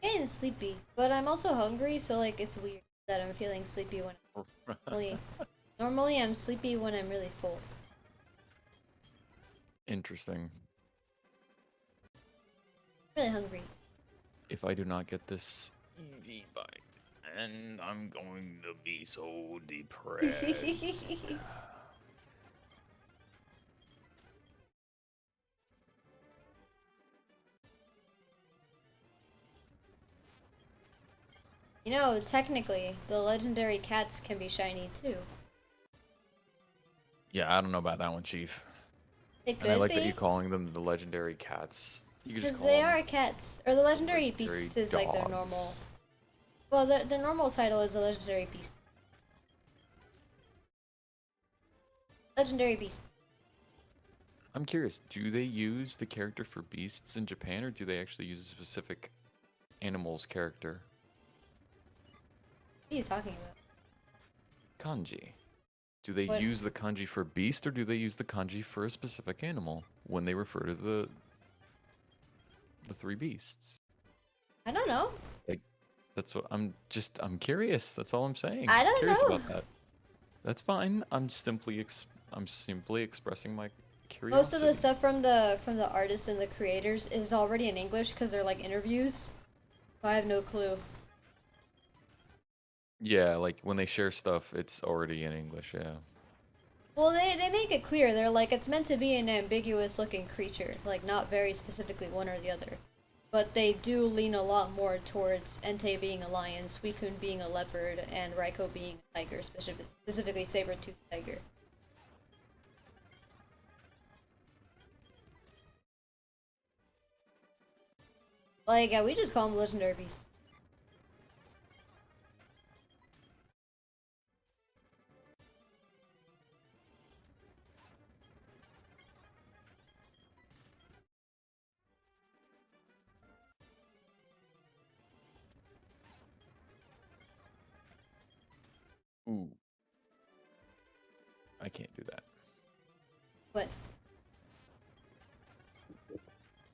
Getting sleepy, but I'm also hungry, so like it's weird that I'm feeling sleepy when I'm really. Normally, I'm sleepy when I'm really full. Interesting. Really hungry. If I do not get this EV bike, and I'm going to be so depressed. You know, technically, the legendary cats can be shiny too. Yeah, I don't know about that one, Chief. It And I could like that you're be, calling them the legendary cats. You could just because call they them are cats. Or the the legendary legendary beasts is like their normal. dogs. Well, their normal title is the legendary beast. Legendary beast. I'm curious, do they use the character for beasts in Japan, or do they actually use a specific animal's character? What are you talking about? Kanji. Do they What? use the kanji for beast, or do they use the kanji for a specific animal when they refer to the three beasts? I don't know. Like, that's what I'm curious. That's all I'm saying. I don't Curious know. about that. That's fine. I'm simply expressing my Most of the curiosity. stuff from the artists and the creators is already in English because they're like interviews. So I have no clue. Yeah, like when they share stuff, it's already in English, yeah. Well, they make it clear. They're like, it's meant to be an ambiguous looking creature, like not very specifically one or the other. But they do lean a lot more towards Entei being a lion, Suicune being a leopard, and Raikou being a tiger, specifically saber-toothed tiger. Like, yeah, we just call them legendary beasts. Ooh, I can't do that. But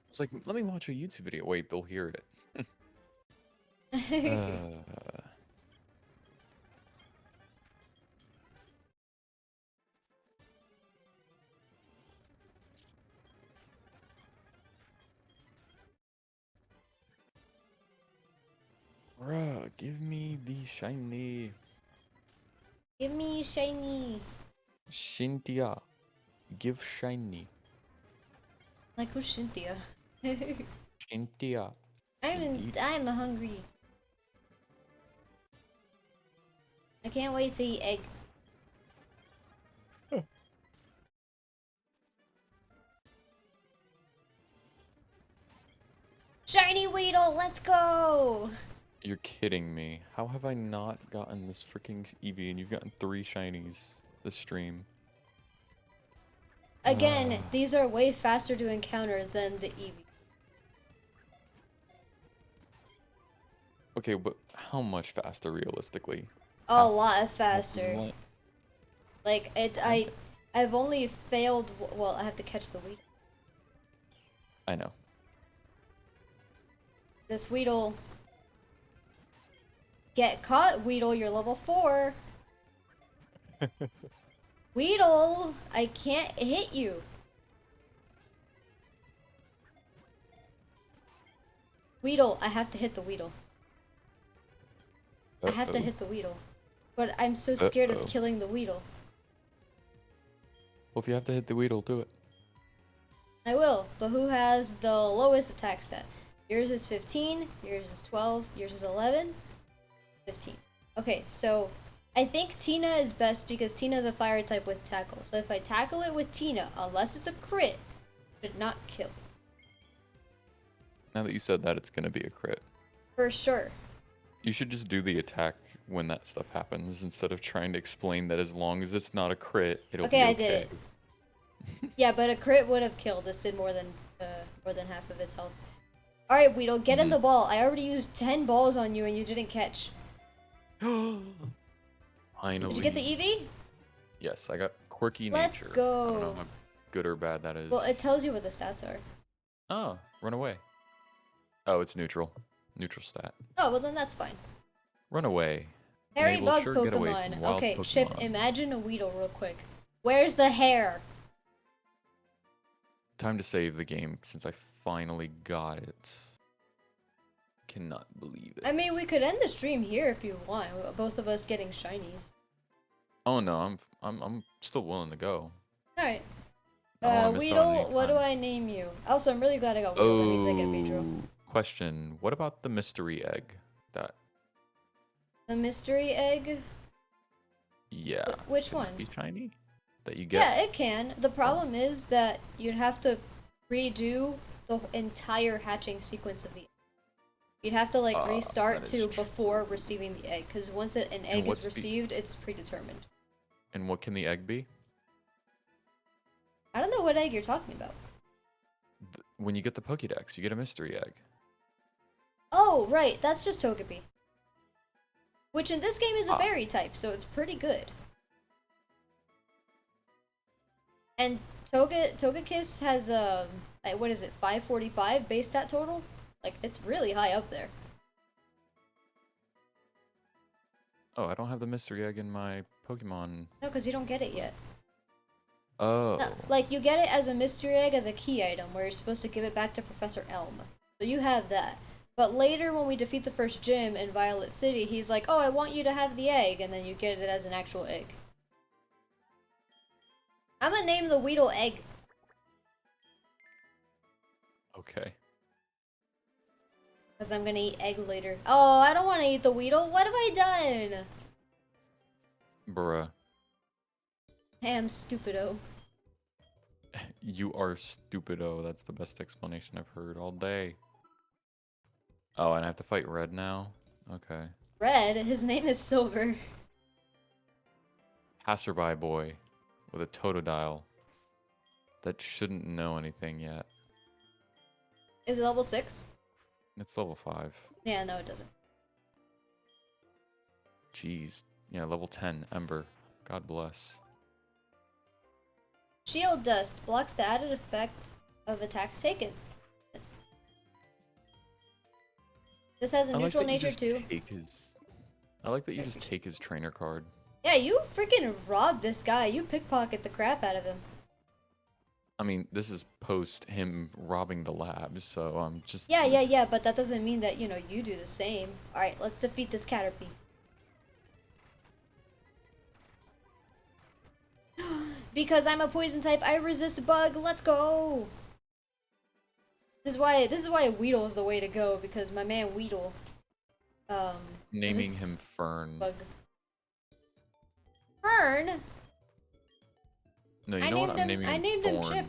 It's like, let me watch a YouTube video. Wait, they'll hear it. Uh, bruh, give me the shiny give me shiny. Shintia. Give shiny Like who's Cynthia? Shintia. Indeed. I'm hungry. I can't wait to eat egg. Shiny Weedle, let's go! You're kidding me. How have I not gotten this freaking Eevee and you've gotten 3 shinies this stream? Again, these are way faster to encounter than the Eevee. Okay, but how much faster realistically? A Half, lot half as faster. much? Like I've only failed. Well, I have to catch the Weedle. I know. This Weedle. Get caught, Weedle. You're level 4. Weedle, I can't hit you. Weedle, I have to hit the Weedle. I have to Uh-oh. hit the Weedle. But I'm so scared of Uh-oh. killing the Weedle. Well, if you have to hit the Weedle, do it. I will, but who has the lowest attack stat? Yours is 15, yours is 12, yours is 11, 15. Okay, so I think Tina is best because Tina is a fire type with tackle. So if I tackle it with Tina, unless it's a crit, it should not kill. Now that you said that, it's gonna be a crit. For sure. You should just do the attack when that stuff happens instead of trying to explain that as long as it's not a crit, it'll Okay, be I did okay. it. Yeah, but a crit would have killed. This did more than half of its health. All right, Weedle, get in the ball. I already used 10 balls on you and you didn't catch. Finally. Did you get the Eevee? Yes, I got quirky Let's nature. I go. don't know how good or bad that is. Well, it tells you what the stats are. Oh, run away. Oh, it's neutral. Neutral stat. Oh, well then that's fine. Run away. Hairy Enable bug sure getaway from Pokemon. wild Okay, Chip, Pokemon. imagine a Weedle real quick. Where's the hair? Time to save the game since I finally got it. Cannot believe it. I mean, we could end the stream here if you want. Both of us getting shinies. Oh no, I'm still willing to go. All right. I don't want to miss out on any Weedle, what do time. I name you? Also, I'm really glad I got Weedle. That means I get Beedrill. Oh, question. What about the mystery egg? That The mystery egg? yeah. Which Can one? it be shiny? That you get? Yeah, it can. The problem is that you'd have to redo the entire hatching sequence of the egg. You'd have to like restart that is before receiving the egg, because once an egg is what's the- received, it's predetermined. And what can the egg be? I don't know what egg you're talking about. When you get the Pokédex, you get a mystery egg. Oh, right, that's just Togepi. Which in this game is a berry type, so it's pretty good. And Togekiss has what is it, 545 base stat total? Like, it's really high up there. Oh, I don't have the mystery egg in my Pokemon. No, because you don't get it yet. Oh. No, like, you get it as a mystery egg as a key item, where you're supposed to give it back to Professor Elm. So you have that. But later, when we defeat the first gym in Violet City, he's like, oh, I want you to have the egg, and then you get it as an actual egg. I'm gonna name the Weedle Egg. Okay. Because I'm gonna eat egg later. Oh, I don't want to eat the Weedle. What have I done? Bruh. Hey, I'm stupido. You are stupido. That's the best explanation I've heard all day. Oh, and I have to fight Red now? Okay. Red? His name is Silver. Passerby boy with a Totodile that shouldn't know anything yet. Is it level 6? It's level 5. Yeah, no, it doesn't. Jeez. Yeah, level 10. Ember. God bless. Shield Dust blocks the added effect of attacks taken. This has a neutral nature too. I like that you just take his trainer card. Yeah, you freaking robbed this guy. You pickpocket the crap out of him. I mean, this is post him robbing the lab, so I'm just... Yeah, but that doesn't mean that, you know, you do the same. Alright, let's defeat this Caterpie. Because I'm a poison type, I resist bug. Let's go. This is why Weedle is the way to go, because my man Weedle naming him Fern. Bug. Fern? No, you know what? I'm naming him I named Thorn. him Chip.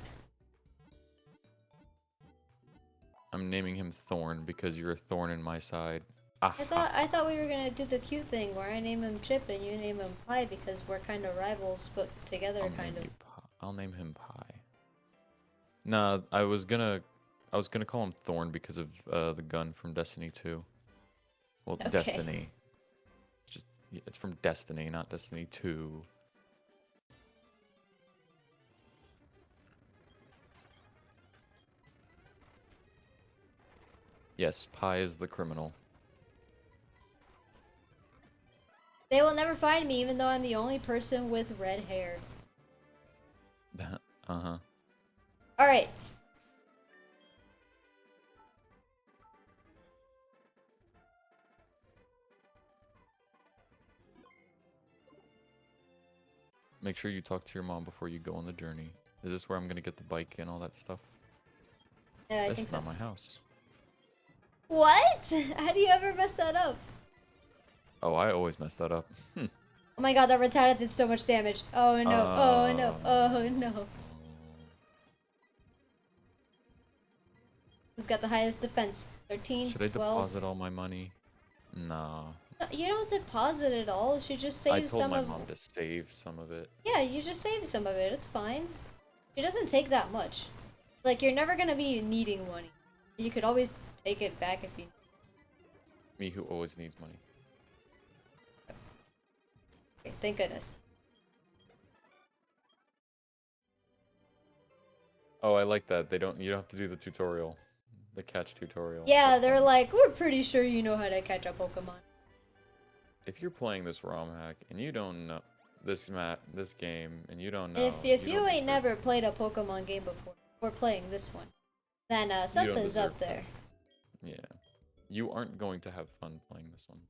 I'm naming him Thorn because you're a thorn in my side. I thought we were gonna do the cute thing where I name him Chip and you name him Pie because we're kind of rivals, but together kind of. I'll name him Pie. Nah, I was gonna call him Thorn because of the gun from Destiny 2. Well, Okay. Destiny. It's from Destiny, not Destiny 2. Yes, Pie is the criminal. They will never find me even though I'm the only person with red hair. Uh-huh. Alright. Make sure you talk to your mom before you go on the journey. Is this where I'm gonna get the bike and all that stuff? Yeah, I This think is so. not my house. What? How do you ever mess that up? Oh, I always mess that up. Oh my god, that Rattata did so much damage. Oh no, oh no, oh no. Who's got the highest defense? 13, Should I 12? deposit all my money? No. You don't deposit it all. She just I saves told some my of. mom to save some of it. Yeah, you just save some of it. It's fine. It doesn't take that much. Like, you're never gonna be needing money. You could always take it back if you. Me who always needs money. Okay, thank goodness. Oh, I like that. You don't have to do the tutorial. the catch tutorial. Yeah, That's they're funny. like, we're pretty sure you know how to catch a Pokemon. If you're playing this ROM hack and you don't know this game, and you don't If know, if you you don't ain't deserve never played a Pokemon game before, or playing this one, then you don't something's deserve up to. there. Yeah, you aren't going to have fun playing this one.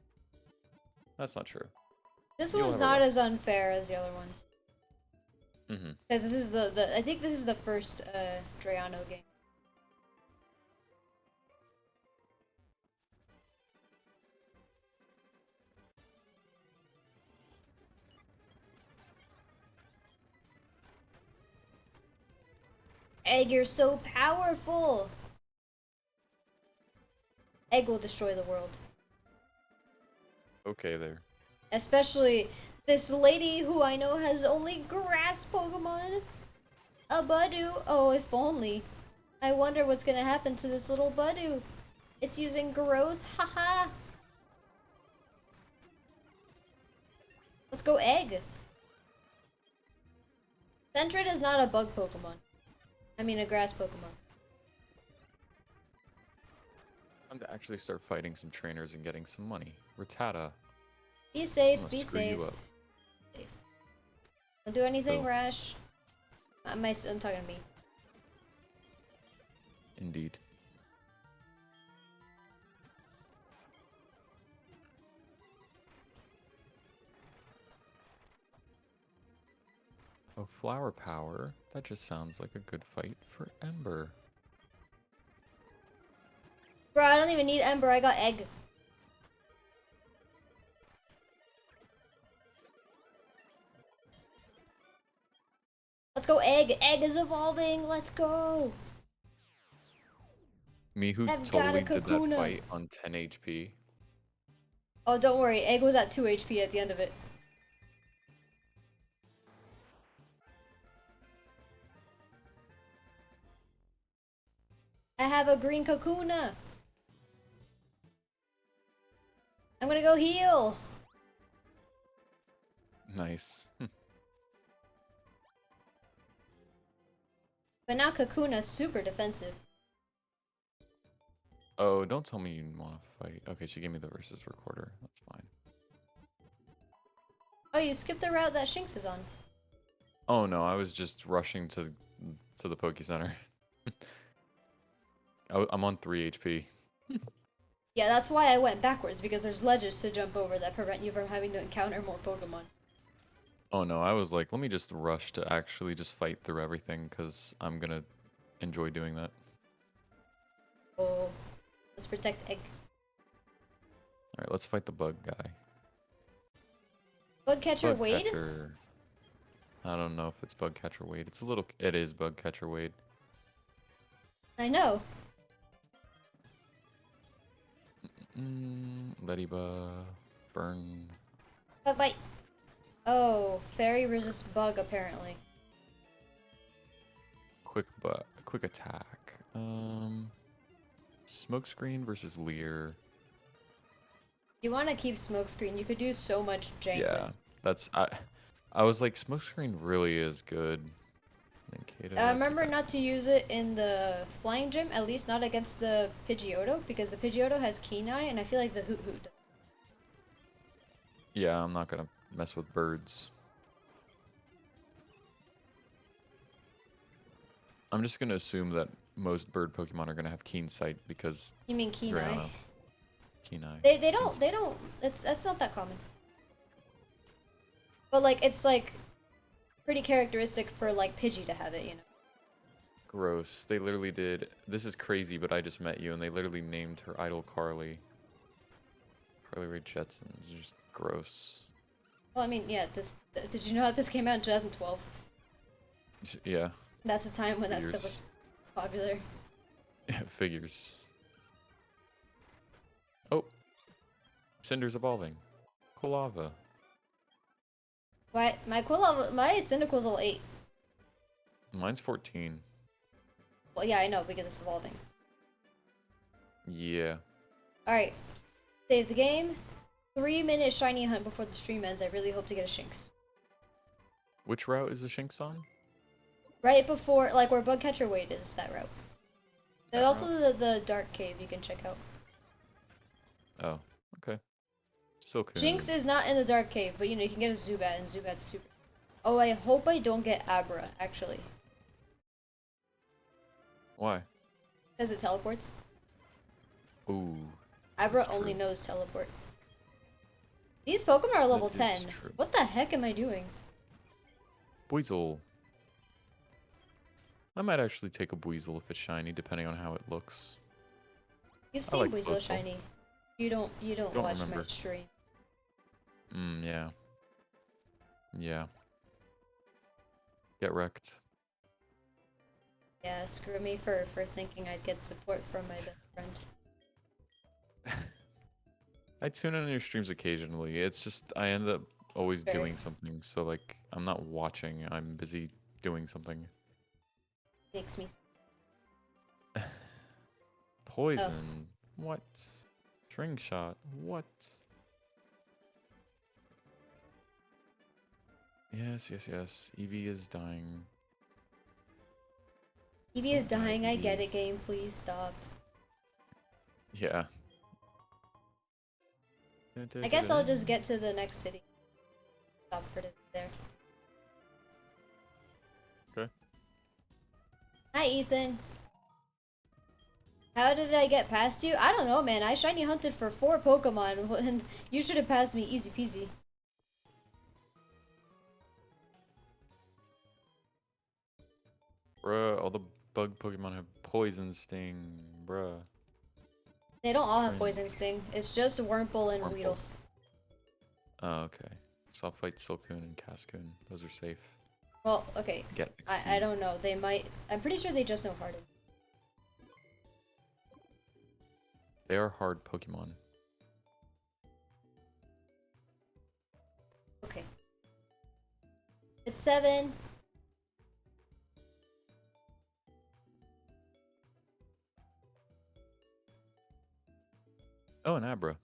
That's not true. This You'll one's have a not rough. as unfair as the other ones. Mm-hmm. Because this is the I think this is the first Drayano game. Egg, you're so powerful! Egg will destroy the world. Okay, there. Especially this lady who I know has only grass Pokemon. A Budew. Oh, if only. I wonder what's gonna happen to this little Budew. It's using growth. Haha. Let's go egg. Sentret is not a bug Pokemon. I mean a grass Pokemon. Time to actually start fighting some trainers and getting some money. Rattata, Be I'm safe, gonna be screw safe. you up. Don't do anything Who? rash. I'm talking to me. Indeed. Oh, flower power. That just sounds like a good fight for Ember. Bro, I don't even need Ember, I got egg. Let's go egg. Egg is evolving. Let's go. Mihu I've got a totally did that Kakuna. fight on 10 HP. Oh, don't worry. Egg was at 2 HP at the end of it. I have a green Kakuna. I'm gonna go heal. Nice. But now Kakuna's super defensive. Oh, don't tell me you want to fight. Okay, she gave me the versus recorder. That's fine. Oh, you skipped the route that Shinx is on. Oh no, I was just rushing to the Poke Center. I'm on 3 HP. Yeah, that's why I went backwards, because there's ledges to jump over that prevent you from having to encounter more Pokemon. Oh no, I was like, let me just rush to actually just fight through everything because I'm gonna enjoy doing that. Oh, let's protect Egg. All right, let's fight the bug guy. Bug Catcher Bug Wade? catcher. I don't know if it's bug catcher Wade. It's a little. It is bug catcher Wade. I know. Ladybug, burn. Bug Bite. Oh, Fairy resists Bug, apparently. Quick attack. Smokescreen versus Leer. You want to keep Smokescreen, you could do so much jank Yeah, with... that's I was like, Smokescreen really is good. remember not to use it in the Flying Gym, at least not against the Pidgeotto, because the Pidgeotto has Keen Eye, and I feel like the Hoot Hoot does. Yeah, I'm not gonna mess with birds. I'm just gonna assume that most bird Pokemon are gonna have Keen Sight because You mean Keen Eye? Drayano. Keen Eye. They don't, that's not that common. But like, it's like, pretty characteristic for like Pidgey to have it, you know? Gross. They literally did. This is crazy, but I just met you, and they literally named her idol Carly. Carly Rae Jepsen. It's just gross. Well, I mean, yeah, did you know that this came out in 2012? Yeah. That's a time when that stuff Figures. was popular. Figures. Oh. Cinder's evolving. Quilava. What? My Cyndaquil's level 8. Mine's 14. Well, yeah, I know, because it's evolving. Yeah. Alright. Save the game. 3-minute shiny hunt before the stream ends. I really hope to get a Shinx. Which route is the Shinx on? Right before, like, where Bugcatcher Wade is, that route. There's that also route? the dark cave you can check out. Oh, okay. Jinx Silcoon. is not in the dark cave, but you know you can get a Zubat, and Zubat's super. Oh, I hope I don't get Abra actually, Why? because it teleports. Ooh, Abra that's only true. knows teleport. These Pokemon are level That is 10. true. What the heck am I doing? Buizel. I might actually take a Buizel if it's shiny, depending on how it looks. You've I seen like Buizel Floatzel. shiny. You don't Don't watch my remember. stream. Yeah. Yeah. Get wrecked. Yeah, screw me for thinking I'd get support from my best friend. I tune in on your streams occasionally. It's just I end up always Sure. doing something, so like I'm not watching. I'm busy doing something. Makes me. Oh, Poison. What? String shot. What? Yes, yes, yes. Eevee is dying. Eevee is Don't die, dying. I get Eevee. it. Game, please stop. Yeah. I guess I'll just get to the next city. Stop for there. Okay. Hi, Ethan. How did I get past you? I don't know, man. I shiny hunted for 4 Pokemon, and you should have passed me easy peasy. Bruh, all the bug Pokemon have poison sting. Bruh. They don't all have Cringe. Poison Sting. It's just Wurmple and Wurmple. Weedle. Oh, okay. So I'll fight Silcoon and Cascoon. Those are safe. Well, okay. Get I XP. don't know. They might. I'm pretty sure they just know Harden. They are hard Pokemon. Okay. It's 7. Oh, an Abra.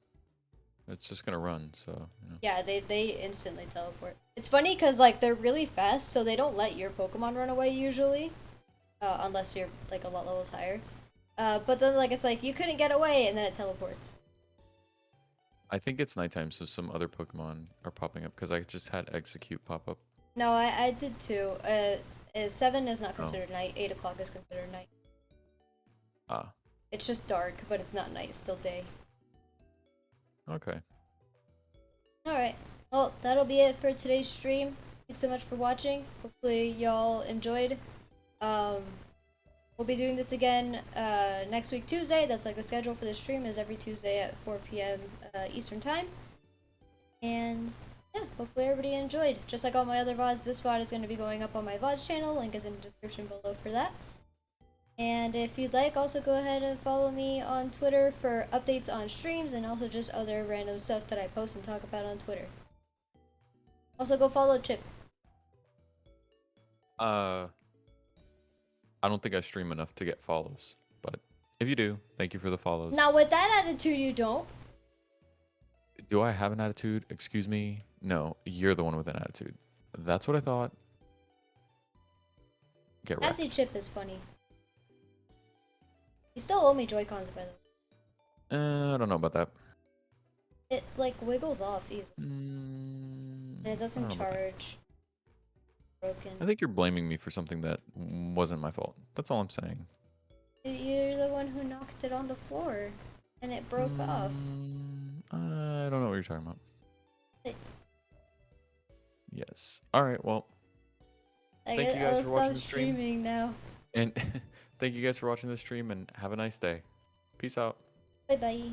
It's just gonna run, so, you know. Yeah, they instantly teleport. It's funny because like they're really fast, so they don't let your Pokemon run away usually, unless you're like a lot levels higher. But then like it's like you couldn't get away, and then it teleports. I think it's nighttime, so some other Pokemon are popping up, because I just had Execute pop up. No, I did too. 7 is not Oh. considered night. 8 o'clock is considered night. Ah. It's just dark, but it's not night. It's still day. Okay. Alright. Well, that'll be it for today's stream. Thanks so much for watching. Hopefully y'all enjoyed. Um, we'll be doing this again next week Tuesday. That's like the schedule for the stream is every Tuesday at 4 p.m. Eastern Time. And yeah, hopefully everybody enjoyed. Just like all my other VODs, this VOD is going to be going up on my VODs channel. Link is in the description below for that. And if you'd like, also go ahead and follow me on Twitter for updates on streams and also just other random stuff that I post and talk about on Twitter. Also go follow Chip. I don't think I stream enough to get follows, but if you do, thank you for the follows. Now with that attitude you don't. Do I have an attitude? Excuse me? No, you're the one with an attitude. That's what I thought. Get Sassy wrecked. Chip is funny. You still owe me Joy-Cons by the way. I don't know about that. It like wiggles off easily. Mm, And it I don't doesn't know about that. charge. Broken. I think you're blaming me for something that wasn't my fault. That's all I'm saying. You're the one who knocked it on the floor. And it broke off. I don't know what you're talking about. It, Yes. All right. Well, thank you guys I'll for watching stop the stream. streaming now. And thank you guys for watching the stream and have a nice day. Peace out. Bye bye.